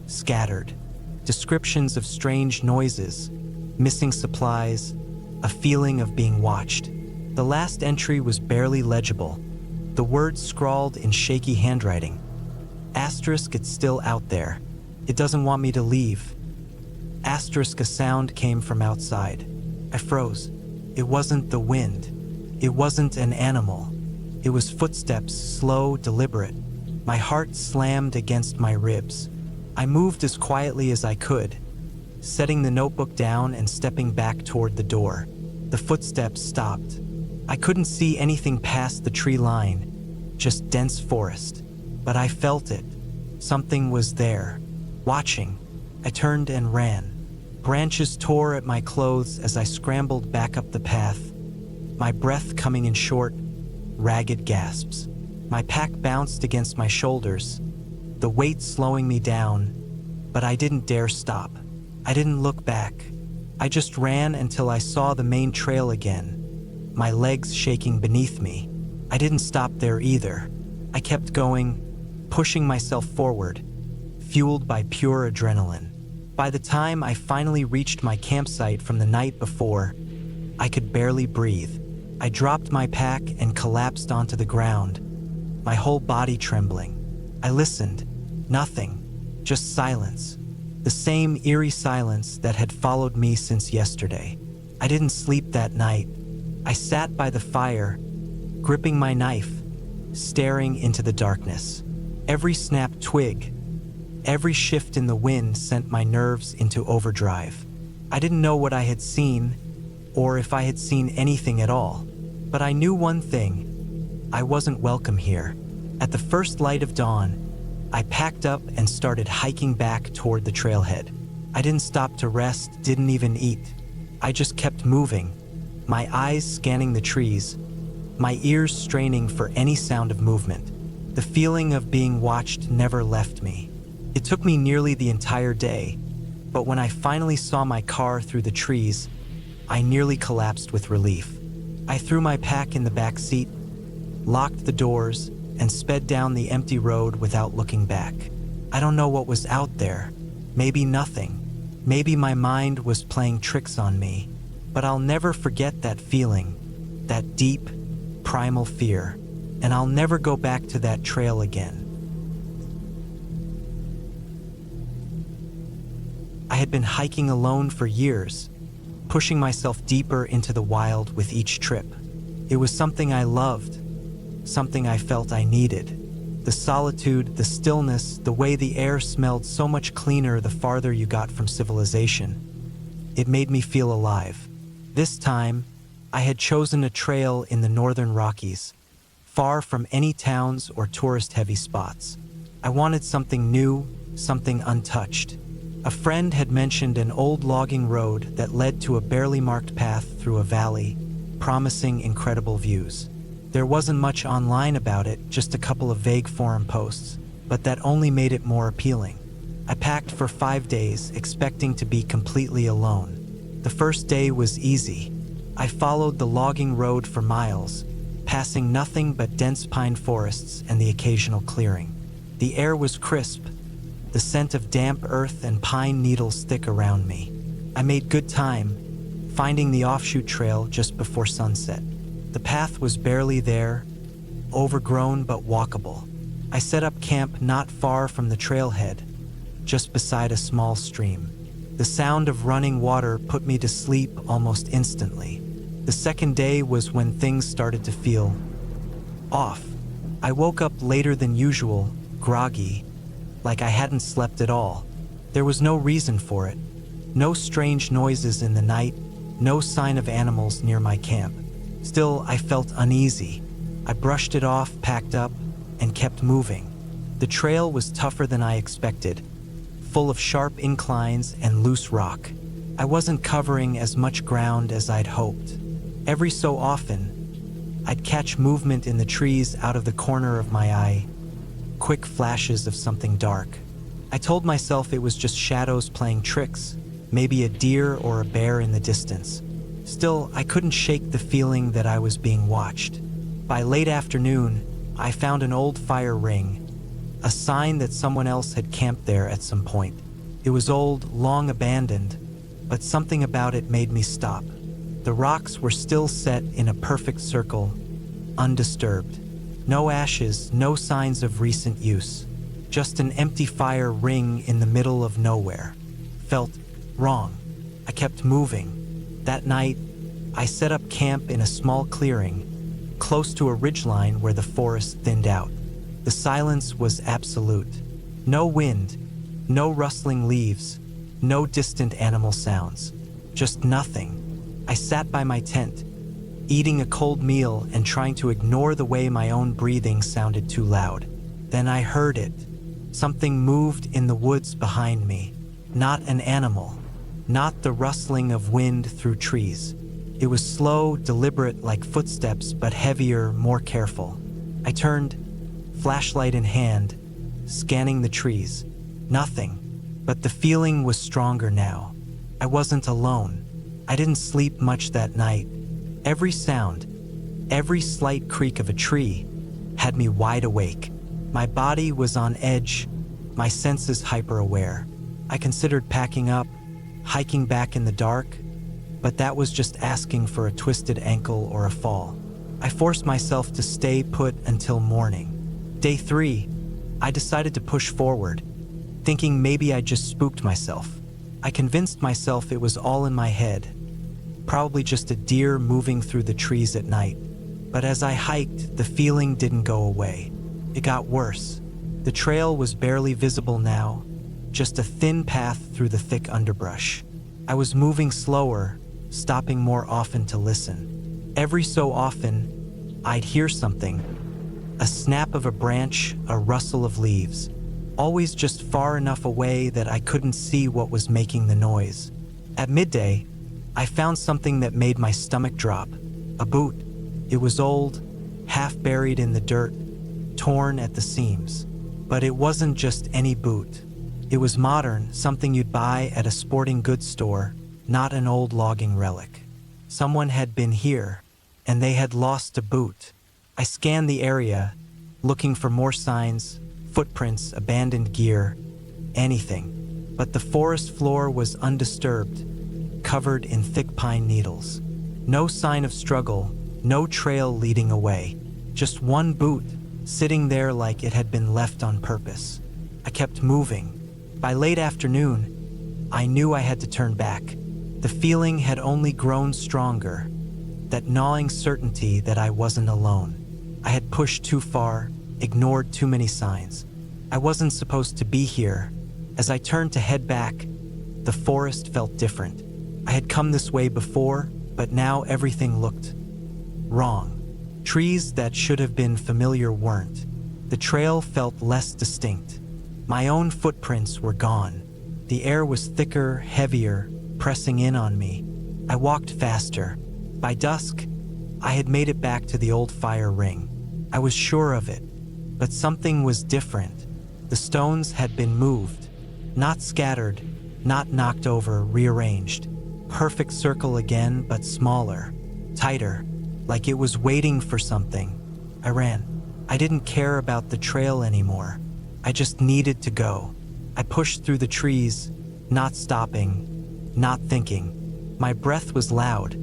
scattered. Descriptions of strange noises, missing supplies, a feeling of being watched. The last entry was barely legible, the words scrawled in shaky handwriting. Asterisk, it's still out there. It doesn't want me to leave. Asterisk, a sound came from outside. I froze. It wasn't the wind. It wasn't an animal. It was footsteps, slow, deliberate. My heart slammed against my ribs. I moved as quietly as I could, setting the notebook down and stepping back toward the door. The footsteps stopped. I couldn't see anything past the tree line, just dense forest. But I felt it. Something was there, watching. I turned and ran. Branches tore at my clothes as I scrambled back up the path, my breath coming in short, ragged gasps. My pack bounced against my shoulders, the weight slowing me down, but I didn't dare stop. I didn't look back. I just ran until I saw the main trail again, my legs shaking beneath me. I didn't stop there either. I kept going, pushing myself forward, fueled by pure adrenaline. By the time I finally reached my campsite from the night before, I could barely breathe. I dropped my pack and collapsed onto the ground, my whole body trembling. I listened. Nothing. Just silence. The same eerie silence that had followed me since yesterday. I didn't sleep that night. I sat by the fire, gripping my knife, staring into the darkness. Every snapped twig, every shift in the wind sent my nerves into overdrive. I didn't know what I had seen, or if I had seen anything at all. But I knew one thing. I wasn't welcome here. At the first light of dawn, I packed up and started hiking back toward the trailhead. I didn't stop to rest, didn't even eat. I just kept moving, my eyes scanning the trees, my ears straining for any sound of movement. The feeling of being watched never left me. It took me nearly the entire day, but when I finally saw my car through the trees, I nearly collapsed with relief. I threw my pack in the back seat, locked the doors, and sped down the empty road without looking back. I don't know what was out there. Maybe nothing. Maybe my mind was playing tricks on me. But I'll never forget that feeling, that deep, primal fear, and I'll never go back to that trail again. I had been hiking alone for years, pushing myself deeper into the wild with each trip. It was something I loved, something I felt I needed. The solitude, the stillness, the way the air smelled so much cleaner the farther you got from civilization. It made me feel alive. This time, I had chosen a trail in the northern Rockies, far from any towns or tourist-heavy spots. I wanted something new, something untouched. A friend had mentioned an old logging road that led to a barely marked path through a valley, promising incredible views. There wasn't much online about it, just a couple of vague forum posts, but that only made it more appealing. I packed for 5 days, expecting to be completely alone. The first day was easy. I followed the logging road for miles, passing nothing but dense pine forests and the occasional clearing. The air was crisp, the scent of damp earth and pine needles thick around me. I made good time, finding the offshoot trail just before sunset. The path was barely there, overgrown but walkable. I set up camp not far from the trailhead, just beside a small stream. The sound of running water put me to sleep almost instantly. The second day was when things started to feel off. I woke up later than usual, groggy, like I hadn't slept at all. There was no reason for it. No strange noises in the night, no sign of animals near my camp. Still, I felt uneasy. I brushed it off, packed up, and kept moving. The trail was tougher than I expected, full of sharp inclines and loose rock. I wasn't covering as much ground as I'd hoped. Every so often, I'd catch movement in the trees out of the corner of my eye, quick flashes of something dark. I told myself it was just shadows playing tricks, maybe a deer or a bear in the distance. Still, I couldn't shake the feeling that I was being watched. By late afternoon, I found an old fire ring, a sign that someone else had camped there at some point. It was old, long abandoned, but something about it made me stop. The rocks were still set in a perfect circle, undisturbed. No ashes, no signs of recent use. Just an empty fire ring in the middle of nowhere. Felt wrong. I kept moving. That night, I set up camp in a small clearing, close to a ridgeline where the forest thinned out. The silence was absolute. No wind, no rustling leaves, no distant animal sounds. Just nothing. I sat by my tent, eating a cold meal and trying to ignore the way my own breathing sounded too loud. Then I heard it. Something moved in the woods behind me. Not an animal. Not the rustling of wind through trees. It was slow, deliberate, like footsteps, but heavier, more careful. I turned, flashlight in hand, scanning the trees. Nothing. But the feeling was stronger now. I wasn't alone. I didn't sleep much that night. Every sound, every slight creak of a tree had me wide awake. My body was on edge, my senses hyper-aware. I considered packing up, hiking back in the dark, but that was just asking for a twisted ankle or a fall. I forced myself to stay put until morning. Day 3, I decided to push forward, thinking maybe I just spooked myself. I convinced myself it was all in my head, probably just a deer moving through the trees at night. But as I hiked, the feeling didn't go away. It got worse. The trail was barely visible now, just a thin path through the thick underbrush. I was moving slower, stopping more often to listen. Every so often, I'd hear something, a snap of a branch, a rustle of leaves, always just far enough away that I couldn't see what was making the noise. At midday, I found something that made my stomach drop, a boot. It was old, half buried in the dirt, torn at the seams. But it wasn't just any boot. It was modern, something you'd buy at a sporting goods store, not an old logging relic. Someone had been here, and they had lost a boot. I scanned the area, looking for more signs, footprints, abandoned gear, anything. But the forest floor was undisturbed, covered in thick pine needles. No sign of struggle, no trail leading away. Just one boot, sitting there like it had been left on purpose. I kept moving. By late afternoon, I knew I had to turn back. The feeling had only grown stronger, that gnawing certainty that I wasn't alone. I had pushed too far, ignored too many signs. I wasn't supposed to be here. As I turned to head back, the forest felt different. I had come this way before, but now everything looked wrong. Trees that should have been familiar weren't. The trail felt less distinct. My own footprints were gone. The air was thicker, heavier, pressing in on me. I walked faster. By dusk, I had made it back to the old fire ring. I was sure of it, but something was different. The stones had been moved, not scattered, not knocked over, rearranged. Perfect circle again, but smaller, tighter, like it was waiting for something. I ran. I didn't care about the trail anymore. I just needed to go. I pushed through the trees, not stopping, not thinking. My breath was loud,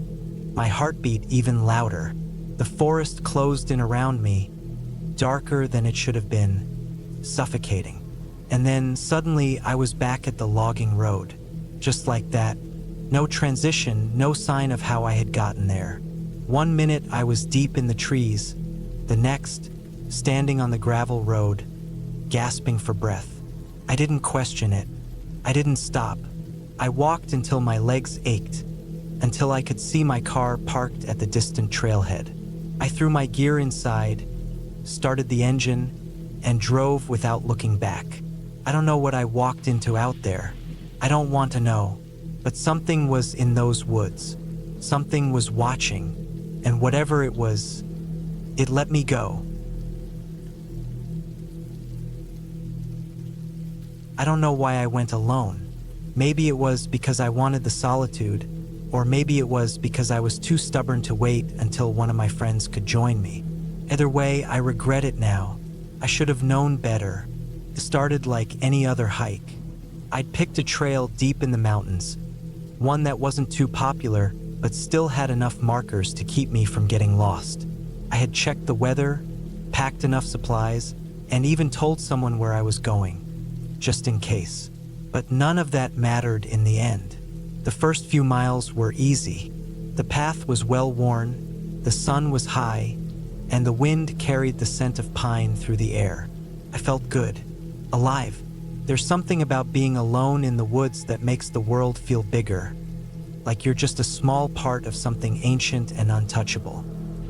my heartbeat even louder. The forest closed in around me, darker than it should have been, suffocating. And then suddenly I was back at the logging road. Just like that. No transition, no sign of how I had gotten there. 1 minute I was deep in the trees, the next, standing on the gravel road, gasping for breath. I didn't question it. I didn't stop. I walked until my legs ached, until I could see my car parked at the distant trailhead. I threw my gear inside, started the engine, and drove without looking back. I don't know what I walked into out there. I don't want to know. But something was in those woods. Something was watching, and whatever it was, it let me go. I don't know why I went alone. Maybe it was because I wanted the solitude, or maybe it was because I was too stubborn to wait until one of my friends could join me. Either way, I regret it now. I should have known better. It started like any other hike. I'd picked a trail deep in the mountains, one that wasn't too popular, but still had enough markers to keep me from getting lost. I had checked the weather, packed enough supplies, and even told someone where I was going, just in case. But none of that mattered in the end. The first few miles were easy. The path was well worn, the sun was high, and the wind carried the scent of pine through the air. I felt good, alive. There's something about being alone in the woods that makes the world feel bigger, like you're just a small part of something ancient and untouchable.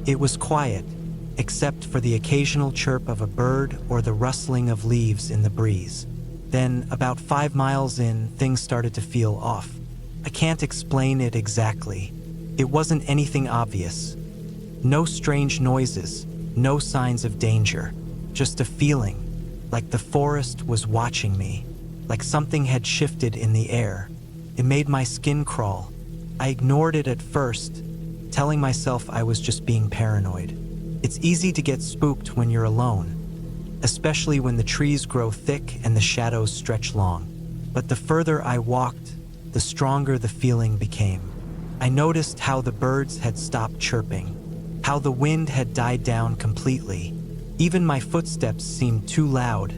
It was quiet, except for the occasional chirp of a bird or the rustling of leaves in the breeze. Then, about 5 miles in, things started to feel off. I can't explain it exactly. It wasn't anything obvious. No strange noises, no signs of danger, just a feeling. Like the forest was watching me, like something had shifted in the air. It made my skin crawl. I ignored it at first, telling myself I was just being paranoid. It's easy to get spooked when you're alone, especially when the trees grow thick and the shadows stretch long. But the further I walked, the stronger the feeling became. I noticed how the birds had stopped chirping, how the wind had died down completely. Even my footsteps seemed too loud,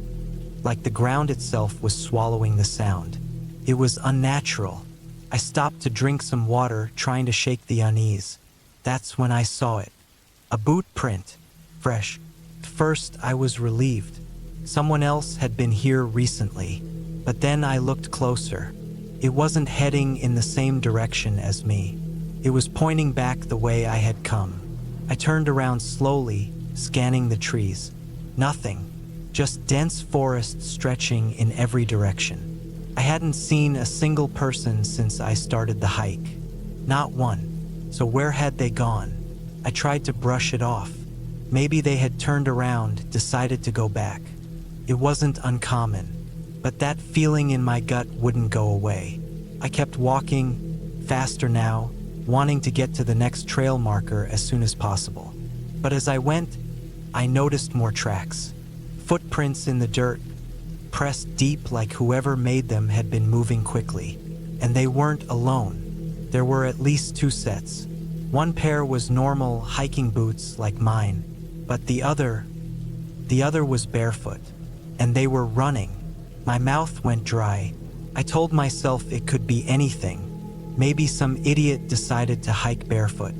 like the ground itself was swallowing the sound. It was unnatural. I stopped to drink some water, trying to shake the unease. That's when I saw it. A boot print, fresh. At first, I was relieved. Someone else had been here recently, but then I looked closer. It wasn't heading in the same direction as me. It was pointing back the way I had come. I turned around slowly, scanning the trees. Nothing, just dense forest stretching in every direction. I hadn't seen a single person since I started the hike. Not one. So where had they gone? I tried to brush it off. Maybe they had turned around, decided to go back. It wasn't uncommon, but that feeling in my gut wouldn't go away. I kept walking, faster now, wanting to get to the next trail marker as soon as possible. But as I went, I noticed more tracks. Footprints in the dirt, pressed deep like whoever made them had been moving quickly. And they weren't alone. There were at least 2 sets. One pair was normal hiking boots like mine, but the other was barefoot. And they were running. My mouth went dry. I told myself it could be anything. Maybe some idiot decided to hike barefoot.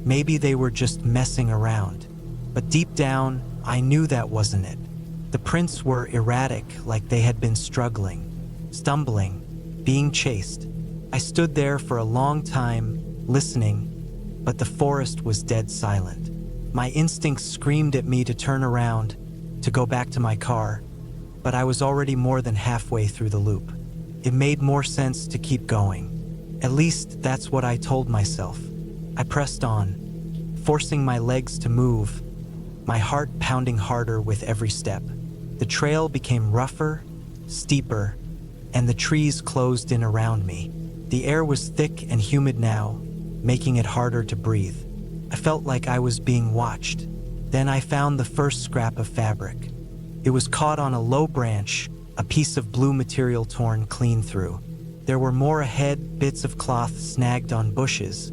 Maybe they were just messing around. But deep down, I knew that wasn't it. The prints were erratic, like they had been struggling, stumbling, being chased. I stood there for a long time, listening, but the forest was dead silent. My instincts screamed at me to turn around, to go back to my car, but I was already more than halfway through the loop. It made more sense to keep going. At least that's what I told myself. I pressed on, forcing my legs to move, my heart pounding harder with every step. The trail became rougher, steeper, and the trees closed in around me. The air was thick and humid now, making it harder to breathe. I felt like I was being watched. Then I found the first scrap of fabric. It was caught on a low branch, a piece of blue material torn clean through. There were more ahead, bits of cloth snagged on bushes,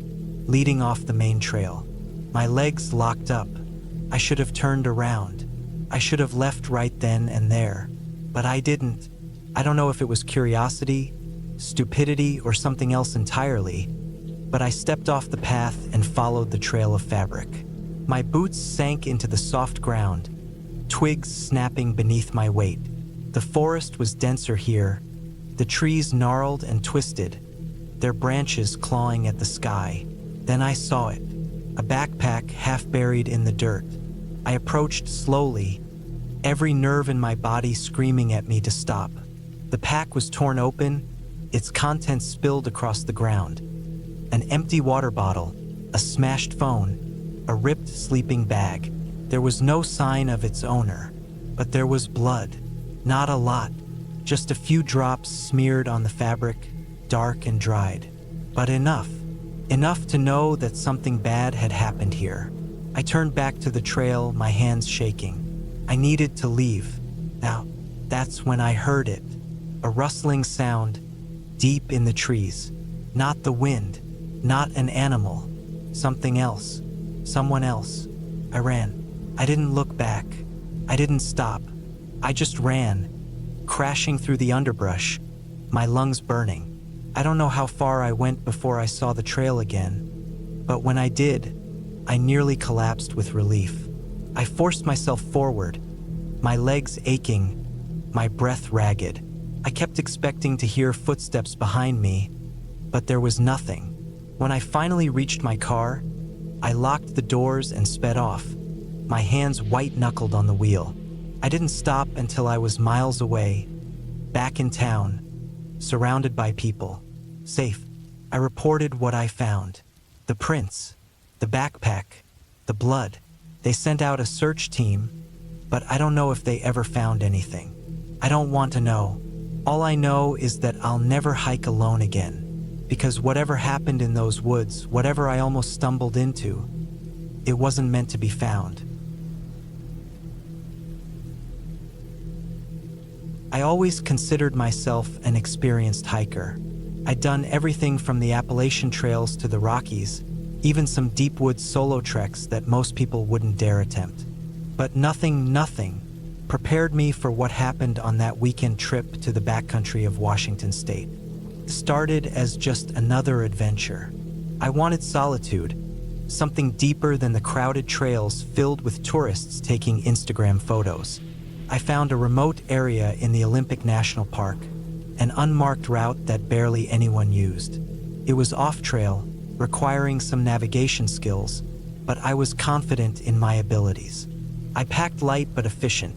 leading off the main trail. My legs locked up. I should have turned around. I should have left right then and there. But I didn't. I don't know if it was curiosity, stupidity, or something else entirely, but I stepped off the path and followed the trail of fabric. My boots sank into the soft ground, twigs snapping beneath my weight. The forest was denser here, the trees gnarled and twisted, their branches clawing at the sky. Then I saw it, a backpack half buried in the dirt. I approached slowly, every nerve in my body screaming at me to stop. The pack was torn open, its contents spilled across the ground. An empty water bottle, a smashed phone, a ripped sleeping bag. There was no sign of its owner, but there was blood. Not a lot, just a few drops smeared on the fabric, dark and dried. But enough. Enough to know that something bad had happened here. I turned back to the trail, my hands shaking. I needed to leave. Now, that's when I heard it. A rustling sound, deep in the trees. Not the wind, not an animal. Something else. Someone else. I ran. I didn't look back. I didn't stop. I just ran, crashing through the underbrush, my lungs burning. I don't know how far I went before I saw the trail again, but when I did, I nearly collapsed with relief. I forced myself forward, my legs aching, my breath ragged. I kept expecting to hear footsteps behind me, but there was nothing. When I finally reached my car, I locked the doors and sped off, my hands white-knuckled on the wheel. I didn't stop until I was miles away, back in town, surrounded by people, safe. I reported what I found. The prints, the backpack, the blood. They sent out a search team, but I don't know if they ever found anything. I don't want to know. All I know is that I'll never hike alone again, because whatever happened in those woods, whatever I almost stumbled into, it wasn't meant to be found. I always considered myself an experienced hiker. I'd done everything from the Appalachian trails to the Rockies, even some deep woods solo treks that most people wouldn't dare attempt. But nothing prepared me for what happened on that weekend trip to the backcountry of Washington State. It started as just another adventure. I wanted solitude, something deeper than the crowded trails filled with tourists taking Instagram photos. I found a remote area in the Olympic National Park, an unmarked route that barely anyone used. It was off-trail, requiring some navigation skills, but I was confident in my abilities. I packed light but efficient.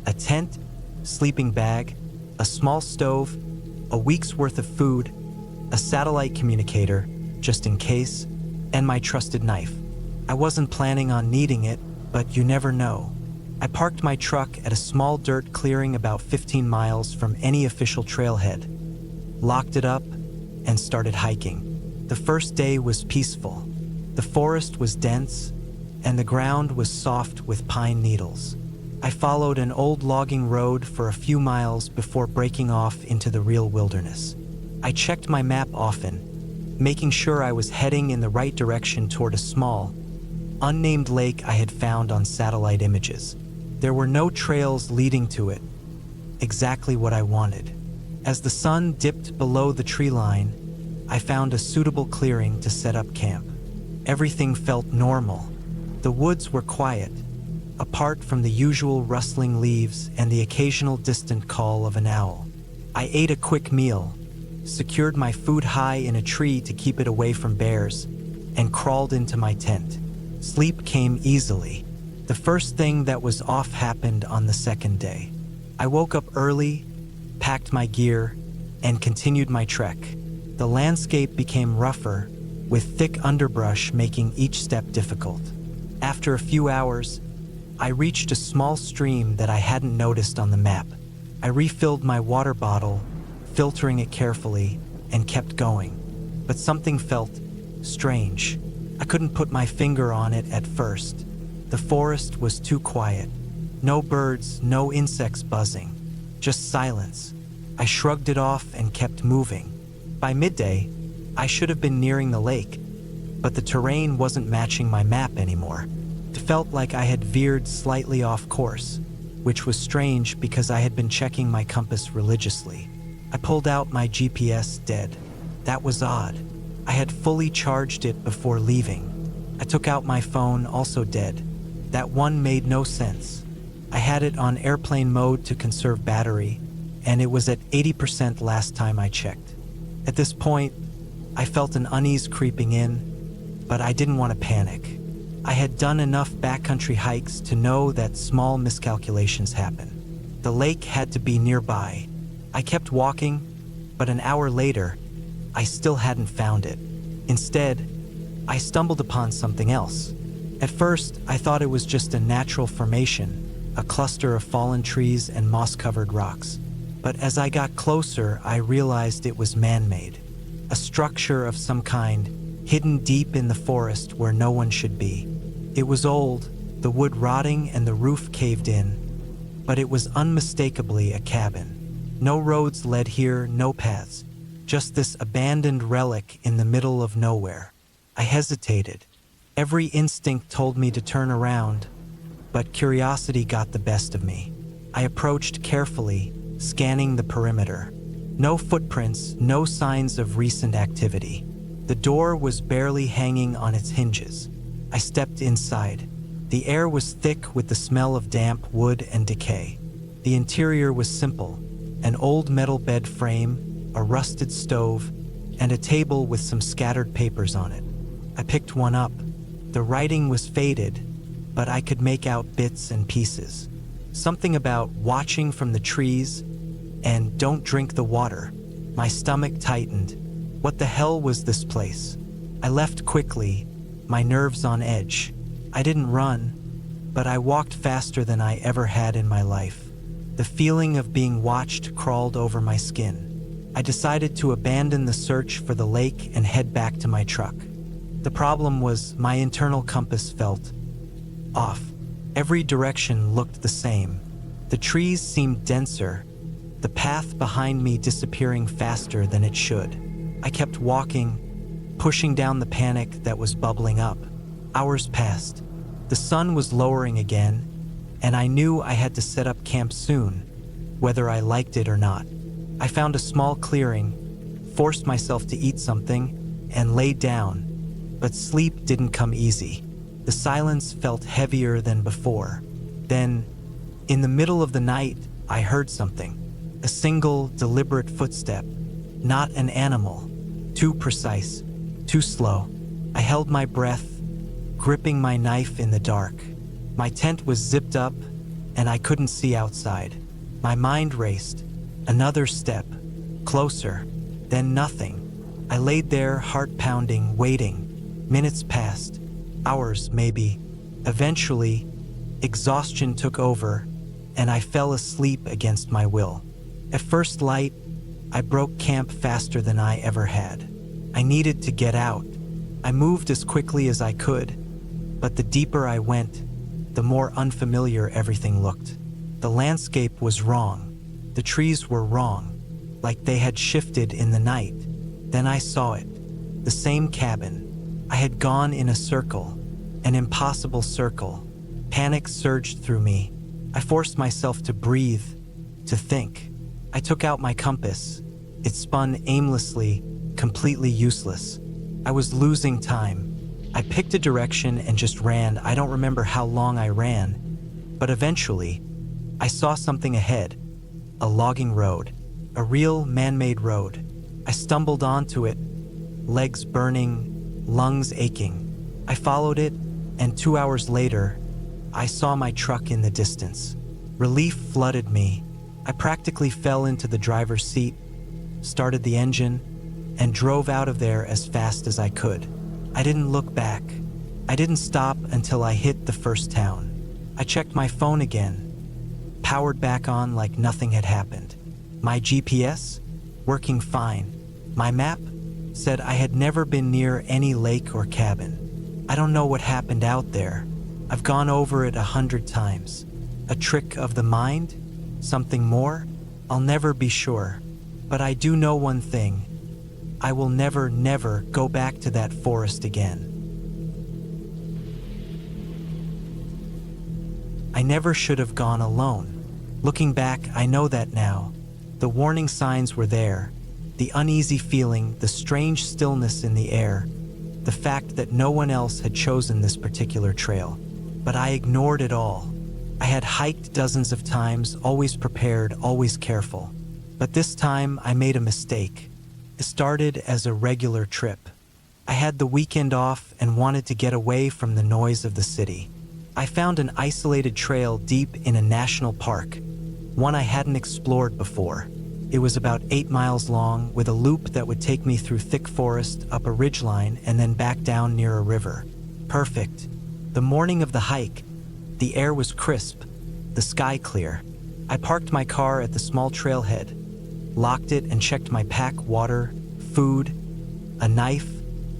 A tent, sleeping bag, a small stove, a week's worth of food, a satellite communicator, just in case, and my trusted knife. I wasn't planning on needing it, but you never know. I parked my truck at a small dirt clearing about 15 miles from any official trailhead, locked it up, and started hiking. The first day was peaceful. The forest was dense, and the ground was soft with pine needles. I followed an old logging road for a few miles before breaking off into the real wilderness. I checked my map often, making sure I was heading in the right direction toward a small, unnamed lake I had found on satellite images. There were no trails leading to it, exactly what I wanted. As the sun dipped below the tree line, I found a suitable clearing to set up camp. Everything felt normal. The woods were quiet, apart from the usual rustling leaves and the occasional distant call of an owl. I ate a quick meal, secured my food high in a tree to keep it away from bears, and crawled into my tent. Sleep came easily. The first thing that was off happened on the second day. I woke up early, packed my gear, and continued my trek. The landscape became rougher, with thick underbrush making each step difficult. After a few hours, I reached a small stream that I hadn't noticed on the map. I refilled my water bottle, filtering it carefully, and kept going. But something felt strange. I couldn't put my finger on it at first. The forest was too quiet. No birds, no insects buzzing, just silence. I shrugged it off and kept moving. By midday, I should have been nearing the lake, but the terrain wasn't matching my map anymore. It felt like I had veered slightly off course, which was strange because I had been checking my compass religiously. I pulled out my GPS dead. That was odd. I had fully charged it before leaving. I took out my phone, also dead. That one made no sense. I had it on airplane mode to conserve battery, and it was at 80% last time I checked. At this point, I felt an unease creeping in, but I didn't want to panic. I had done enough backcountry hikes to know that small miscalculations happen. The lake had to be nearby. I kept walking, but an hour later, I still hadn't found it. Instead, I stumbled upon something else. At first, I thought it was just a natural formation, a cluster of fallen trees and moss-covered rocks. But as I got closer, I realized it was man-made. A structure of some kind, hidden deep in the forest where no one should be. It was old, the wood rotting and the roof caved in, but it was unmistakably a cabin. No roads led here, no paths, just this abandoned relic in the middle of nowhere. I hesitated. Every instinct told me to turn around, but curiosity got the best of me. I approached carefully, scanning the perimeter. No footprints, no signs of recent activity. The door was barely hanging on its hinges. I stepped inside. The air was thick with the smell of damp wood and decay. The interior was simple: an old metal bed frame, a rusted stove, and a table with some scattered papers on it. I picked one up. The writing was faded, but I could make out bits and pieces. Something about watching from the trees and don't drink the water. My stomach tightened. What the hell was this place? I left quickly, my nerves on edge. I didn't run, but I walked faster than I ever had in my life. The feeling of being watched crawled over my skin. I decided to abandon the search for the lake and head back to my truck. The problem was my internal compass felt off. Every direction looked the same. The trees seemed denser, the path behind me disappearing faster than it should. I kept walking, pushing down the panic that was bubbling up. Hours passed. The sun was lowering again, and I knew I had to set up camp soon, whether I liked it or not. I found a small clearing, forced myself to eat something, and lay down, but sleep didn't come easy. The silence felt heavier than before. Then, in the middle of the night, I heard something. A single, deliberate footstep. Not an animal. Too precise. Too slow. I held my breath, gripping my knife in the dark. My tent was zipped up, and I couldn't see outside. My mind raced. Another step. Closer. Then nothing. I laid there, heart pounding, waiting. Minutes passed. Hours, maybe. Eventually, exhaustion took over, and I fell asleep against my will. At first light, I broke camp faster than I ever had. I needed to get out. I moved as quickly as I could, but the deeper I went, the more unfamiliar everything looked. The landscape was wrong. The trees were wrong, like they had shifted in the night. Then I saw it. The same cabin. I had gone in a circle, an impossible circle. Panic surged through me. I forced myself to breathe, to think. I took out my compass. It spun aimlessly, completely useless. I was losing time. I picked a direction and just ran. I don't remember how long I ran, but eventually, I saw something ahead. A logging road. A real man-made road. I stumbled onto it, legs burning, lungs aching. I followed it, and 2 hours later, I saw my truck in the distance. Relief flooded me. I practically fell into the driver's seat, started the engine, and drove out of there as fast as I could. I didn't look back. I didn't stop until I hit the first town. I checked my phone again, powered back on like nothing had happened. My GPS? Working fine. My map? Said I had never been near any lake or cabin. I don't know what happened out there. I've gone over it 100 times. A trick of the mind? Something more? I'll never be sure. But I do know one thing. I will never go back to that forest again. I never should have gone alone. Looking back, I know that now. The warning signs were there. The uneasy feeling, the strange stillness in the air, the fact that no one else had chosen this particular trail. But I ignored it all. I had hiked dozens of times, always prepared, always careful. But this time I made a mistake. It started as a regular trip. I had the weekend off and wanted to get away from the noise of the city. I found an isolated trail deep in a national park, one I hadn't explored before. It was about 8 miles long, with a loop that would take me through thick forest, up a ridgeline, and then back down near a river. Perfect. The morning of the hike, the air was crisp, the sky clear. I parked my car at the small trailhead, locked it, and checked my pack: water, food, a knife,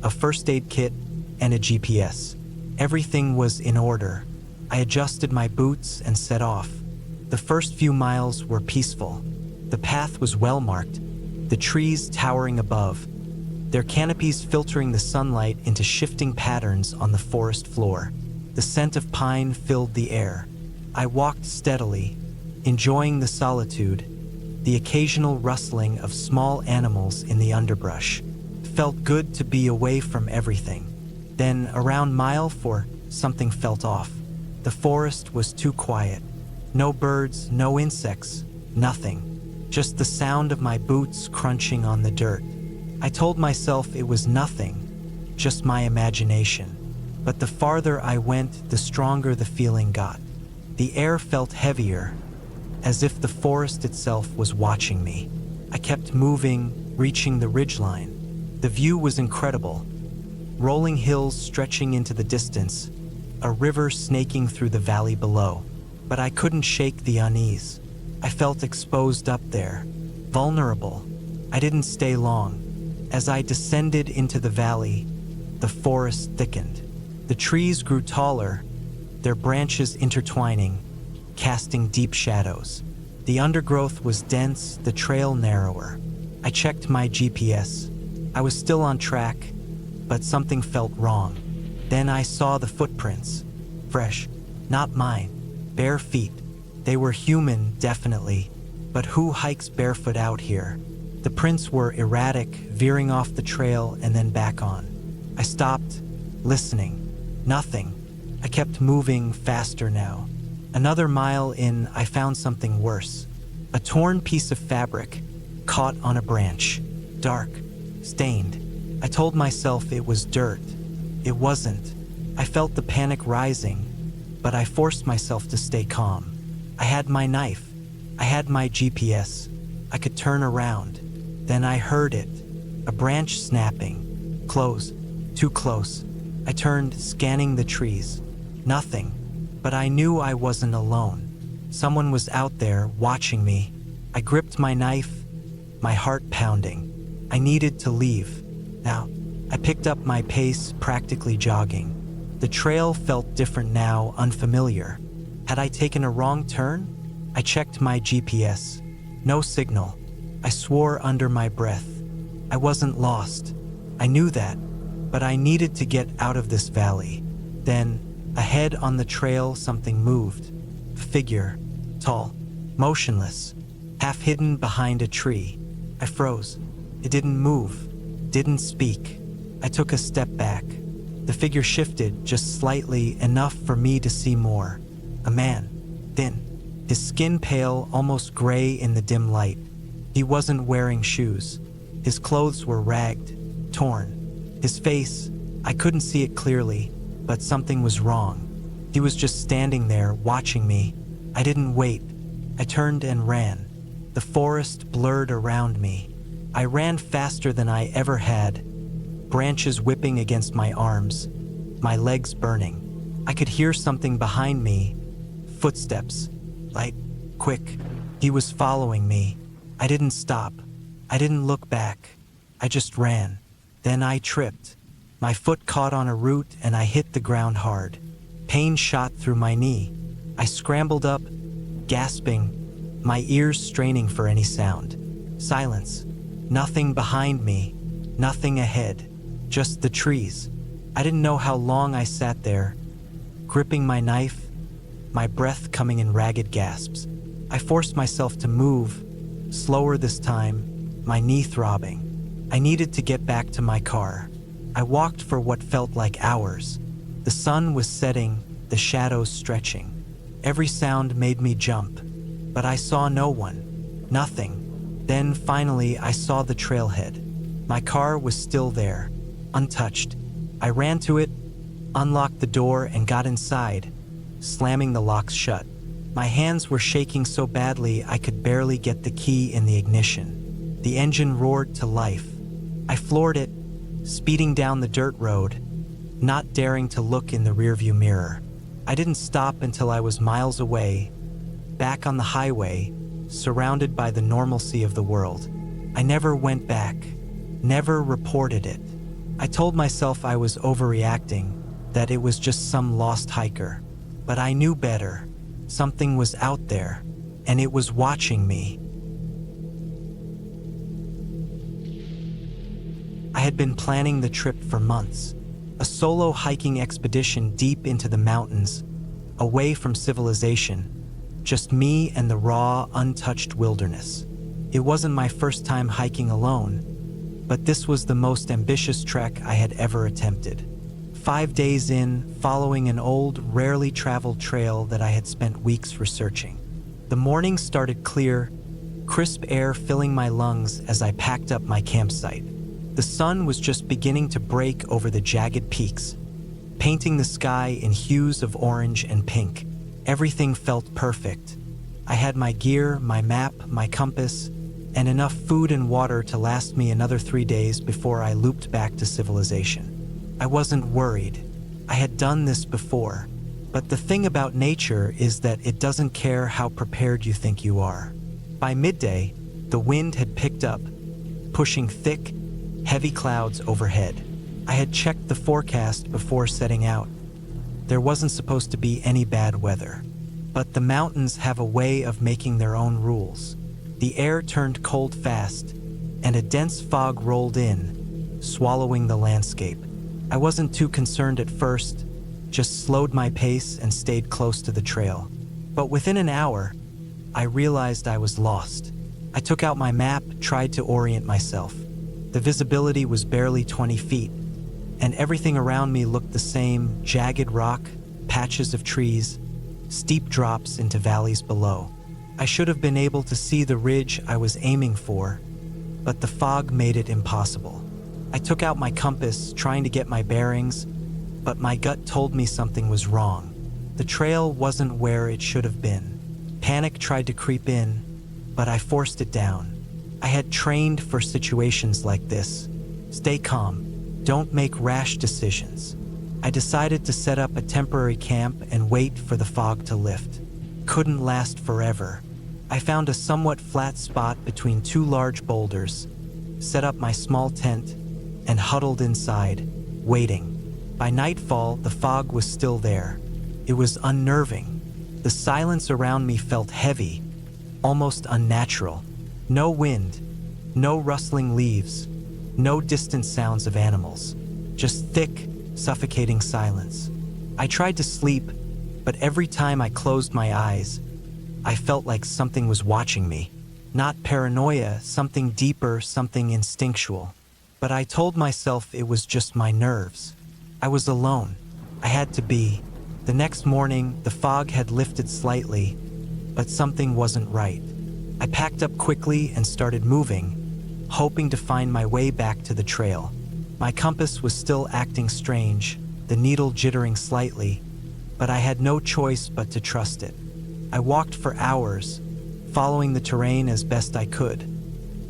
a first aid kit, and a GPS. Everything was in order. I adjusted my boots and set off. The first few miles were peaceful. The path was well marked, the trees towering above, their canopies filtering the sunlight into shifting patterns on the forest floor. The scent of pine filled the air. I walked steadily, enjoying the solitude, the occasional rustling of small animals in the underbrush. It felt good to be away from everything. Then, around mile 4, something felt off. The forest was too quiet. No birds, no insects, nothing. Just the sound of my boots crunching on the dirt. I told myself it was nothing, just my imagination. But the farther I went, the stronger the feeling got. The air felt heavier, as if the forest itself was watching me. I kept moving, reaching the ridgeline. The view was incredible. Rolling hills stretching into the distance, a river snaking through the valley below. But I couldn't shake the unease. I felt exposed up there, vulnerable. I didn't stay long. As I descended into the valley, the forest thickened. The trees grew taller, their branches intertwining, casting deep shadows. The undergrowth was dense, the trail narrower. I checked my GPS. I was still on track, but something felt wrong. Then I saw the footprints. Fresh, not mine, bare feet. They were human, definitely, but who hikes barefoot out here? The prints were erratic, veering off the trail and then back on. I stopped, listening. Nothing. I kept moving faster now. Another mile in, I found something worse. A torn piece of fabric, caught on a branch. Dark, stained. I told myself it was dirt. It wasn't. I felt the panic rising, but I forced myself to stay calm. I had my knife. I had my GPS. I could turn around. Then I heard it. A branch snapping. Close. Too close. I turned, scanning the trees. Nothing. But I knew I wasn't alone. Someone was out there, watching me. I gripped my knife, my heart pounding. I needed to leave. Now, I picked up my pace, practically jogging. The trail felt different now, unfamiliar. Had I taken a wrong turn? I checked my GPS. No signal. I swore under my breath. I wasn't lost. I knew that, but I needed to get out of this valley. Then, ahead on the trail, something moved. A figure, tall, motionless, half hidden behind a tree. I froze. It didn't move, didn't speak. I took a step back. The figure shifted just slightly, enough for me to see more. A man, thin, his skin pale, almost gray in the dim light. He wasn't wearing shoes. His clothes were ragged, torn. His face, I couldn't see it clearly, but something was wrong. He was just standing there, watching me. I didn't wait. I turned and ran. The forest blurred around me. I ran faster than I ever had, branches whipping against my arms, my legs burning. I could hear something behind me, footsteps, light, quick. He was following me. I didn't stop. I didn't look back. I just ran. Then I tripped. My foot caught on a root and I hit the ground hard. Pain shot through my knee. I scrambled up, gasping, my ears straining for any sound. Silence. Nothing behind me, nothing ahead, just the trees. I didn't know how long I sat there, gripping my knife, my breath coming in ragged gasps. I forced myself to move, slower this time, my knee throbbing. I needed to get back to my car. I walked for what felt like hours. The sun was setting, the shadows stretching. Every sound made me jump, but I saw no one, nothing. Then finally I saw the trailhead. My car was still there, untouched. I ran to it, unlocked the door and got inside, slamming the locks shut. My hands were shaking so badly I could barely get the key in the ignition. The engine roared to life. I floored it, speeding down the dirt road, not daring to look in the rearview mirror. I didn't stop until I was miles away, back on the highway, surrounded by the normalcy of the world. I never went back, never reported it. I told myself I was overreacting, that it was just some lost hiker. But I knew better. Something was out there, and it was watching me. I had been planning the trip for months, a solo hiking expedition deep into the mountains, away from civilization. Just me and the raw, untouched wilderness. It wasn't my first time hiking alone, but this was the most ambitious trek I had ever attempted. 5 days in, following an old, rarely traveled trail that I had spent weeks researching. The morning started clear, crisp air filling my lungs as I packed up my campsite. The sun was just beginning to break over the jagged peaks, painting the sky in hues of orange and pink. Everything felt perfect. I had my gear, my map, my compass, and enough food and water to last me another 3 days before I looped back to civilization. I wasn't worried. I had done this before. But the thing about nature is that it doesn't care how prepared you think you are. By midday, the wind had picked up, pushing thick, heavy clouds overhead. I had checked the forecast before setting out. There wasn't supposed to be any bad weather. But the mountains have a way of making their own rules. The air turned cold fast, and a dense fog rolled in, swallowing the landscape. I wasn't too concerned at first, just slowed my pace and stayed close to the trail. But within an hour, I realized I was lost. I took out my map, tried to orient myself. The visibility was barely 20 feet. And everything around me looked the same: jagged rock, patches of trees, steep drops into valleys below. I should have been able to see the ridge I was aiming for, but the fog made it impossible. I took out my compass, trying to get my bearings, but my gut told me something was wrong. The trail wasn't where it should have been. Panic tried to creep in, but I forced it down. I had trained for situations like this. Stay calm. Don't make rash decisions. I decided to set up a temporary camp and wait for the fog to lift. Couldn't last forever. I found a somewhat flat spot between two large boulders, set up my small tent, and huddled inside, waiting. By nightfall, the fog was still there. It was unnerving. The silence around me felt heavy, almost unnatural. No wind, no rustling leaves, no distant sounds of animals, just thick, suffocating silence. I tried to sleep, but every time I closed my eyes, I felt like something was watching me. Not paranoia, something deeper, something instinctual. But I told myself it was just my nerves. I was alone. I had to be. The next morning, the fog had lifted slightly, but something wasn't right. I packed up quickly and started moving, hoping to find my way back to the trail. My compass was still acting strange, the needle jittering slightly, but I had no choice but to trust it. I walked for hours, following the terrain as best I could.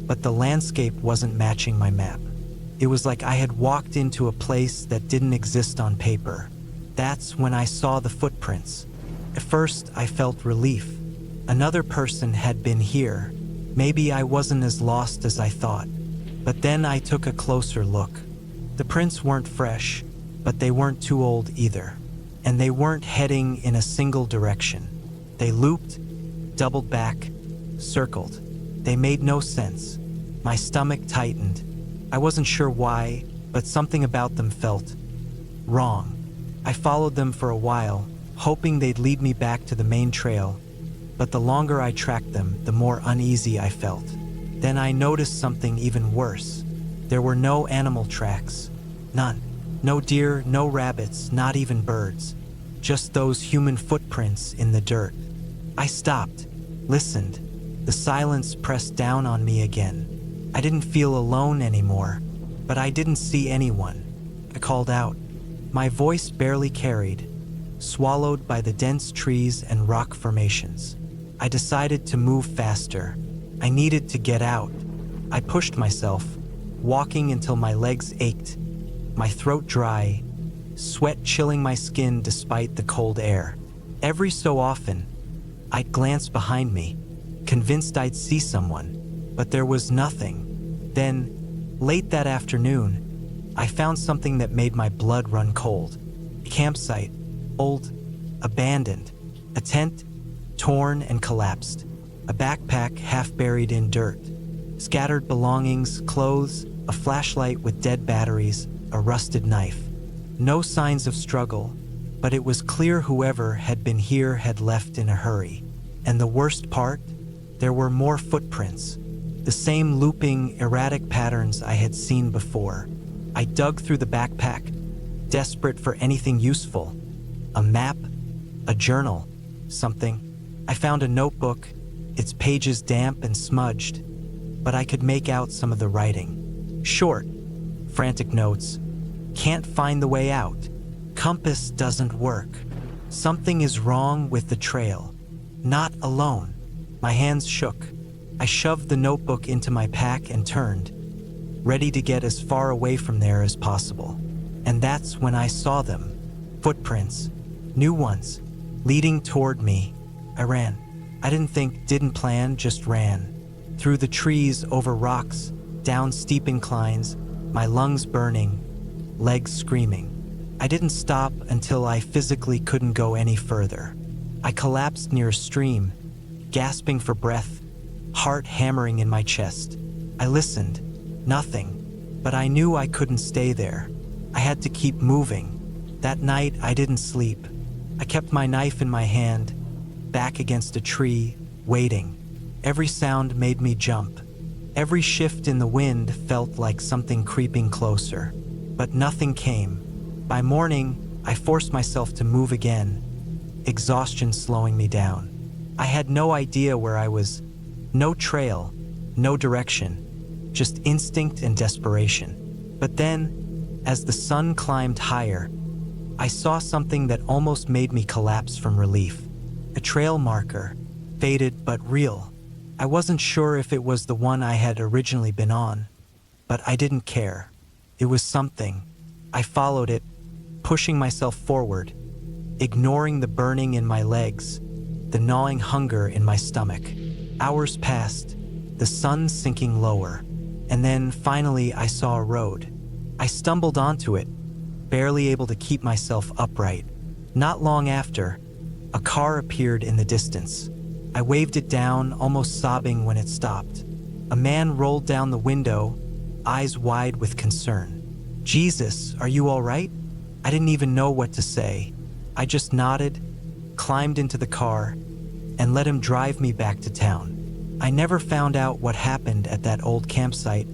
but the landscape wasn't matching my map. It was like I had walked into a place that didn't exist on paper. That's when I saw the footprints. At first, I felt relief. Another person had been here. Maybe I wasn't as lost as I thought. But then I took a closer look. The prints weren't fresh, but they weren't too old either. And they weren't heading in a single direction. They looped, doubled back, circled. They made no sense. My stomach tightened. I wasn't sure why, but something about them felt wrong. I followed them for a while, hoping they'd lead me back to the main trail, but the longer I tracked them, the more uneasy I felt. Then I noticed something even worse. There were no animal tracks. None. No deer, no rabbits, not even birds. Just those human footprints in the dirt. I stopped, listened. The silence pressed down on me again. I didn't feel alone anymore, but I didn't see anyone. I called out. My voice barely carried, swallowed by the dense trees and rock formations. I decided to move faster. I needed to get out. I pushed myself, walking until my legs ached, my throat dry, sweat chilling my skin despite the cold air. Every so often, I'd glance behind me, convinced I'd see someone, but there was nothing. Then, late that afternoon, I found something that made my blood run cold. A campsite, old, abandoned, a tent, torn and collapsed, a backpack half buried in dirt, scattered belongings, clothes, a flashlight with dead batteries, a rusted knife. No signs of struggle, but it was clear whoever had been here had left in a hurry. And the worst part? There were more footprints, the same looping, erratic patterns I had seen before. I dug through the backpack, desperate for anything useful. A map, a journal, something. I found a notebook, its pages damp and smudged, but I could make out some of the writing. Short, frantic notes. Can't find the way out. Compass doesn't work. Something is wrong with the trail. Not alone. My hands shook. I shoved the notebook into my pack and turned, ready to get as far away from there as possible. And that's when I saw them. Footprints. New ones. Leading toward me. I ran. I didn't think, didn't plan, just ran. Through the trees, over rocks, down steep inclines, my lungs burning, legs screaming. I didn't stop until I physically couldn't go any further. I collapsed near a stream, gasping for breath, heart hammering in my chest. I listened. Nothing. But I knew I couldn't stay there. I had to keep moving. That night, I didn't sleep. I kept my knife in my hand, back against a tree, waiting. Every sound made me jump. Every shift in the wind felt like something creeping closer. But nothing came. By morning, I forced myself to move again, exhaustion slowing me down. I had no idea where I was. No trail, no direction, just instinct and desperation. But then, as the sun climbed higher, I saw something that almost made me collapse from relief. A trail marker, faded but real. I wasn't sure if it was the one I had originally been on, but I didn't care. It was something. I followed it, pushing myself forward, ignoring the burning in my legs, the gnawing hunger in my stomach. Hours passed, the sun sinking lower, and then finally I saw a road. I stumbled onto it, barely able to keep myself upright. Not long after, a car appeared in the distance. I waved it down, almost sobbing when it stopped. A man rolled down the window, eyes wide with concern. "Jesus, are you all right?" I didn't even know what to say. I just nodded, climbed into the car, and let him drive me back to town. I never found out what happened at that old campsite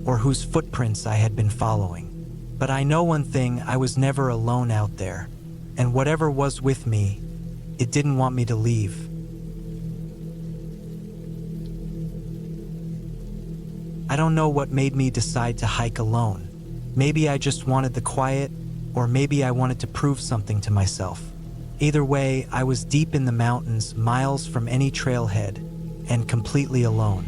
or whose footprints I had been following. But I know one thing, I was never alone out there. And whatever was with me, it didn't want me to leave. I don't know what made me decide to hike alone. Maybe I just wanted the quiet, or maybe I wanted to prove something to myself. Either way, I was deep in the mountains, miles from any trailhead, and completely alone.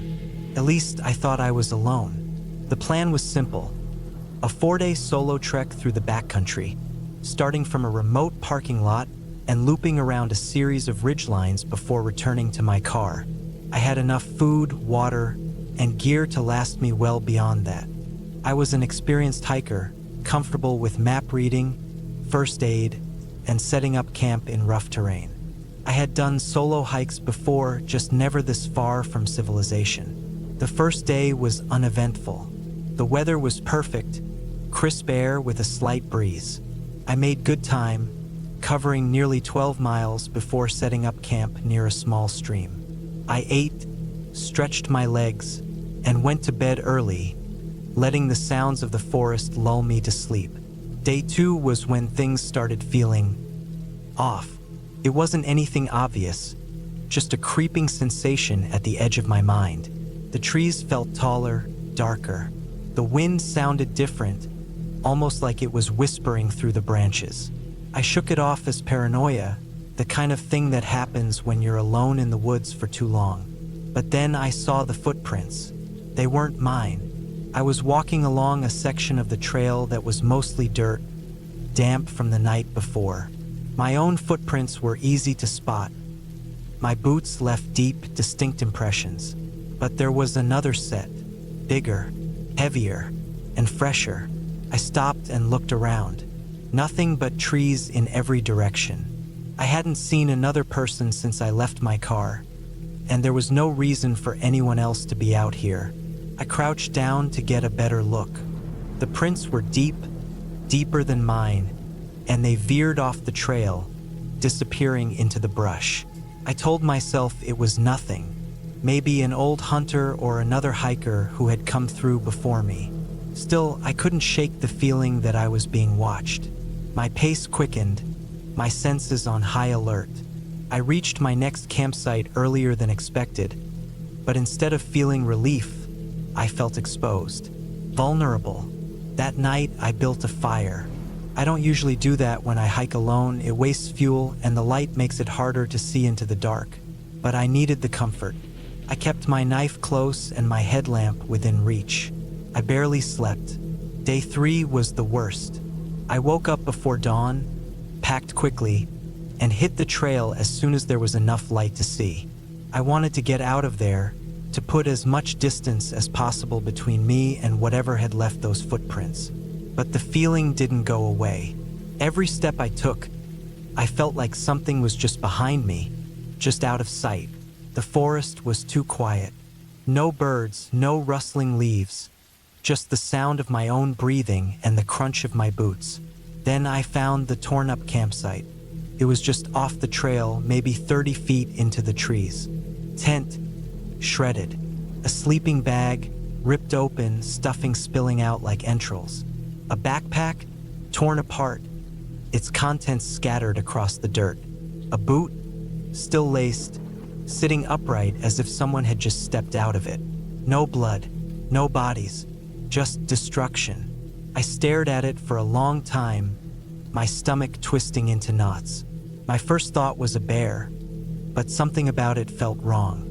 At least I thought I was alone. The plan was simple: a 4-day solo trek through the backcountry, starting from a remote parking lot and looping around a series of ridgelines before returning to my car. I had enough food, water, and gear to last me well beyond that. I was an experienced hiker, comfortable with map reading, first aid, and setting up camp in rough terrain. I had done solo hikes before, just never this far from civilization. The first day was uneventful. The weather was perfect, crisp air with a slight breeze. I made good time, covering nearly 12 miles before setting up camp near a small stream. I ate, stretched my legs, and went to bed early, letting the sounds of the forest lull me to sleep. Day 2 was when things started feeling off. It wasn't anything obvious, just a creeping sensation at the edge of my mind. The trees felt taller, darker. The wind sounded different, almost like it was whispering through the branches. I shook it off as paranoia, the kind of thing that happens when you're alone in the woods for too long. But then I saw the footprints. They weren't mine. I was walking along a section of the trail that was mostly dirt, damp from the night before. My own footprints were easy to spot. My boots left deep, distinct impressions. But there was another set, bigger, heavier, and fresher. I stopped and looked around. Nothing but trees in every direction. I hadn't seen another person since I left my car, and there was no reason for anyone else to be out here. I crouched down to get a better look. The prints were deep, deeper than mine, and they veered off the trail, disappearing into the brush. I told myself it was nothing, maybe an old hunter or another hiker who had come through before me. Still, I couldn't shake the feeling that I was being watched. My pace quickened, my senses on high alert. I reached my next campsite earlier than expected, but instead of feeling relief, I felt exposed, vulnerable. That night, I built a fire. I don't usually do that when I hike alone. It wastes fuel and the light makes it harder to see into the dark. But I needed the comfort. I kept my knife close and my headlamp within reach. I barely slept. Day 3 was the worst. I woke up before dawn, packed quickly, and hit the trail as soon as there was enough light to see. I wanted to get out of there, to put as much distance as possible between me and whatever had left those footprints. But the feeling didn't go away. Every step I took, I felt like something was just behind me, just out of sight. The forest was too quiet. No birds, no rustling leaves, just the sound of my own breathing and the crunch of my boots. Then I found the torn-up campsite. It was just off the trail, maybe 30 feet into the trees. Tent, shredded. A sleeping bag, ripped open, stuffing spilling out like entrails. A backpack, torn apart, its contents scattered across the dirt. A boot, still laced, sitting upright as if someone had just stepped out of it. No blood, no bodies, just destruction. I stared at it for a long time, my stomach twisting into knots. My first thought was a bear, but something about it felt wrong.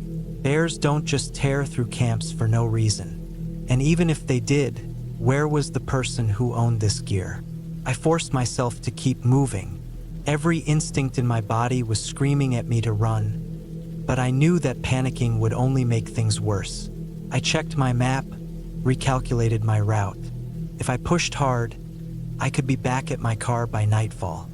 Bears don't just tear through camps for no reason. And even if they did, where was the person who owned this gear? I forced myself to keep moving. Every instinct in my body was screaming at me to run, but I knew that panicking would only make things worse. I checked my map, recalculated my route. If I pushed hard, I could be back at my car by nightfall.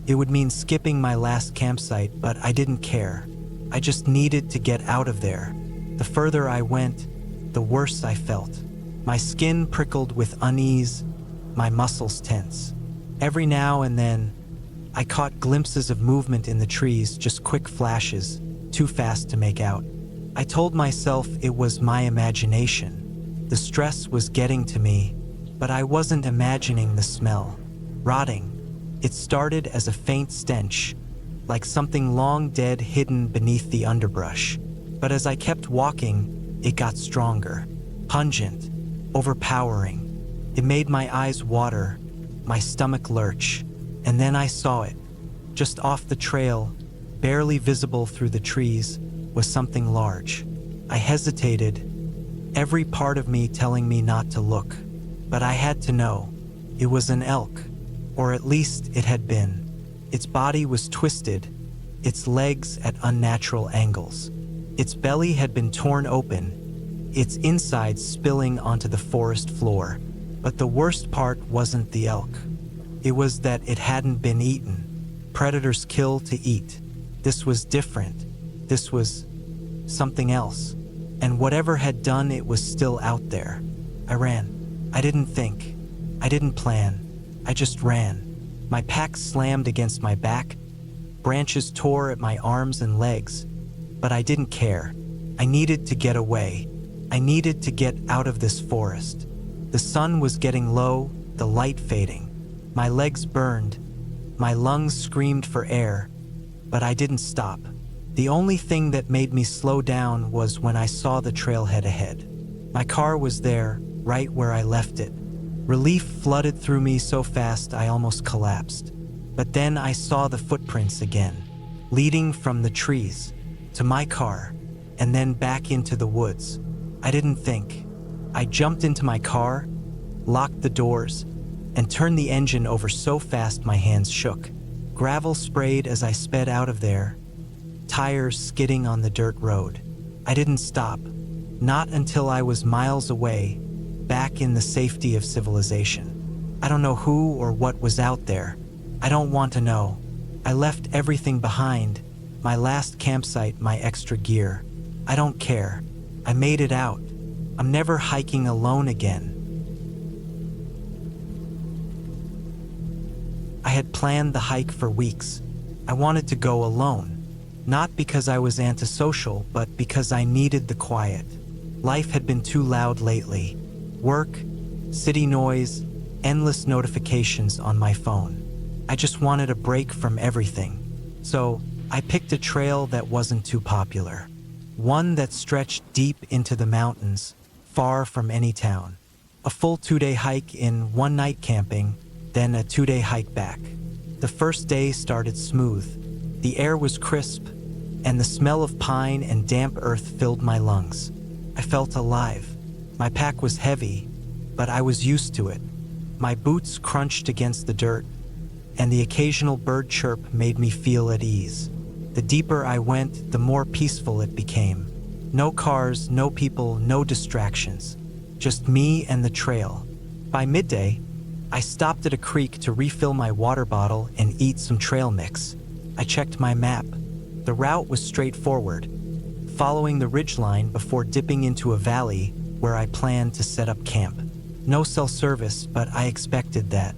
It would mean skipping my last campsite, but I didn't care. I just needed to get out of there. The further I went, the worse I felt. My skin prickled with unease, my muscles tense. Every now and then, I caught glimpses of movement in the trees, just quick flashes, too fast to make out. I told myself it was my imagination. The stress was getting to me, but I wasn't imagining the smell. Rotting. It started as a faint stench, like something long dead hidden beneath the underbrush. But as I kept walking, it got stronger, pungent, overpowering. It made my eyes water, my stomach lurch, and then I saw it. Just off the trail, barely visible through the trees, was something large. I hesitated, every part of me telling me not to look. But I had to know. It was an elk, or at least it had been. Its body was twisted, its legs at unnatural angles. Its belly had been torn open, its insides spilling onto the forest floor. But the worst part wasn't the elk. It was that it hadn't been eaten. Predators kill to eat. This was different. This was something else. And whatever had done it was still out there. I ran. I didn't think. I didn't plan. I just ran. My pack slammed against my back. Branches tore at my arms and legs. But I didn't care. I needed to get away. I needed to get out of this forest. The sun was getting low, the light fading. My legs burned. My lungs screamed for air. But I didn't stop. The only thing that made me slow down was when I saw the trailhead ahead. My car was there, right where I left it. Relief flooded through me so fast I almost collapsed. But then I saw the footprints again, leading from the trees to my car, and then back into the woods. I didn't think. I jumped into my car, locked the doors, and turned the engine over so fast my hands shook. Gravel sprayed as I sped out of there, tires skidding on the dirt road. I didn't stop, not until I was miles away, back in the safety of civilization. I don't know who or what was out there. I don't want to know. I left everything behind, my last campsite, my extra gear. I don't care. I made it out. I'm never hiking alone again. I had planned the hike for weeks. I wanted to go alone, not because I was antisocial, but because I needed the quiet. Life had been too loud lately. Work, city noise, endless notifications on my phone. I just wanted a break from everything. So I picked a trail that wasn't too popular. One that stretched deep into the mountains, far from any town. A full 2-day hike in one night camping, then a 2-day hike back. The first day started smooth. The air was crisp, and the smell of pine and damp earth filled my lungs. I felt alive. My pack was heavy, but I was used to it. My boots crunched against the dirt, and the occasional bird chirp made me feel at ease. The deeper I went, the more peaceful it became. No cars, no people, no distractions. Just me and the trail. By midday, I stopped at a creek to refill my water bottle and eat some trail mix. I checked my map. The route was straightforward, following the ridgeline before dipping into a valley where I planned to set up camp. No cell service, but I expected that.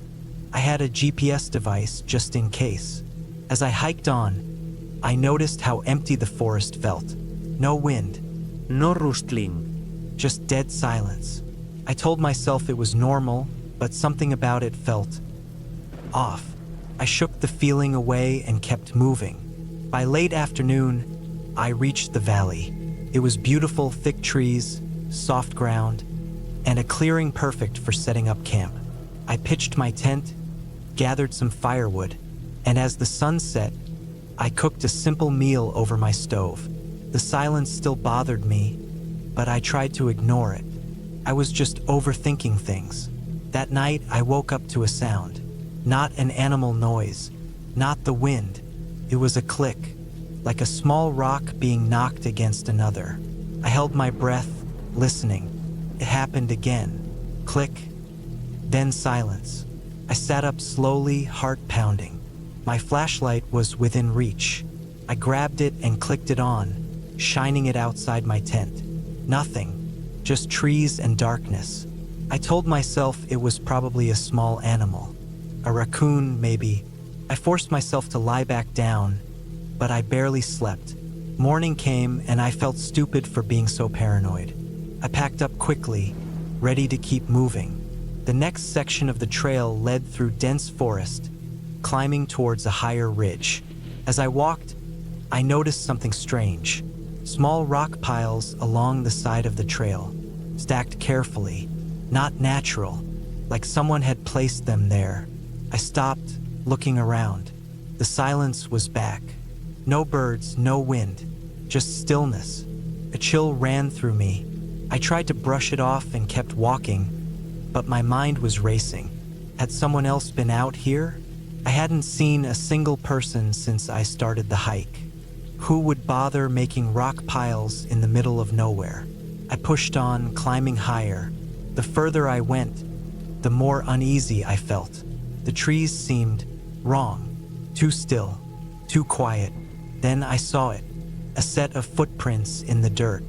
I had a GPS device just in case. As I hiked on, I noticed how empty the forest felt. No wind. No rustling. Just dead silence. I told myself it was normal, but something about it felt off. I shook the feeling away and kept moving. By late afternoon, I reached the valley. It was beautiful, thick trees, soft ground, and a clearing perfect for setting up camp. I pitched my tent, gathered some firewood, and as the sun set, I cooked a simple meal over my stove. The silence still bothered me, but I tried to ignore it. I was just overthinking things. That night, I woke up to a sound. Not an animal noise, not the wind. It was a click, like a small rock being knocked against another. I held my breath, listening. It happened again. Click, then silence. I sat up slowly, heart pounding. My flashlight was within reach. I grabbed it and clicked it on, shining it outside my tent. Nothing, just trees and darkness. I told myself it was probably a small animal. A raccoon, maybe. I forced myself to lie back down, but I barely slept. Morning came and I felt stupid for being so paranoid. I packed up quickly, ready to keep moving. The next section of the trail led through dense forest, climbing towards a higher ridge. As I walked, I noticed something strange. Small rock piles along the side of the trail, stacked carefully, not natural, like someone had placed them there. I stopped, looking around. The silence was back. No birds, no wind, just stillness. A chill ran through me. I tried to brush it off and kept walking, but my mind was racing. Had someone else been out here? I hadn't seen a single person since I started the hike. Who would bother making rock piles in the middle of nowhere? I pushed on, climbing higher. The further I went, the more uneasy I felt. The trees seemed wrong, too still, too quiet. Then I saw it, a set of footprints in the dirt.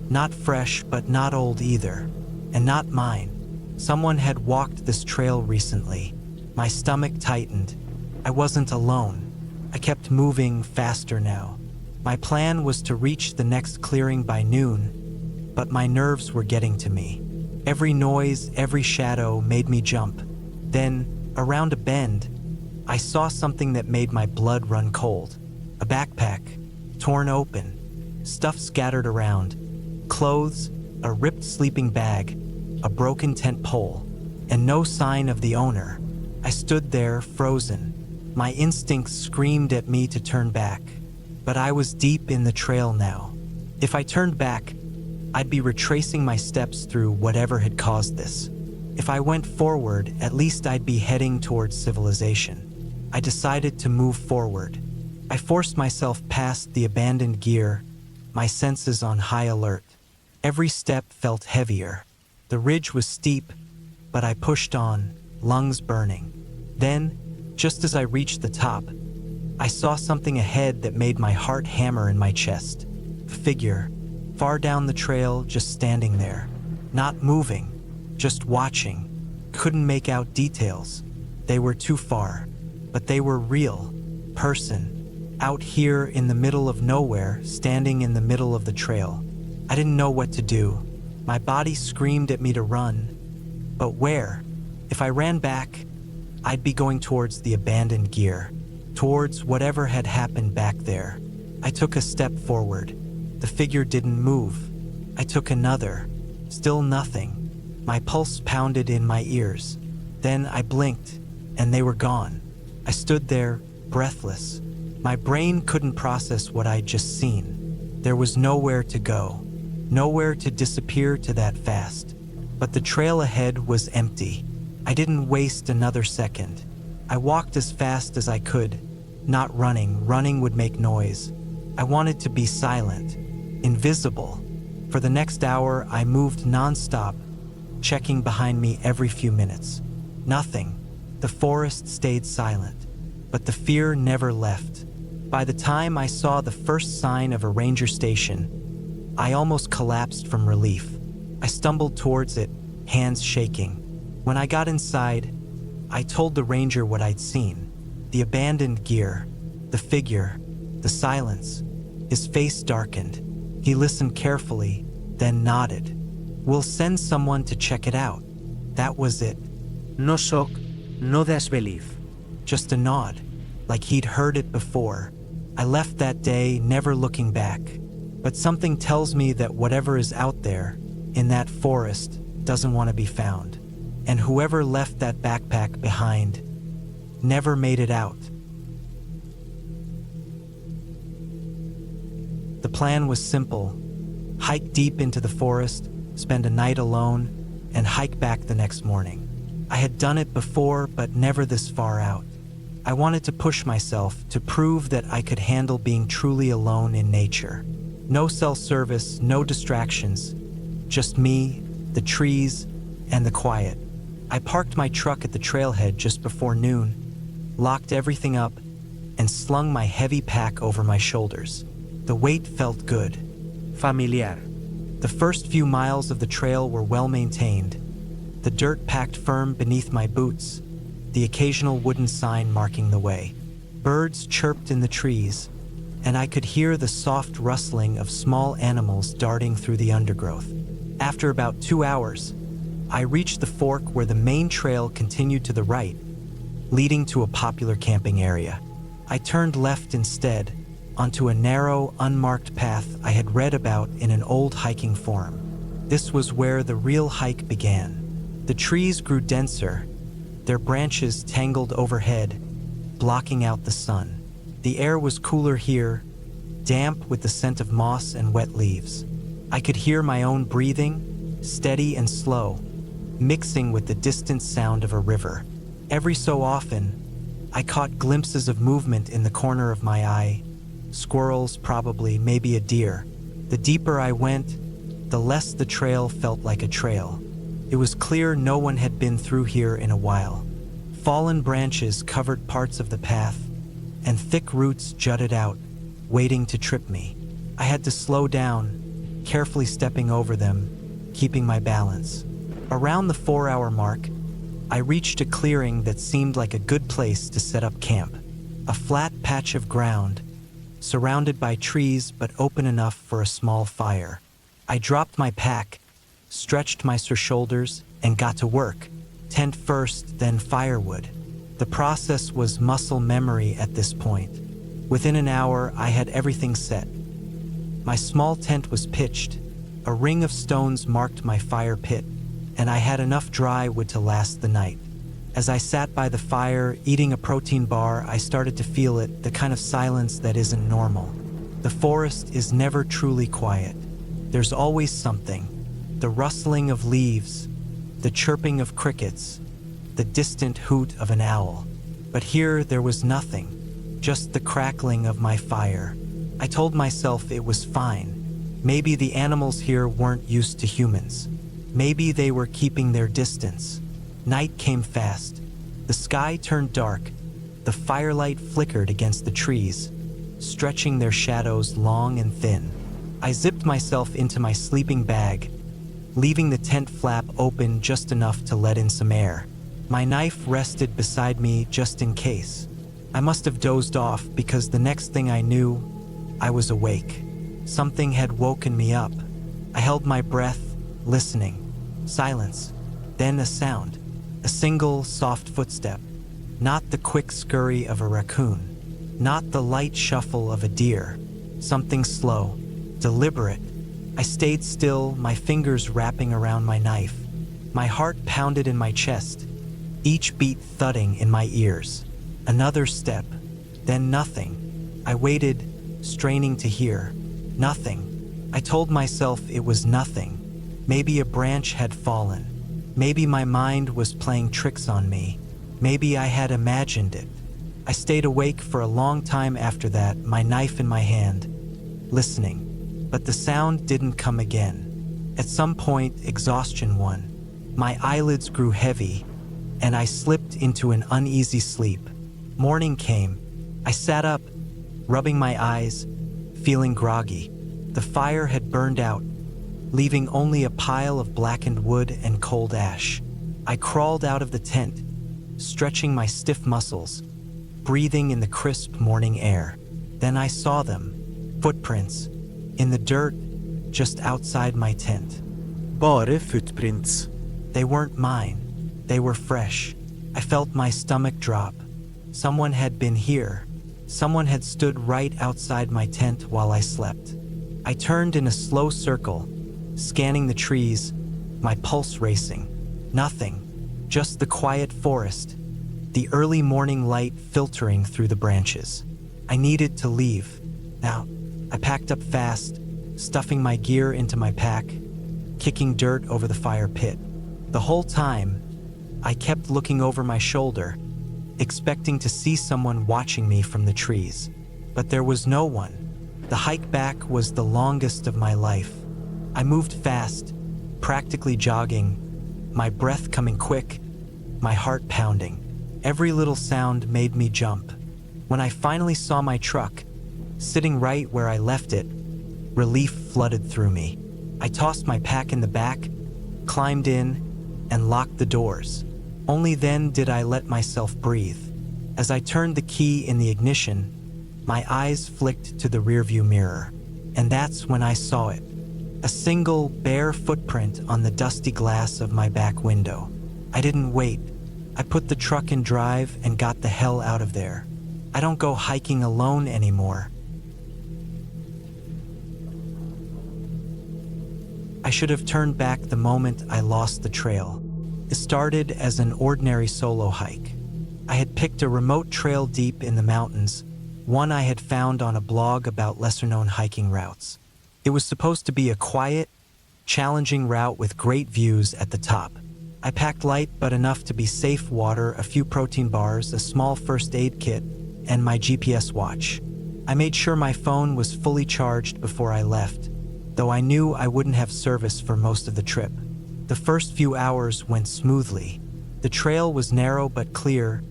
Not fresh, but not old either, and not mine. Someone had walked this trail recently. My stomach tightened. I wasn't alone. I kept moving faster now. My plan was to reach the next clearing by noon, but my nerves were getting to me. Every noise, every shadow made me jump. Then, around a bend, I saw something that made my blood run cold. A backpack, torn open, stuff scattered around, clothes, a ripped sleeping bag, a broken tent pole, and no sign of the owner. I stood there, frozen. My instincts screamed at me to turn back, but I was deep in the trail now. If I turned back, I'd be retracing my steps through whatever had caused this. If I went forward, at least I'd be heading towards civilization. I decided to move forward. I forced myself past the abandoned gear, my senses on high alert. Every step felt heavier. The ridge was steep, but I pushed on, lungs burning. Then, just as I reached the top, I saw something ahead that made my heart hammer in my chest. A figure, far down the trail, just standing there. Not moving, just watching. Couldn't make out details. They were too far, but they were real. Person, out here in the middle of nowhere, standing in the middle of the trail. I didn't know what to do. My body screamed at me to run. But where? If I ran back, I'd be going towards the abandoned gear, towards whatever had happened back there. I took a step forward. The figure didn't move. I took another. Still nothing. My pulse pounded in my ears. Then I blinked, and they were gone. I stood there, breathless. My brain couldn't process what I'd just seen. There was nowhere to go, nowhere to disappear to that fast. But the trail ahead was empty. I didn't waste another second. I walked as fast as I could, not running. Running would make noise. I wanted to be silent, invisible. For the next hour, I moved nonstop, checking behind me every few minutes. Nothing. The forest stayed silent, but the fear never left. By the time I saw the first sign of a ranger station, I almost collapsed from relief. I stumbled towards it, hands shaking. When I got inside, I told the ranger what I'd seen. The abandoned gear, the figure, the silence. His face darkened. He listened carefully, then nodded. "We'll send someone to check it out." That was it. No shock, no disbelief. Just a nod, like he'd heard it before. I left that day, never looking back. But something tells me that whatever is out there, in that forest, doesn't want to be found. And whoever left that backpack behind never made it out. The plan was simple. Hike deep into the forest, spend a night alone, and hike back the next morning. I had done it before, but never this far out. I wanted to push myself to prove that I could handle being truly alone in nature. No cell service, no distractions, just me, the trees, and the quiet. I parked my truck at the trailhead just before noon, locked everything up, and slung my heavy pack over my shoulders. The weight felt good. Familiar. The first few miles of the trail were well maintained, the dirt packed firm beneath my boots, the occasional wooden sign marking the way. Birds chirped in the trees, and I could hear the soft rustling of small animals darting through the undergrowth. After about 2 hours, I reached the fork where the main trail continued to the right, leading to a popular camping area. I turned left instead, onto a narrow, unmarked path I had read about in an old hiking forum. This was where the real hike began. The trees grew denser, their branches tangled overhead, blocking out the sun. The air was cooler here, damp with the scent of moss and wet leaves. I could hear my own breathing, steady and slow, mixing with the distant sound of a river. Every so often, I caught glimpses of movement in the corner of my eye. Squirrels, probably, maybe a deer. The deeper I went, the less the trail felt like a trail. It was clear no one had been through here in a while. Fallen branches covered parts of the path, and thick roots jutted out, waiting to trip me. I had to slow down, carefully stepping over them, keeping my balance. Around the 4-hour mark, I reached a clearing that seemed like a good place to set up camp. A flat patch of ground, surrounded by trees but open enough for a small fire. I dropped my pack, stretched my shoulders, and got to work. Tent first, then firewood. The process was muscle memory at this point. Within an hour, I had everything set. My small tent was pitched, a ring of stones marked my fire pit, and I had enough dry wood to last the night. As I sat by the fire, eating a protein bar, I started to feel it, the kind of silence that isn't normal. The forest is never truly quiet. There's always something. The rustling of leaves, the chirping of crickets, the distant hoot of an owl. But here there was nothing, just the crackling of my fire. I told myself it was fine. Maybe the animals here weren't used to humans. Maybe they were keeping their distance. Night came fast. The sky turned dark. The firelight flickered against the trees, stretching their shadows long and thin. I zipped myself into my sleeping bag, leaving the tent flap open just enough to let in some air. My knife rested beside me just in case. I must have dozed off because the next thing I knew, I was awake. Something had woken me up. I held my breath, listening. Silence, then a sound, a single soft footstep. Not the quick scurry of a raccoon, not the light shuffle of a deer. Something slow, deliberate. I stayed still, my fingers wrapping around my knife. My heart pounded in my chest, each beat thudding in my ears. Another step, then nothing. I waited, straining to hear. Nothing. I told myself it was nothing. Maybe a branch had fallen. Maybe my mind was playing tricks on me. Maybe I had imagined it. I stayed awake for a long time after that, my knife in my hand, listening. But the sound didn't come again. At some point, exhaustion won. My eyelids grew heavy, and I slipped into an uneasy sleep. Morning came. I sat up, rubbing my eyes, feeling groggy. The fire had burned out, leaving only a pile of blackened wood and cold ash. I crawled out of the tent, stretching my stiff muscles, breathing in the crisp morning air. Then I saw them, footprints, in the dirt just outside my tent. Bare footprints. They weren't mine. They were fresh. I felt my stomach drop. Someone had been here. Someone had stood right outside my tent while I slept. I turned in a slow circle, scanning the trees, my pulse racing. Nothing, just the quiet forest, the early morning light filtering through the branches. I needed to leave. Now, I packed up fast, stuffing my gear into my pack, kicking dirt over the fire pit. The whole time, I kept looking over my shoulder, expecting to see someone watching me from the trees. But there was no one. The hike back was the longest of my life. I moved fast, practically jogging, my breath coming quick, my heart pounding. Every little sound made me jump. When I finally saw my truck, sitting right where I left it, relief flooded through me. I tossed my pack in the back, climbed in, and locked the doors. Only then did I let myself breathe. As I turned the key in the ignition, my eyes flicked to the rearview mirror, and that's when I saw it. A single, bare footprint on the dusty glass of my back window. I didn't wait. I put the truck in drive and got the hell out of there. I don't go hiking alone anymore. I should have turned back the moment I lost the trail. It started as an ordinary solo hike. I had picked a remote trail deep in the mountains, one I had found on a blog about lesser-known hiking routes. It was supposed to be a quiet, challenging route with great views at the top. I packed light but enough to be safe: water, a few protein bars, a small first aid kit, and my GPS watch. I made sure my phone was fully charged before I left, though I knew I wouldn't have service for most of the trip. The first few hours went smoothly. The trail was narrow but clear,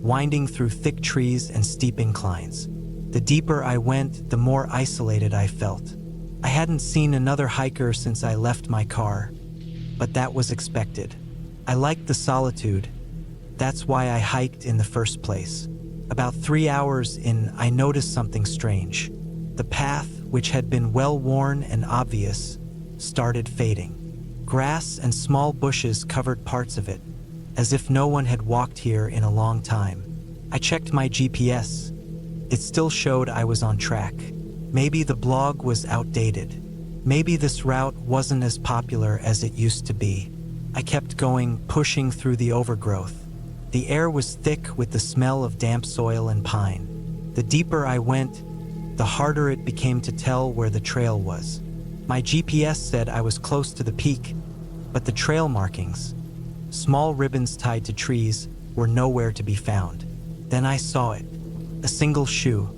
winding through thick trees and steep inclines. The deeper I went, the more isolated I felt. I hadn't seen another hiker since I left my car, but that was expected. I liked the solitude. That's why I hiked in the first place. About 3 hours in, I noticed something strange. The path, which had been well-worn and obvious, started fading. Grass and small bushes covered parts of it, as if no one had walked here in a long time. I checked my GPS. It still showed I was on track. Maybe the blog was outdated. Maybe this route wasn't as popular as it used to be. I kept going, pushing through the overgrowth. The air was thick with the smell of damp soil and pine. The deeper I went, the harder it became to tell where the trail was. My GPS said I was close to the peak, but the trail markings, small ribbons tied to trees, were nowhere to be found. Then I saw it. A single shoe.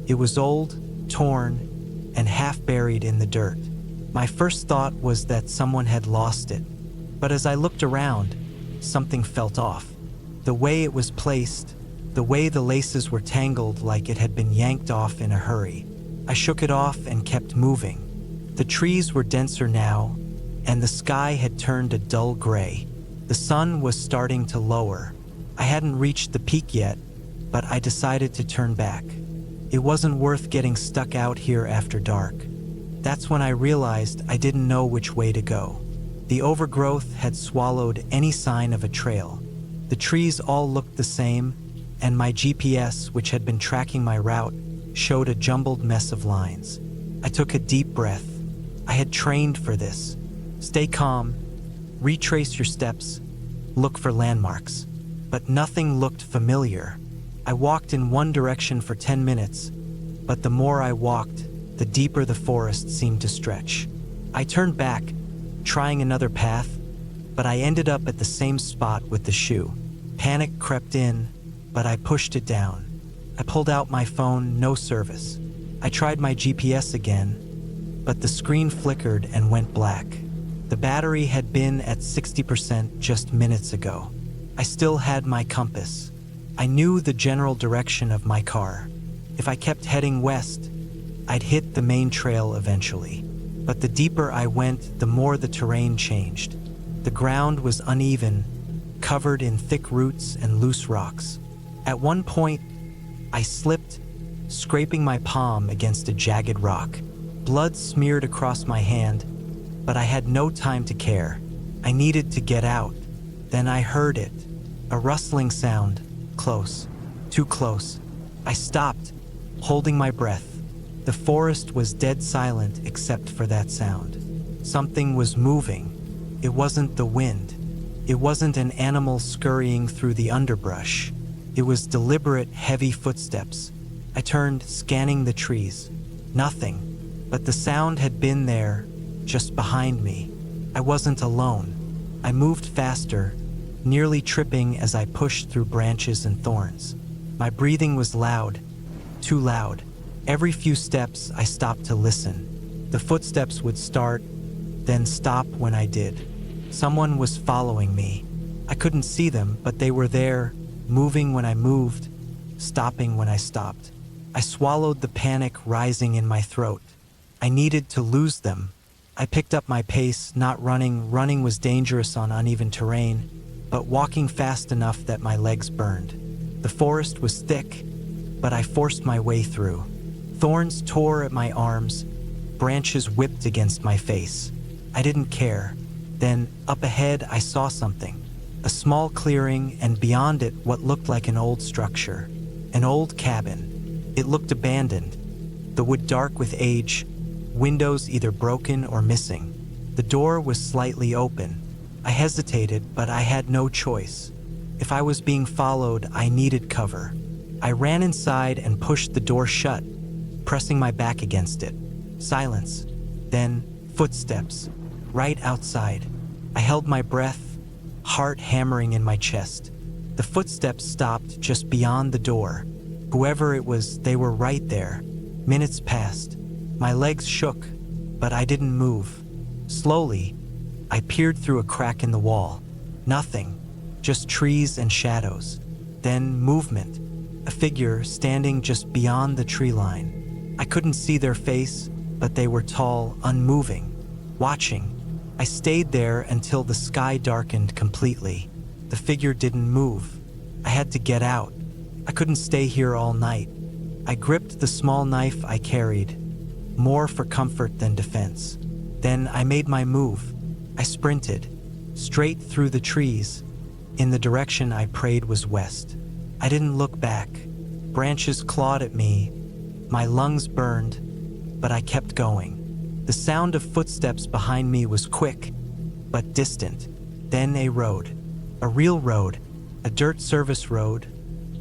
It was old, torn, and half buried in the dirt. My first thought was that someone had lost it, but as I looked around, something felt off. The way it was placed, the way the laces were tangled like it had been yanked off in a hurry. I shook it off and kept moving. The trees were denser now, and the sky had turned a dull gray. The sun was starting to lower. I hadn't reached the peak yet, but I decided to turn back. It wasn't worth getting stuck out here after dark. That's when I realized I didn't know which way to go. The overgrowth had swallowed any sign of a trail. The trees all looked the same, and my GPS, which had been tracking my route, showed a jumbled mess of lines. I took a deep breath. I had trained for this. Stay calm, retrace your steps, look for landmarks. But nothing looked familiar. I walked in one direction for 10 minutes, but the more I walked, the deeper the forest seemed to stretch. I turned back, trying another path, but I ended up at the same spot with the shoe. Panic crept in, but I pushed it down. I pulled out my phone, no service. I tried my GPS again, but the screen flickered and went black. The battery had been at 60% just minutes ago. I still had my compass. I knew the general direction of my car. If I kept heading west, I'd hit the main trail eventually. But the deeper I went, the more the terrain changed. The ground was uneven, covered in thick roots and loose rocks. At one point, I slipped, scraping my palm against a jagged rock. Blood smeared across my hand, but I had no time to care. I needed to get out. Then I heard it, a rustling sound, close, too close. I stopped, holding my breath. The forest was dead silent except for that sound. Something was moving. It wasn't the wind. It wasn't an animal scurrying through the underbrush. It was deliberate, heavy footsteps. I turned, scanning the trees. Nothing, but the sound had been there, just behind me. I wasn't alone. I moved faster, nearly tripping as I pushed through branches and thorns. My breathing was loud, too loud. Every few steps, I stopped to listen. The footsteps would start, then stop when I did. Someone was following me. I couldn't see them, but they were there, moving when I moved, stopping when I stopped. I swallowed the panic rising in my throat. I needed to lose them. I picked up my pace, not running. Running was dangerous on uneven terrain, but walking fast enough that my legs burned. The forest was thick, but I forced my way through. Thorns tore at my arms, branches whipped against my face. I didn't care. Then, up ahead, I saw something. A small clearing, and beyond it, what looked like an old structure. An old cabin. It looked abandoned. The wood dark with age, windows either broken or missing. The door was slightly open. I hesitated, but I had no choice. If I was being followed, I needed cover. I ran inside and pushed the door shut, pressing my back against it. Silence. Then, footsteps, right outside. I held my breath, heart hammering in my chest. The footsteps stopped just beyond the door. Whoever it was, they were right there. Minutes passed. My legs shook, but I didn't move. Slowly, I peered through a crack in the wall. Nothing, just trees and shadows. Then movement, a figure standing just beyond the tree line. I couldn't see their face, but they were tall, unmoving, watching. I stayed there until the sky darkened completely. The figure didn't move. I had to get out. I couldn't stay here all night. I gripped the small knife I carried, more for comfort than defense. Then I made my move. I sprinted, straight through the trees, in the direction I prayed was west. I didn't look back. Branches clawed at me. My lungs burned, but I kept going. The sound of footsteps behind me was quick, but distant. Then a road. A real road. A dirt service road,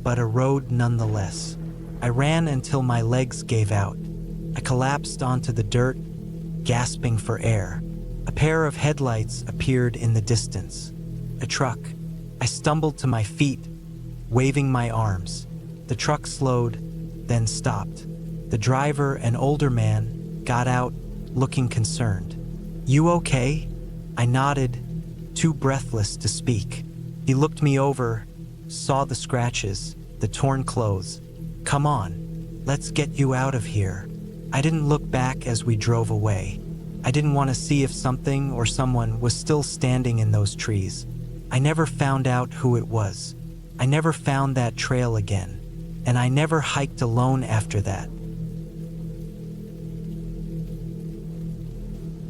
but a road nonetheless. I ran until my legs gave out. I collapsed onto the dirt, gasping for air. A pair of headlights appeared in the distance. A truck. I stumbled to my feet, waving my arms. The truck slowed, then stopped. The driver, an older man, got out, looking concerned. "You okay?" I nodded, too breathless to speak. He looked me over, saw the scratches, the torn clothes. "Come on, let's get you out of here." I didn't look back as we drove away. I didn't want to see if something or someone was still standing in those trees. I never found out who it was. I never found that trail again, and I never hiked alone after that.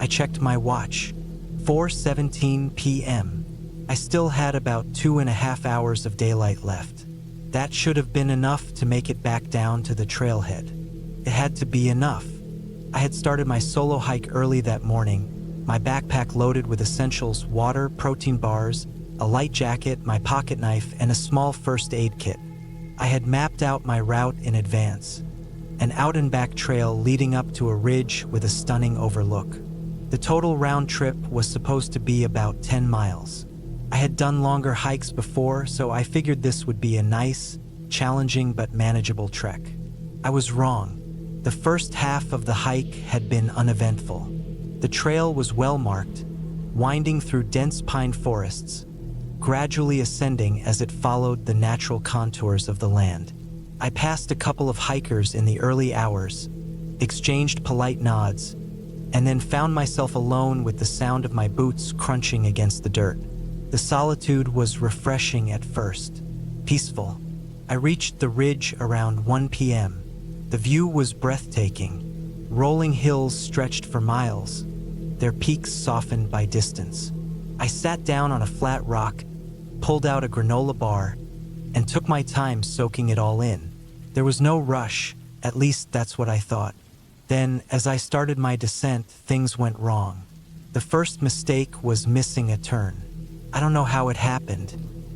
I checked my watch. 4:17 p.m. I still had about 2.5 hours of daylight left. That should have been enough to make it back down to the trailhead. It had to be enough. I had started my solo hike early that morning, my backpack loaded with essentials: water, protein bars, a light jacket, my pocket knife, and a small first aid kit. I had mapped out my route in advance, an out-and-back trail leading up to a ridge with a stunning overlook. The total round trip was supposed to be about 10 miles. I had done longer hikes before, so I figured this would be a nice, challenging but manageable trek. I was wrong. The first half of the hike had been uneventful. The trail was well marked, winding through dense pine forests, gradually ascending as it followed the natural contours of the land. I passed a couple of hikers in the early hours, exchanged polite nods, and then found myself alone with the sound of my boots crunching against the dirt. The solitude was refreshing at first, peaceful. I reached the ridge around 1 p.m. The view was breathtaking. Rolling hills stretched for miles, their peaks softened by distance. I sat down on a flat rock, pulled out a granola bar, and took my time soaking it all in. There was no rush, at least that's what I thought. Then, as I started my descent, things went wrong. The first mistake was missing a turn. I don't know how it happened.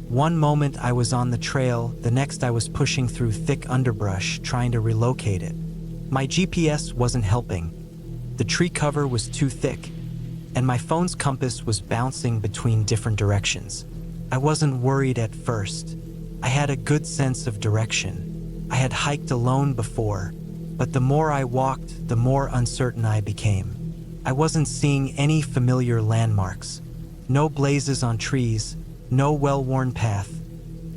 One moment I was on the trail, the next I was pushing through thick underbrush, trying to relocate it. My GPS wasn't helping. The tree cover was too thick, and my phone's compass was bouncing between different directions. I wasn't worried at first. I had a good sense of direction. I had hiked alone before, but the more I walked, the more uncertain I became. I wasn't seeing any familiar landmarks. No blazes on trees, no well-worn path,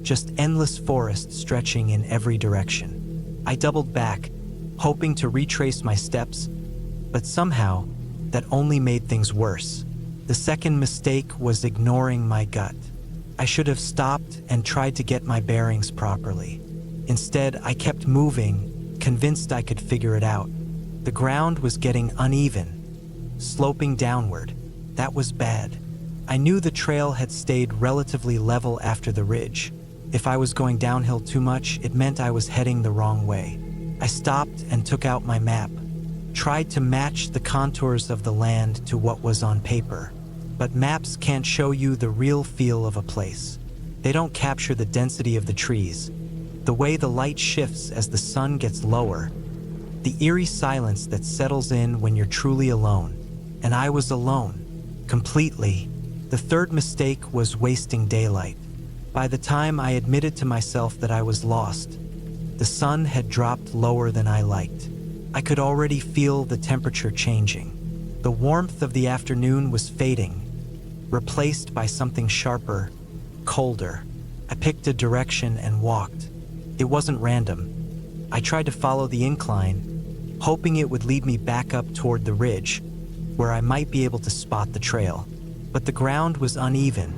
just endless forest stretching in every direction. I doubled back, hoping to retrace my steps, but somehow, that only made things worse. The second mistake was ignoring my gut. I should have stopped and tried to get my bearings properly. Instead, I kept moving, convinced I could figure it out. The ground was getting uneven, sloping downward. That was bad. I knew the trail had stayed relatively level after the ridge. If I was going downhill too much, it meant I was heading the wrong way. I stopped and took out my map, tried to match the contours of the land to what was on paper. But maps can't show you the real feel of a place. They don't capture the density of the trees, the way the light shifts as the sun gets lower, the eerie silence that settles in when you're truly alone. And I was alone, completely. The third mistake was wasting daylight. By the time I admitted to myself that I was lost, the sun had dropped lower than I liked. I could already feel the temperature changing. The warmth of the afternoon was fading, replaced by something sharper, colder. I picked a direction and walked. It wasn't random. I tried to follow the incline, hoping it would lead me back up toward the ridge, where I might be able to spot the trail. But the ground was uneven,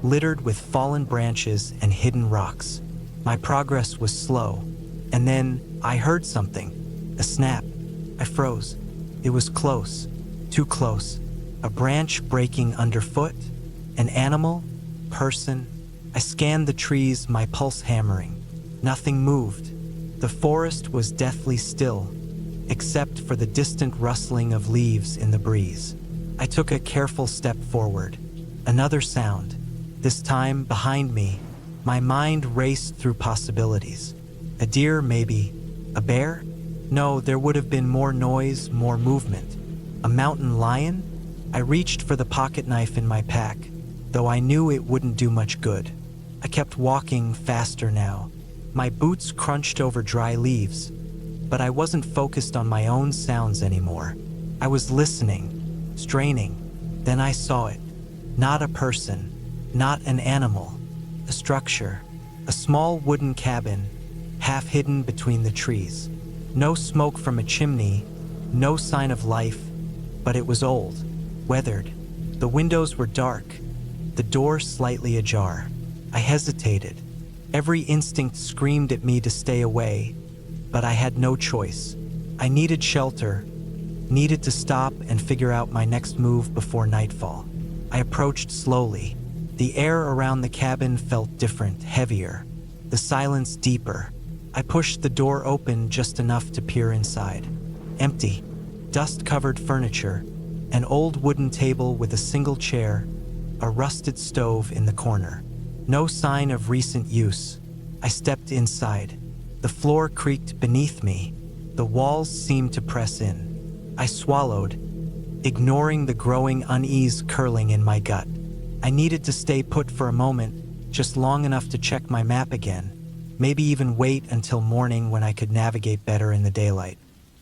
littered with fallen branches and hidden rocks. My progress was slow, and then I heard something, a snap. I froze. It was close, too close. A branch breaking underfoot, an animal, person. I scanned the trees, my pulse hammering. Nothing moved. The forest was deathly still, except for the distant rustling of leaves in the breeze. I took a careful step forward. Another sound. This time, behind me, my mind raced through possibilities. A deer, maybe. A bear? No, there would have been more noise, more movement. A mountain lion? I reached for the pocket knife in my pack, though I knew it wouldn't do much good. I kept walking faster now. My boots crunched over dry leaves, but I wasn't focused on my own sounds anymore. I was listening, straining. Then I saw it. Not a person. Not an animal, a structure, a small wooden cabin, half hidden between the trees. No smoke from a chimney, no sign of life, but it was old, weathered. The windows were dark, the door slightly ajar. I hesitated. Every instinct screamed at me to stay away, but I had no choice. I needed shelter, needed to stop and figure out my next move before nightfall. I approached slowly. The air around the cabin felt different, heavier, the silence deeper. I pushed the door open just enough to peer inside. Empty, dust-covered furniture, an old wooden table with a single chair, a rusted stove in the corner. No sign of recent use. I stepped inside. The floor creaked beneath me. The walls seemed to press in. I swallowed, ignoring the growing unease curling in my gut. I needed to stay put for a moment, just long enough to check my map again, maybe even wait until morning when I could navigate better in the daylight.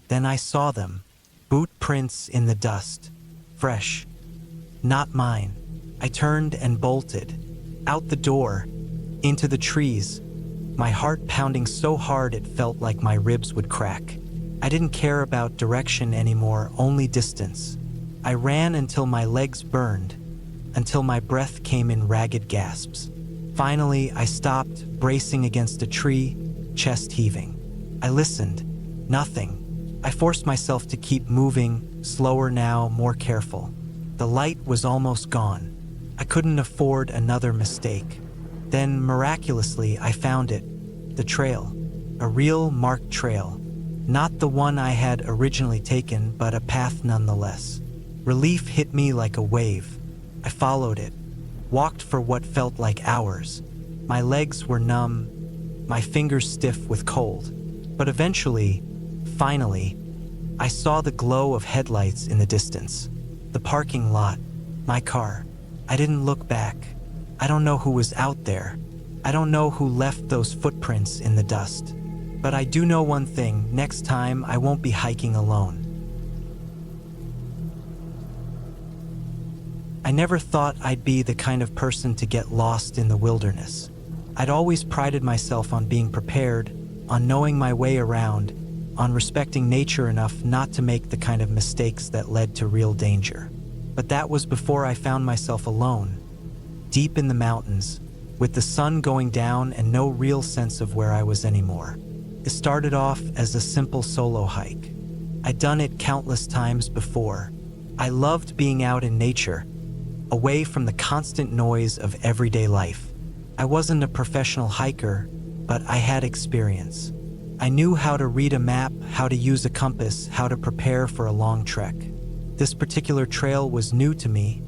Then I saw them, boot prints in the dust, fresh, not mine. I turned and bolted, out the door, into the trees, my heart pounding so hard it felt like my ribs would crack. I didn't care about direction anymore, only distance. I ran until my legs burned, until my breath came in ragged gasps. Finally, I stopped, bracing against a tree, chest heaving. I listened. Nothing. I forced myself to keep moving, slower now, more careful. The light was almost gone. I couldn't afford another mistake. Then, miraculously, I found it. The trail. A real marked trail. Not the one I had originally taken, but a path nonetheless. Relief hit me like a wave. I followed it, walked for what felt like hours. My legs were numb, my fingers stiff with cold. But eventually, finally, I saw the glow of headlights in the distance. The parking lot, my car. I didn't look back. I don't know who was out there. I don't know who left those footprints in the dust. But I do know one thing, next time I won't be hiking alone. I never thought I'd be the kind of person to get lost in the wilderness. I'd always prided myself on being prepared, on knowing my way around, on respecting nature enough not to make the kind of mistakes that led to real danger. But that was before I found myself alone, deep in the mountains, with the sun going down and no real sense of where I was anymore. It started off as a simple solo hike. I'd done it countless times before. I loved being out in nature, away from the constant noise of everyday life. I wasn't a professional hiker, but I had experience. I knew how to read a map, how to use a compass, how to prepare for a long trek. This particular trail was new to me,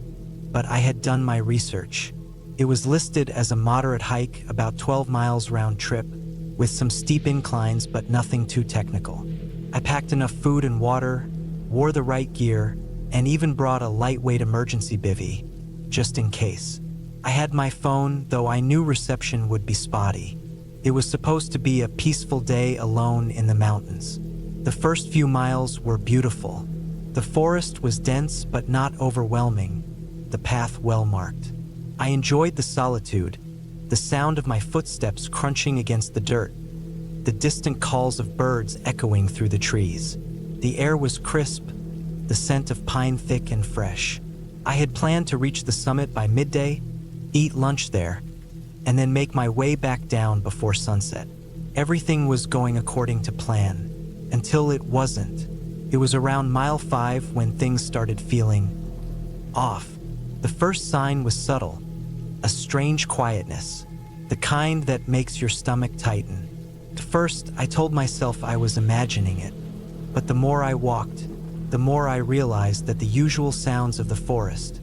but I had done my research. It was listed as a moderate hike, about 12 miles round trip, with some steep inclines but nothing too technical. I packed enough food and water, wore the right gear, and even brought a lightweight emergency bivvy, just in case. I had my phone, though I knew reception would be spotty. It was supposed to be a peaceful day alone in the mountains. The first few miles were beautiful. The forest was dense but not overwhelming, the path well marked. I enjoyed the solitude, the sound of my footsteps crunching against the dirt, the distant calls of birds echoing through the trees. The air was crisp, the scent of pine thick and fresh. I had planned to reach the summit by midday, eat lunch there, and then make my way back down before sunset. Everything was going according to plan, until it wasn't. It was around mile 5 when things started feeling off. The first sign was subtle, a strange quietness, the kind that makes your stomach tighten. At first, I told myself I was imagining it, but the more I walked, the more I realized that the usual sounds of the forest,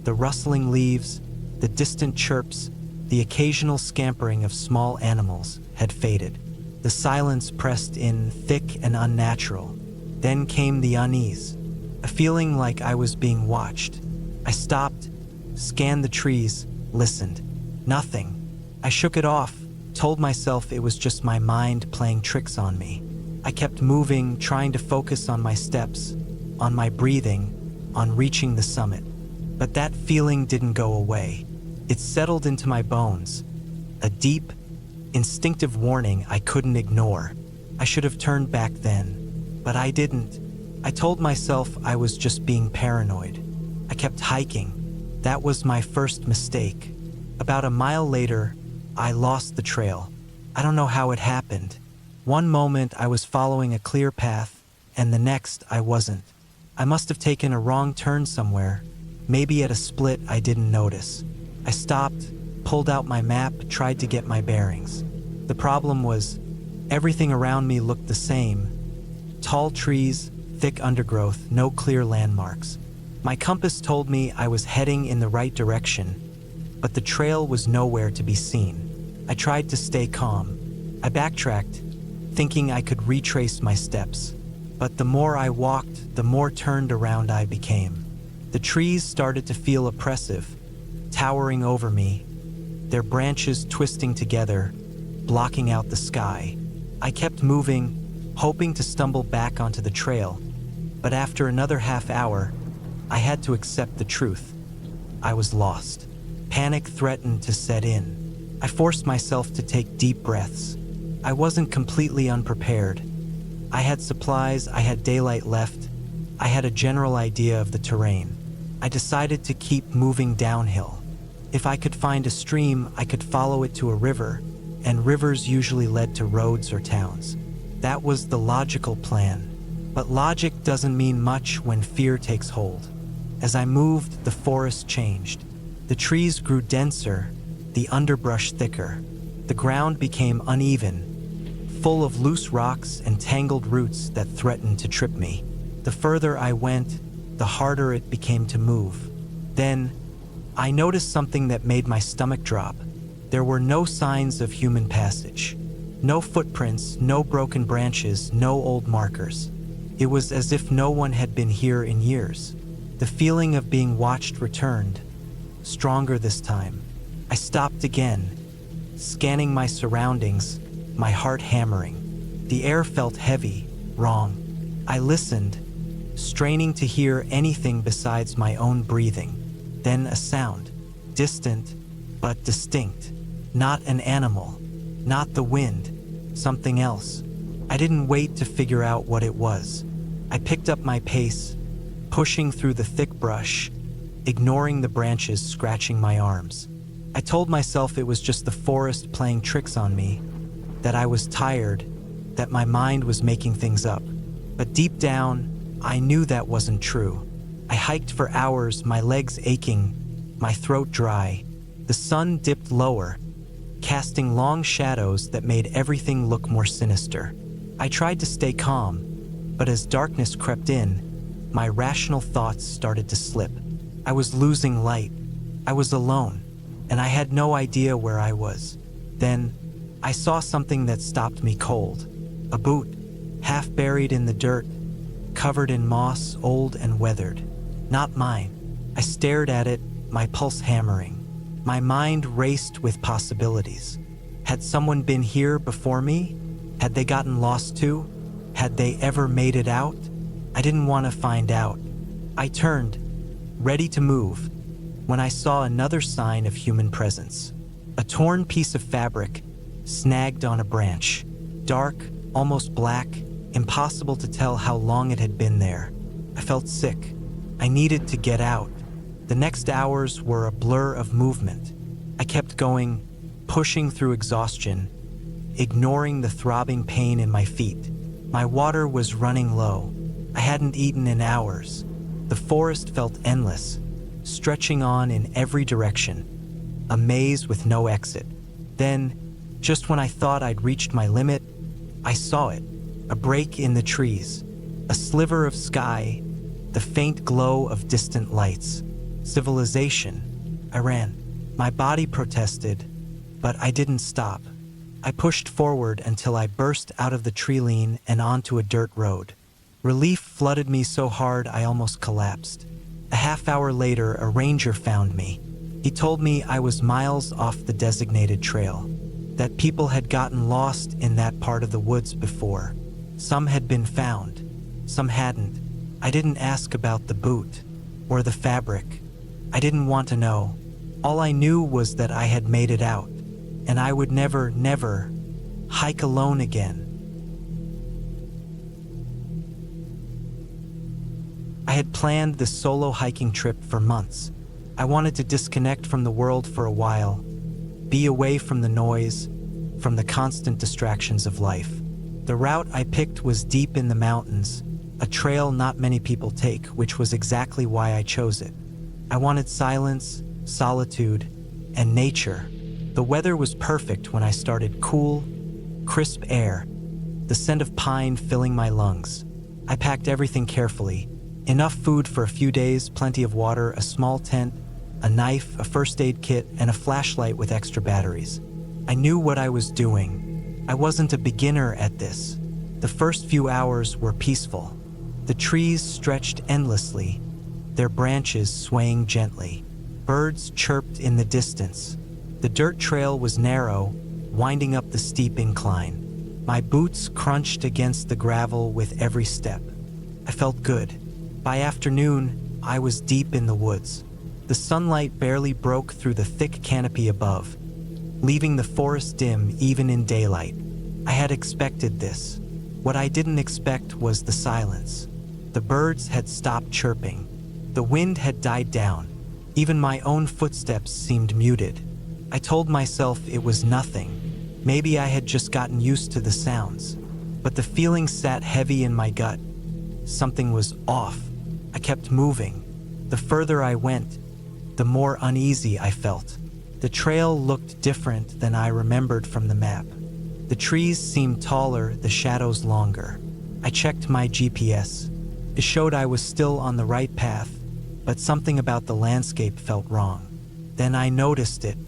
the rustling leaves, the distant chirps, the occasional scampering of small animals, had faded. The silence pressed in, thick and unnatural. Then came the unease, a feeling like I was being watched. I stopped, scanned the trees, listened. Nothing. I shook it off, told myself it was just my mind playing tricks on me. I kept moving, trying to focus on my steps, on my breathing, on reaching the summit. But that feeling didn't go away. It settled into my bones, a deep, instinctive warning I couldn't ignore. I should have turned back then, but I didn't. I told myself I was just being paranoid. I kept hiking. That was my first mistake. About a mile later, I lost the trail. I don't know how it happened. One moment I was following a clear path, and the next I wasn't. I must have taken a wrong turn somewhere, maybe at a split I didn't notice. I stopped, pulled out my map, tried to get my bearings. The problem was, everything around me looked the same. Tall trees, thick undergrowth, no clear landmarks. My compass told me I was heading in the right direction, but the trail was nowhere to be seen. I tried to stay calm. I backtracked, thinking I could retrace my steps. But the more I walked, the more turned around I became. The trees started to feel oppressive, towering over me, their branches twisting together, blocking out the sky. I kept moving, hoping to stumble back onto the trail, but after another half hour, I had to accept the truth. I was lost. Panic threatened to set in. I forced myself to take deep breaths. I wasn't completely unprepared. I had supplies, I had daylight left, I had a general idea of the terrain. I decided to keep moving downhill. If I could find a stream, I could follow it to a river, and rivers usually led to roads or towns. That was the logical plan. But logic doesn't mean much when fear takes hold. As I moved, the forest changed. The trees grew denser, the underbrush thicker. The ground became uneven, full of loose rocks and tangled roots that threatened to trip me. The further I went, the harder it became to move. Then, I noticed something that made my stomach drop. There were no signs of human passage. No footprints, no broken branches, no old markers. It was as if no one had been here in years. The feeling of being watched returned, stronger this time. I stopped again, scanning my surroundings, my heart hammering. The air felt heavy, wrong. I listened, straining to hear anything besides my own breathing. Then a sound, distant but distinct. Not an animal, not the wind, something else. I didn't wait to figure out what it was. I picked up my pace, pushing through the thick brush, ignoring the branches scratching my arms. I told myself it was just the forest playing tricks on me, that I was tired, that my mind was making things up. But deep down, I knew that wasn't true. I hiked for hours, my legs aching, my throat dry. The sun dipped lower, casting long shadows that made everything look more sinister. I tried to stay calm, but as darkness crept in, my rational thoughts started to slip. I was losing light. I was alone, and I had no idea where I was. Then, I saw something that stopped me cold. A boot. half buried in the dirt, covered in moss, old and weathered. Not mine. I stared at it, my pulse hammering. My mind raced with possibilities. Had someone been here before me? Had they gotten lost too? Had they ever made it out? I didn't want to find out. I turned, ready to move, when I saw another sign of human presence. A torn piece of fabric, snagged on a branch. Dark, almost black, impossible to tell how long it had been there. I felt sick. I needed to get out. The next hours were a blur of movement. I kept going, pushing through exhaustion, ignoring the throbbing pain in my feet. My water was running low. I hadn't eaten in hours. The forest felt endless, stretching on in every direction, a maze with no exit. Then, just when I thought I'd reached my limit, I saw it, a break in the trees, a sliver of sky, the faint glow of distant lights. Civilization. I ran. My body protested, but I didn't stop. I pushed forward until I burst out of the tree line and onto a dirt road. Relief flooded me so hard I almost collapsed. A half hour later, a ranger found me. He told me I was miles off the designated trail, that people had gotten lost in that part of the woods before. Some had been found, some hadn't. I didn't ask about the boot or the fabric. I didn't want to know. All I knew was that I had made it out, and I would never hike alone again. I had planned this solo hiking trip for months. I wanted to disconnect from the world for a while, be away from the noise, from the constant distractions of life. The route I picked was deep in the mountains, a trail not many people take, which was exactly why I chose it. I wanted silence, solitude, and nature. The weather was perfect when I started. Cool, crisp air, the scent of pine filling my lungs. I packed everything carefully. Enough food for a few days, plenty of water, a small tent, a knife, a first aid kit, and a flashlight with extra batteries. I knew what I was doing. I wasn't a beginner at this. The first few hours were peaceful. The trees stretched endlessly, their branches swaying gently. Birds chirped in the distance. The dirt trail was narrow, winding up the steep incline. My boots crunched against the gravel with every step. I felt good. By afternoon, I was deep in the woods. The sunlight barely broke through the thick canopy above, leaving the forest dim even in daylight. I had expected this. What I didn't expect was the silence. The birds had stopped chirping. The wind had died down. Even my own footsteps seemed muted. I told myself it was nothing. Maybe I had just gotten used to the sounds. But the feeling sat heavy in my gut. Something was off. I kept moving. The further I went, the more uneasy I felt. The trail looked different than I remembered from the map. The trees seemed taller, the shadows longer. I checked my GPS. It showed I was still on the right path, but something about the landscape felt wrong. Then I noticed it.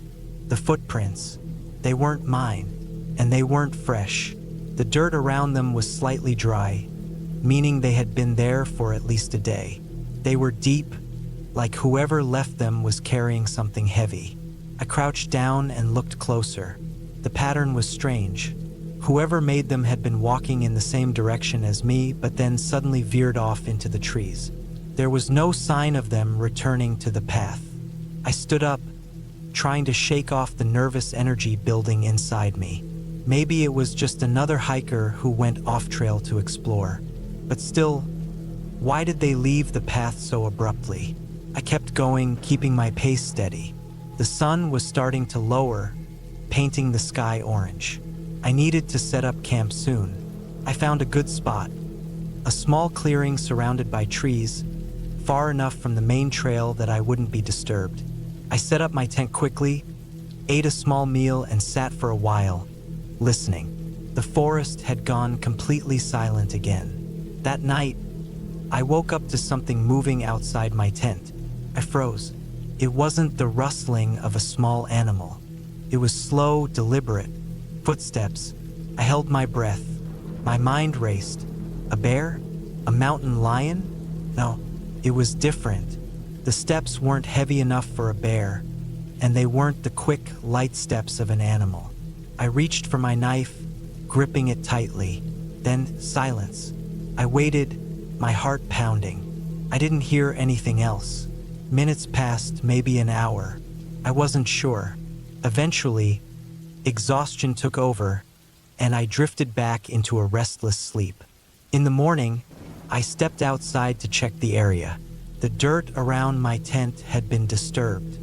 The footprints. They weren't mine, and they weren't fresh. The dirt around them was slightly dry, meaning they had been there for at least a day. They were deep, like whoever left them was carrying something heavy. I crouched down and looked closer. The pattern was strange. Whoever made them had been walking in the same direction as me, but then suddenly veered off into the trees. There was no sign of them returning to the path. I stood up, trying to shake off the nervous energy building inside me. Maybe it was just another hiker who went off-trail to explore. But still, why did they leave the path so abruptly? I kept going, keeping my pace steady. The sun was starting to lower, painting the sky orange. I needed to set up camp soon. I found a good spot. A small clearing surrounded by trees, far enough from the main trail that I wouldn't be disturbed. I set up my tent quickly, ate a small meal, and sat for a while, listening. The forest had gone completely silent again. That night, I woke up to something moving outside my tent. I froze. It wasn't the rustling of a small animal. It was slow, deliberate. Footsteps. I held my breath, My mind raced. A bear? A mountain lion? No, it was different. The steps weren't heavy enough for a bear, and they weren't the quick, light steps of an animal. I reached for my knife, gripping it tightly. Then silence. I waited, my heart pounding. I didn't hear anything else. Minutes passed, maybe an hour. I wasn't sure. Eventually, exhaustion took over, and I drifted back into a restless sleep. In the morning, I stepped outside to check the area. The dirt around my tent had been disturbed.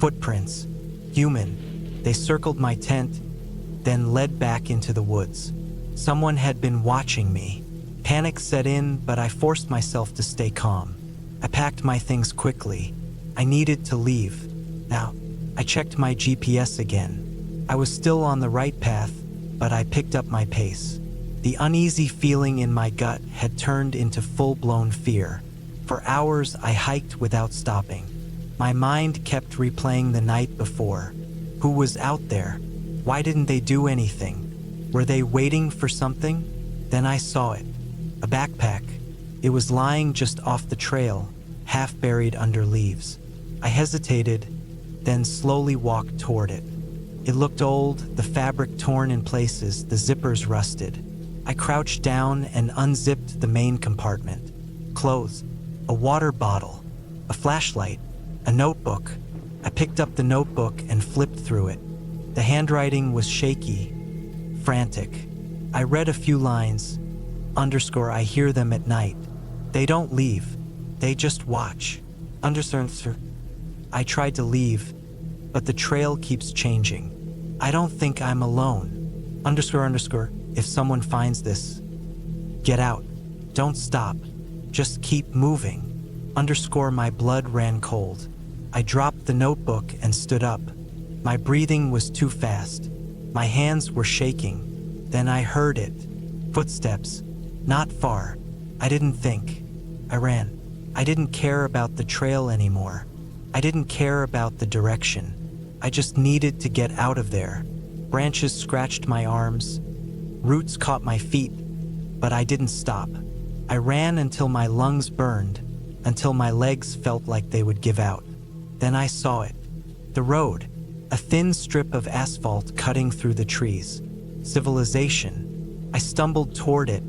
Footprints, human. They circled my tent, then led back into the woods. Someone had been watching me. Panic set in, but I forced myself to stay calm. I packed my things quickly. I needed to leave. Now, I checked my GPS again. I was still on the right path, but I picked up my pace. The uneasy feeling in my gut had turned into full-blown fear. For hours, I hiked without stopping. My mind kept replaying the night before. Who was out there? Why didn't they do anything? Were they waiting for something? Then I saw it. A backpack. It was lying just off the trail, half buried under leaves. I hesitated, then slowly walked toward it. It looked old, the fabric torn in places, the zippers rusted. I crouched down and unzipped the main compartment. Clothes, a water bottle, a flashlight, a notebook. I picked up the notebook and flipped through it. The handwriting was shaky, frantic. I read a few lines. I hear them at night. They don't leave. They just watch. I tried to leave, but the trail keeps changing. I don't think I'm alone. If someone finds this, get out. Don't stop. Just keep moving. My blood ran cold. I dropped the notebook and stood up. My breathing was too fast. My hands were shaking. Then I heard it. Footsteps. Not far. I didn't think. I ran. I didn't care about the trail anymore. I didn't care about the direction. I just needed to get out of there. Branches scratched my arms. Roots caught my feet, but I didn't stop. I ran until my lungs burned, until my legs felt like they would give out. Then I saw it. The road. A thin strip of asphalt cutting through the trees. Civilization. I stumbled toward it,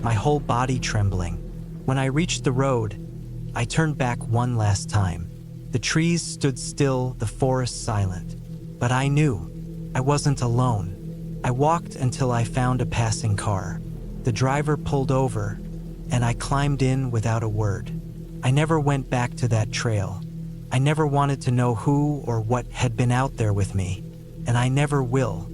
my whole body trembling. When I reached the road, I turned back one last time. The trees stood still, the forest silent. But I knew I wasn't alone. I walked until I found a passing car. The driver pulled over, and I climbed in without a word. I never went back to that trail. I never wanted to know who or what had been out there with me, and I never will.